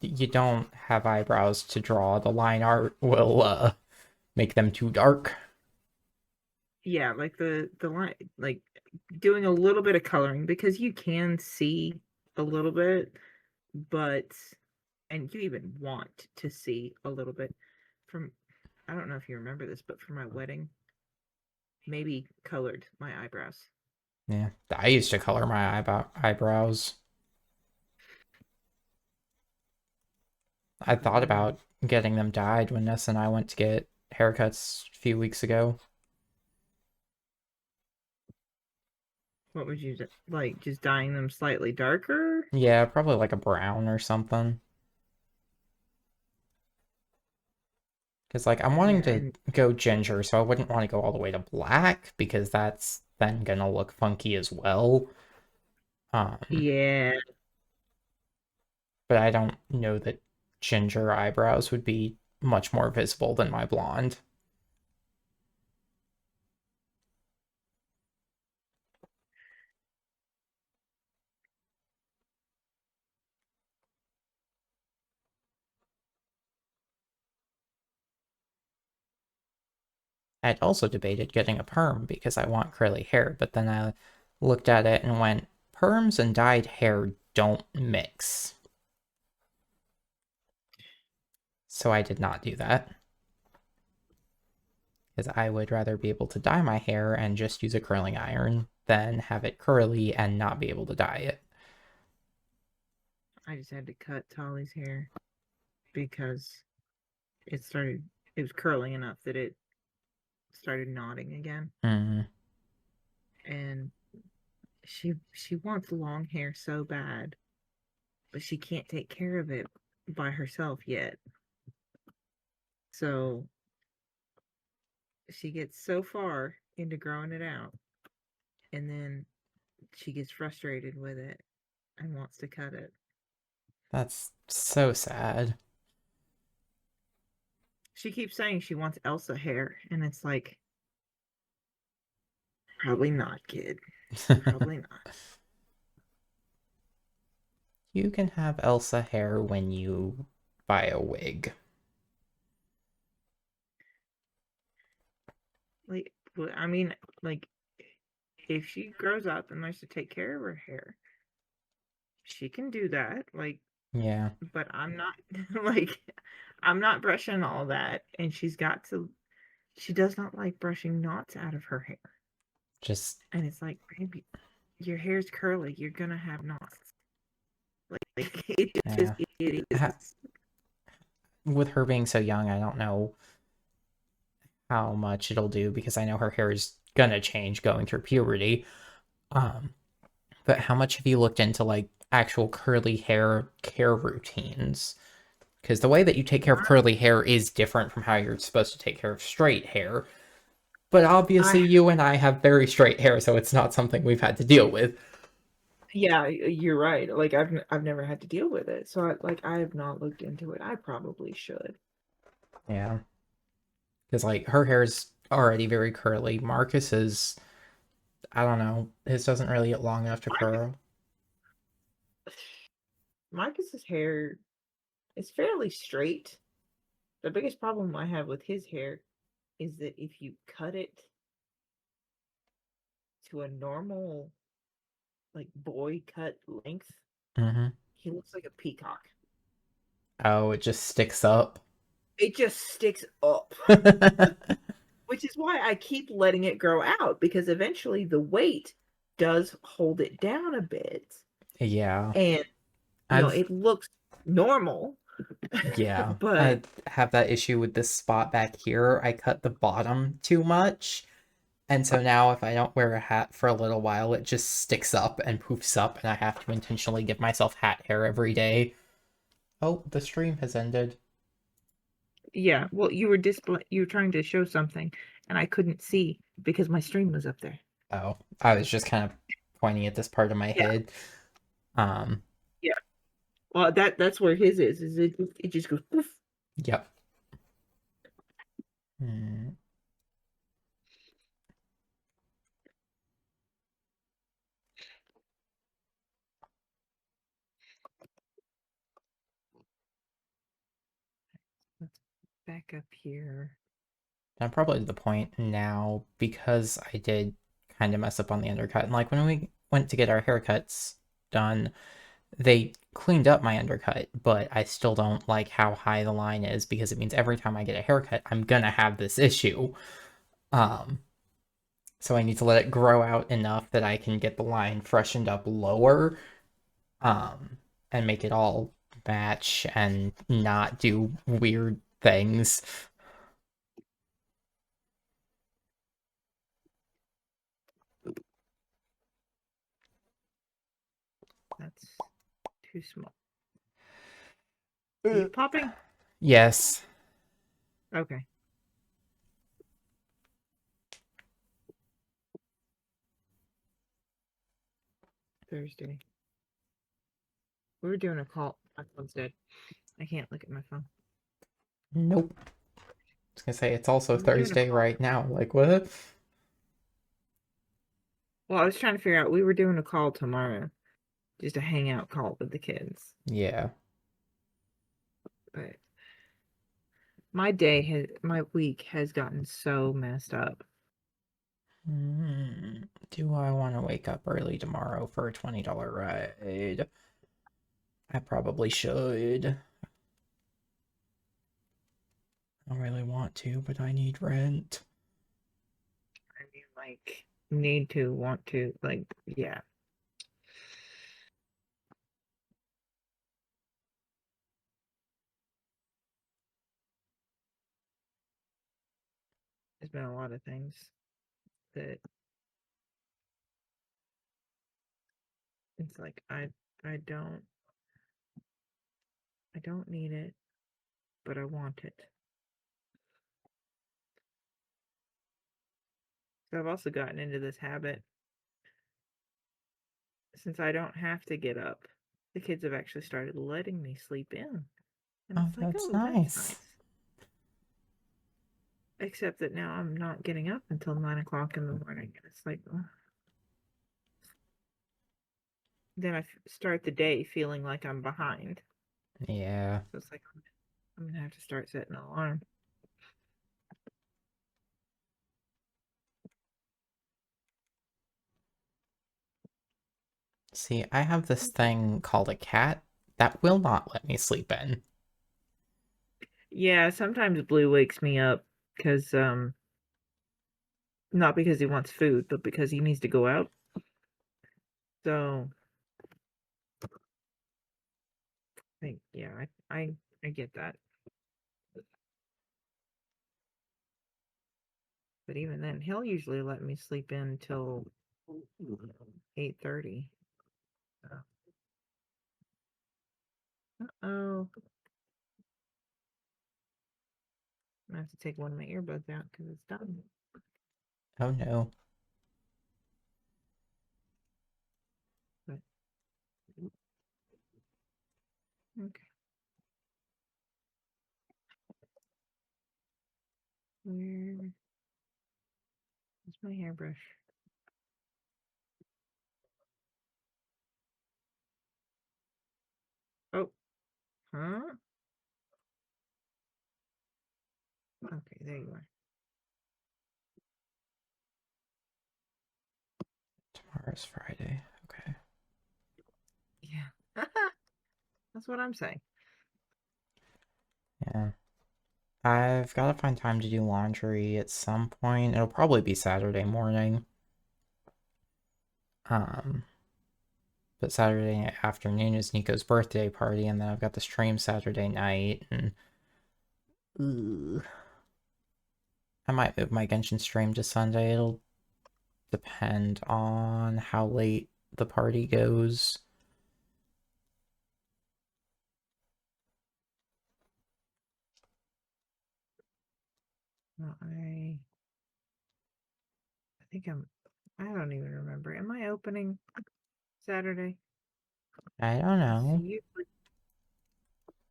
You don't have eyebrows to draw. The line art will make them too dark. yeah, like the line like doing a little bit of coloring because you can see a little bit, but and you even want to see a little bit from I don't know if you remember this, but for my wedding, maybe colored my eyebrows. Yeah, I used to color my eyebrows. I thought Mm. about getting them dyed when Ness and I went to get haircuts a few weeks ago. What would you like? Just dyeing them slightly darker? Yeah, probably like a brown or something. Because, like, I'm wanting Yeah, to and go ginger, so I wouldn't want to go all the way to black, because that's then gonna look funky as well. Um, yeah, but I don't know that ginger eyebrows would be much more visible than my blonde. I'd also debated getting a perm because I want curly hair, but then I looked at it and went, perms and dyed hair don't mix. So I did not do that. Because I would rather be able to dye my hair and just use a curling iron than have it curly and not be able to dye it. I just had to cut Tolly's hair because it started, it was curling enough that it started knotting again. Mm, And she wants long hair so bad, but she can't take care of it by herself yet. So she gets so far into growing it out. And then she gets frustrated with it and wants to cut it. That's so sad. She keeps saying she wants Elsa hair, and it's like, probably not, kid. Probably not. You can have Elsa hair when you buy a wig. Like, I mean, like, if she grows up and learns to take care of her hair, she can do that. Like, Yeah, but I'm not, like, I'm not brushing all that. And she does not like brushing knots out of her hair. just And it's like, baby, your hair's curly. You're gonna have knots. Like it just, yeah. it is. With her being so young, I don't know how much it'll do because I know her hair is gonna change going through puberty. Um, but how much have you looked into like actual curly hair care routines? Because the way that you take care of curly hair is different from how you're supposed to take care of straight hair. But obviously, I you and I have very straight hair, so it's not something we've had to deal with. Yeah, you're right. Like I've never had to deal with it, so I have not looked into it. I probably should. Yeah. Because, like, her hair's already very curly. I don't know, his doesn't really get long enough to Marcus, curl. Marcus's hair is fairly straight. The biggest problem I have with his hair is that if you cut it to a normal, like boy cut length, Mm-hmm. he looks like a peacock. Oh, it just sticks up. It just sticks up, which is why I keep letting it grow out because eventually the weight does hold it down a bit, Yeah. and I've, it looks normal. yeah. But I have that issue with this spot back here. I cut the bottom too much. And so now if I don't wear a hat for a little while, it just sticks up and poofs up, and I have to intentionally give myself hat hair every day. Oh, the stream has ended. yeah, well, you were trying to show something, and I couldn't see because my stream was up there. Oh, I was just kind of pointing at this part of my Yeah, head. Um, yeah. Well, that's where his is. Is it just goes poof. yep. Hmm. Let's back up here. I'm probably to the point now because I did kind of mess up on the undercut. And like when we went to get our haircuts done, they cleaned up my undercut, but I still don't like how high the line is because it means every time I get a haircut, I'm gonna have this issue. Um, so I need to let it grow out enough that I can get the line freshened up lower, um, and make it all match and not do weird things. That's too small. You popping? Yes. Okay. Thursday. We were doing a call. My phone's dead. I can't look at my phone. Nope. I was gonna say it's also We were doing a Thursday call. right now. Like what? Well, I was trying to figure out. We were doing a call tomorrow, just a hangout call with the kids. Yeah. But my week has gotten so messed up. Do I want to wake up early tomorrow for a $20 ride? I probably should. I don't really want to, but I need rent. I mean, like, need to, want to, like, yeah. There's been a lot of things that it's like I don't I don't need it, but I want it. So I've also gotten into this habit since I don't have to get up. The kids have actually started letting me sleep in. And Oh, it's like, that's oh, that's nice. nice. Except that now I'm not getting up until 9 o'clock in the morning. And it's like, oh. Then I start the day feeling like I'm behind. Yeah. So it's like, I'm going to have to start setting an alarm. See, I have this thing called a cat that will not let me sleep in. Yeah, sometimes Blue wakes me up because, not because he wants food, but because he needs to go out. So, yeah, I get that. But even then, he'll usually let me sleep in till 8:30. Uh-oh. I have to take one of my earbuds out because it's done. Oh no. But, okay. Where's my hairbrush? Oh, huh? Okay, there you are. Tomorrow's Friday. Okay. Yeah. That's what I'm saying. Yeah. I've got to find time to do laundry at some point. It'll probably be Saturday morning. But Saturday afternoon is Nico's birthday party, and then I've got the stream Saturday night, and I might move my Genshin stream to Sunday. It'll depend on how late the party goes. Well, I think I don't even remember. Am I opening Saturday? I don't know.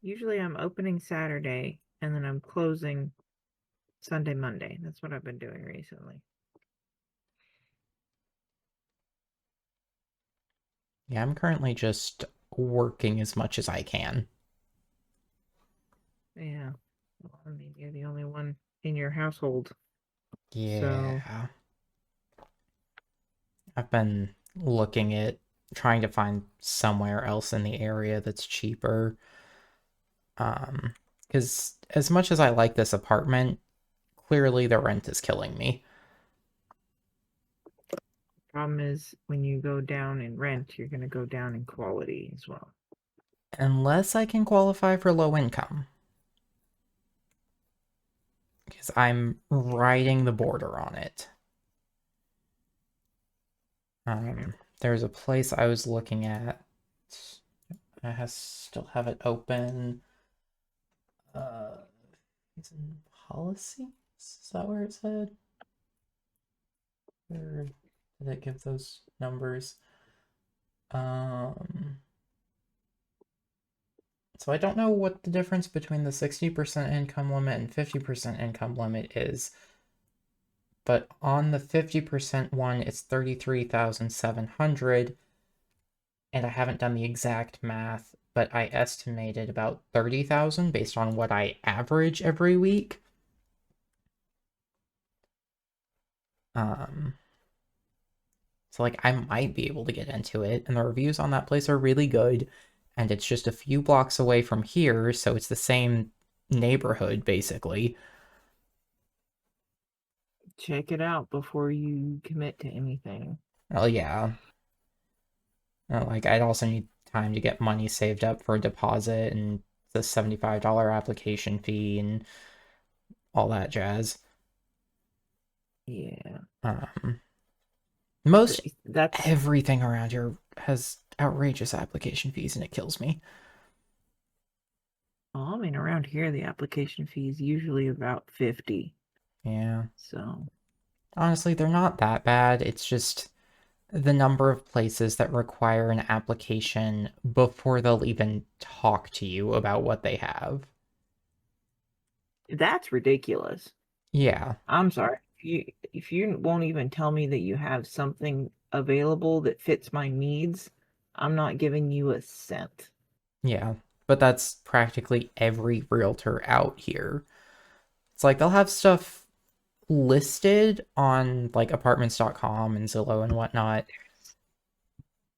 Usually I'm opening Saturday and then I'm closing Sunday, Monday. That's what I've been doing recently. Yeah, I'm currently just working as much as I can. Yeah. Well, I mean, you're the only one in your household. Yeah. So, I've been looking at trying to find somewhere else in the area that's cheaper. Because as much as I like this apartment, clearly the rent is killing me. problem is when you go down in rent, you're going to go down in quality as well. Unless I can qualify for low income. Because I'm riding the border on it. There's a place I was looking at. I still have it open. It's in policies? Is that where it said? Or did it give those numbers? So I don't know what the difference between the 60% income limit and 50% income limit is. But on the 50% one, it's 33,700. And I haven't done the exact math, but I estimated about 30,000 based on what I average every week. So like I might be able to get into it, and the reviews on that place are really good, and it's just a few blocks away from here, so it's the same neighborhood basically. Check it out before you commit to anything. Oh yeah. Like I'd also need time to get money saved up for a deposit and the $75 application fee and all that jazz. Yeah. Most That's everything around here has outrageous application fees, and it kills me. I mean, around here the application fee is usually about 50. Yeah. So Honestly, they're not that bad. It's just the number of places that require an application before they'll even talk to you about what they have. That's ridiculous. Yeah, I'm sorry. If you won't even tell me that you have something available that fits my needs, I'm not giving you a cent. yeah. But that's practically every realtor out here. It's like they'll have stuff listed on like apartments.com and Zillow and whatnot,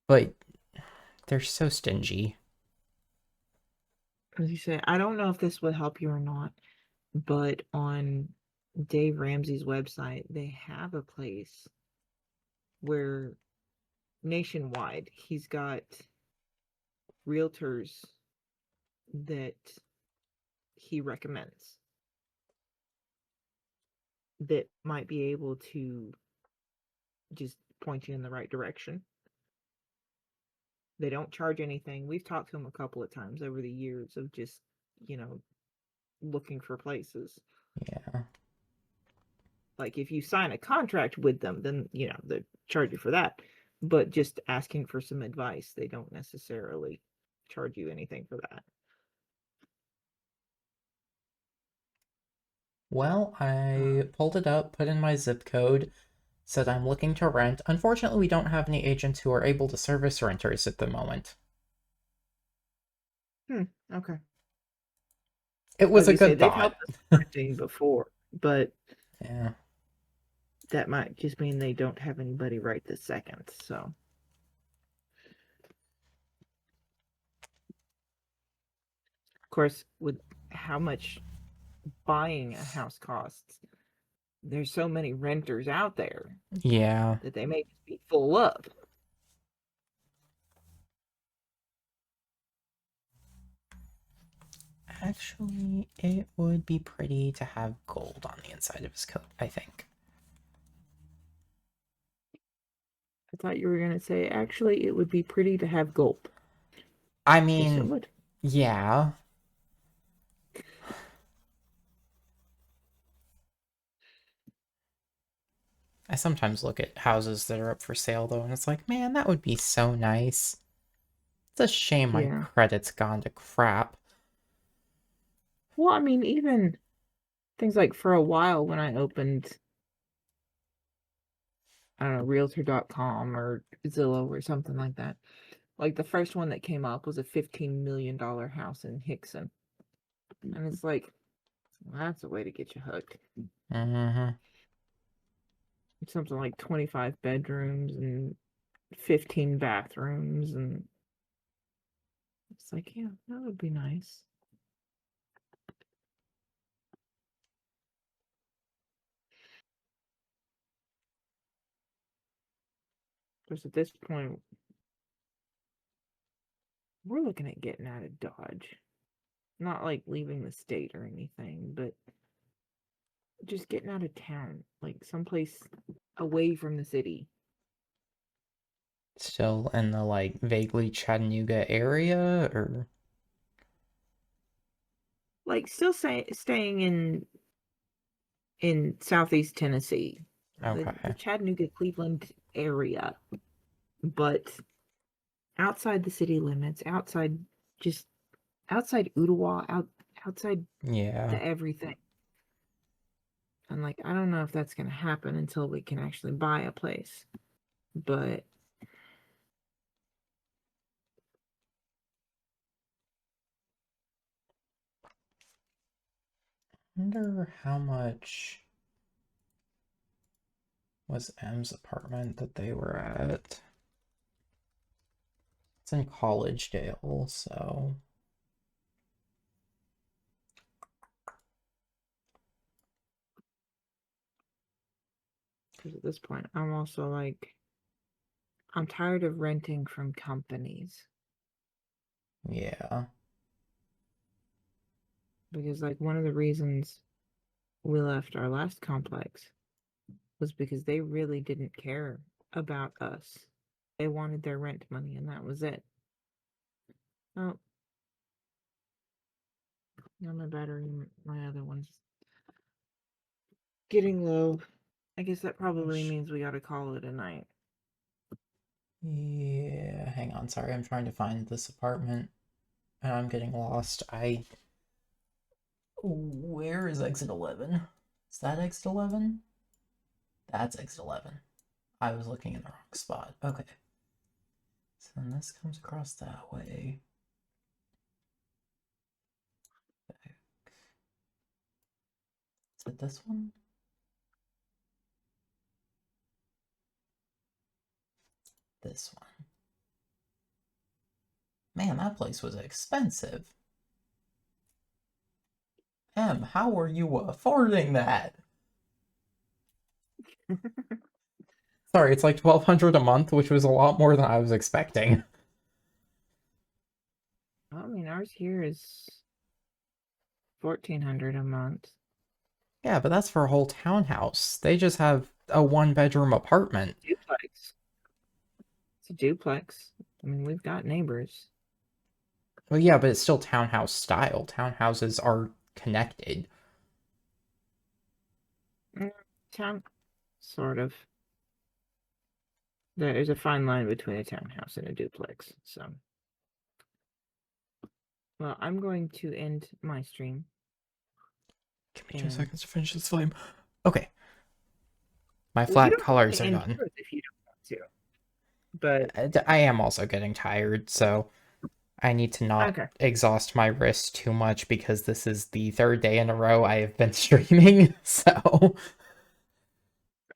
but they're so stingy. As you say, I don't know if this would help you or not, but on Dave Ramsey's website, they have a place where nationwide he's got realtors that he recommends that might be able to just point you in the right direction. They don't charge anything. We've talked to them a couple of times over the years of just, you know, looking for places. Yeah. Like if you sign a contract with them, then, they charge you for that. But just asking for some advice, they don't necessarily charge you anything for that. Well, I pulled it up, put in my zip code, said I'm looking to rent. Unfortunately, we don't have any agents who are able to service renters at the moment. Okay. It was As a you say, good they've thought. helped us with renting before, but Yeah. that might just mean they don't have anybody right this second. So, of course, with how much buying a house costs, there's so many renters out there Yeah. that they may just be full up. Actually, it would be pretty to have gold on the inside of his coat, I think. I thought you were going to say, actually, it would be pretty to have gold. I Yes, it mean, would. yeah. I sometimes look at houses that are up for sale, though, and it's like, man, that would be so nice. It's a shame my Yeah. credit's gone to crap. Well, I mean, even things like for a while when I opened, I don't know, realtor.com or Zillow or something like that. Like the first one that came up was a $15 million house in Hickson. And it's like, well, that's a way to get you hooked. Mm-hmm. It's something like 25 bedrooms and 15 bathrooms. And it's like, yeah, that would be nice. Because at this point, we're looking at getting out of Dodge. Not like leaving the state or anything, but just getting out of town, like someplace away from the city. Still in the, like, vaguely Chattanooga area, or... Like still staying in southeast Tennessee, the Okay. Chattanooga Cleveland area, but outside the city limits, just outside Ottawa, outside Yeah. the everything. And like I don't know if that's gonna happen until we can actually buy a place. But Wonder how much was M's apartment that they were at. It's in Collegedale, so... because at this point I'm also like I'm tired of renting from companies. Yeah. Because like one of the reasons we left our last complex was because they really didn't care about us. They wanted their rent money and that was it. Oh, now my battery, my other one's getting low. I guess that probably means we gotta call it a night. Yeah, hang on, sorry, I'm trying to find this apartment. And I'm getting lost. Where is exit 11? Is that exit 11? That's exit 11. I was looking in the wrong spot. Okay. So then this comes across that way. Is it this one? This one. Man, that place was expensive. Em, how are you affording that? Sorry, it's like $1,200 a month, which was a lot more than I was expecting. I mean, ours here is 1,400 a month. Yeah, but that's for a whole townhouse. They just have a one-bedroom apartment. Duplex. It's a duplex. I mean, we've got neighbors. Well, yeah, but it's still townhouse style. Townhouses are connected. Town, sort of. There's a fine line between a townhouse and a duplex. So, well, I'm going to end my stream. Give me 2 And- seconds to finish this flame. Okay. My Well, you flat don't have colors to are end done. yours if you don't want to. But I am also getting tired, so I need to not okay. exhaust my wrist too much because this is the third day in a row I have been streaming, so...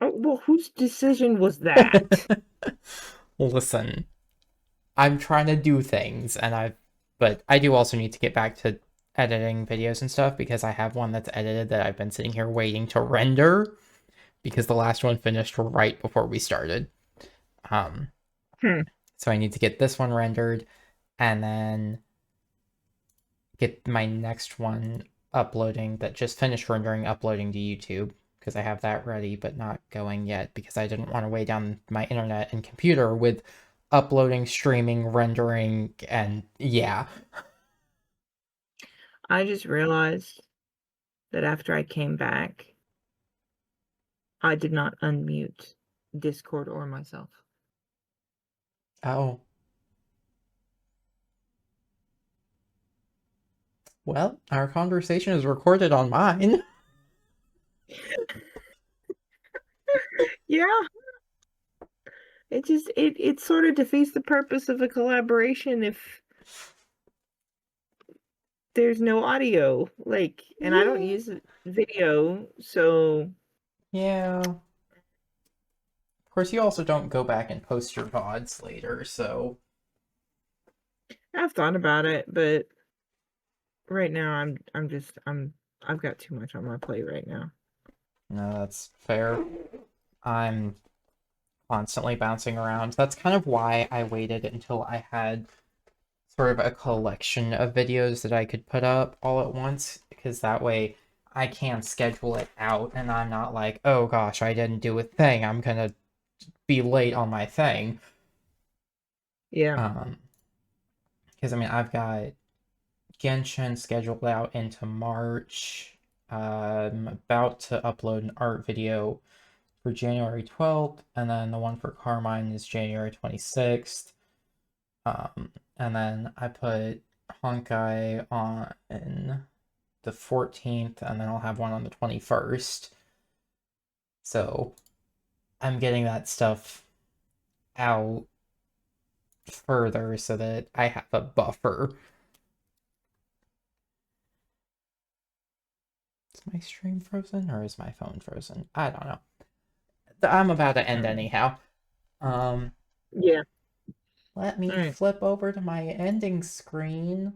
Oh, well, whose decision was that? Listen, I'm trying to do things, but I do also need to get back to editing videos and stuff because I have one that's edited that I've been sitting here waiting to render because the last one finished right before we started. So I need to get this one rendered and then get my next one uploading that just finished rendering, uploading to YouTube because I have that ready but not going yet because I didn't want to weigh down my internet and computer with uploading, streaming, rendering, and yeah. I just realized that after I came back, I did not unmute Discord or myself. Oh. Well, our conversation is recorded on mine. Yeah. It sort of defeats the purpose of a collaboration if there's no audio. Like, and I don't use video, so Yeah. Of course, you also don't go back and post your VODs later, so... I've thought about it, but right now I've got too much on my plate right now. No, that's fair. I'm constantly bouncing around. That's kind of why I waited until I had sort of a collection of videos that I could put up all at once, because that way I can schedule it out and I'm not like, oh gosh, I didn't do a thing. I'm gonna be late on my thing. Yeah. Because I mean, I've got Genshin scheduled out into March. I'm about to upload an art video for January 12th, and then the one for Carmine is January 26th. And then I put Honkai on the 14th, and then I'll have one on the 21st. So I'm getting that stuff out further so that I have a buffer. Is my stream frozen or is my phone frozen? I don't know. I'm about to end anyhow. Yeah. Let me Alright. flip over to my ending screen.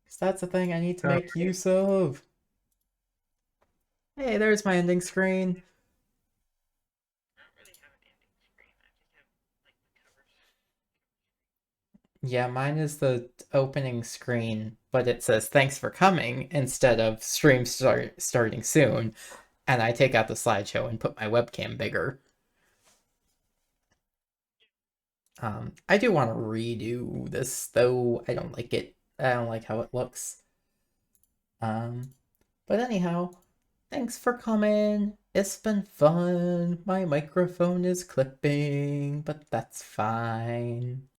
Because that's the thing I need to make use of. Hey, there's my ending screen. Yeah, mine is the opening screen, but it says thanks for coming instead of starting soon. And I take out the slideshow and put my webcam bigger. I do want to redo this, though I don't like it. I don't like how it looks. But anyhow, Thanks for coming. It's been fun. My microphone is clipping, but that's fine.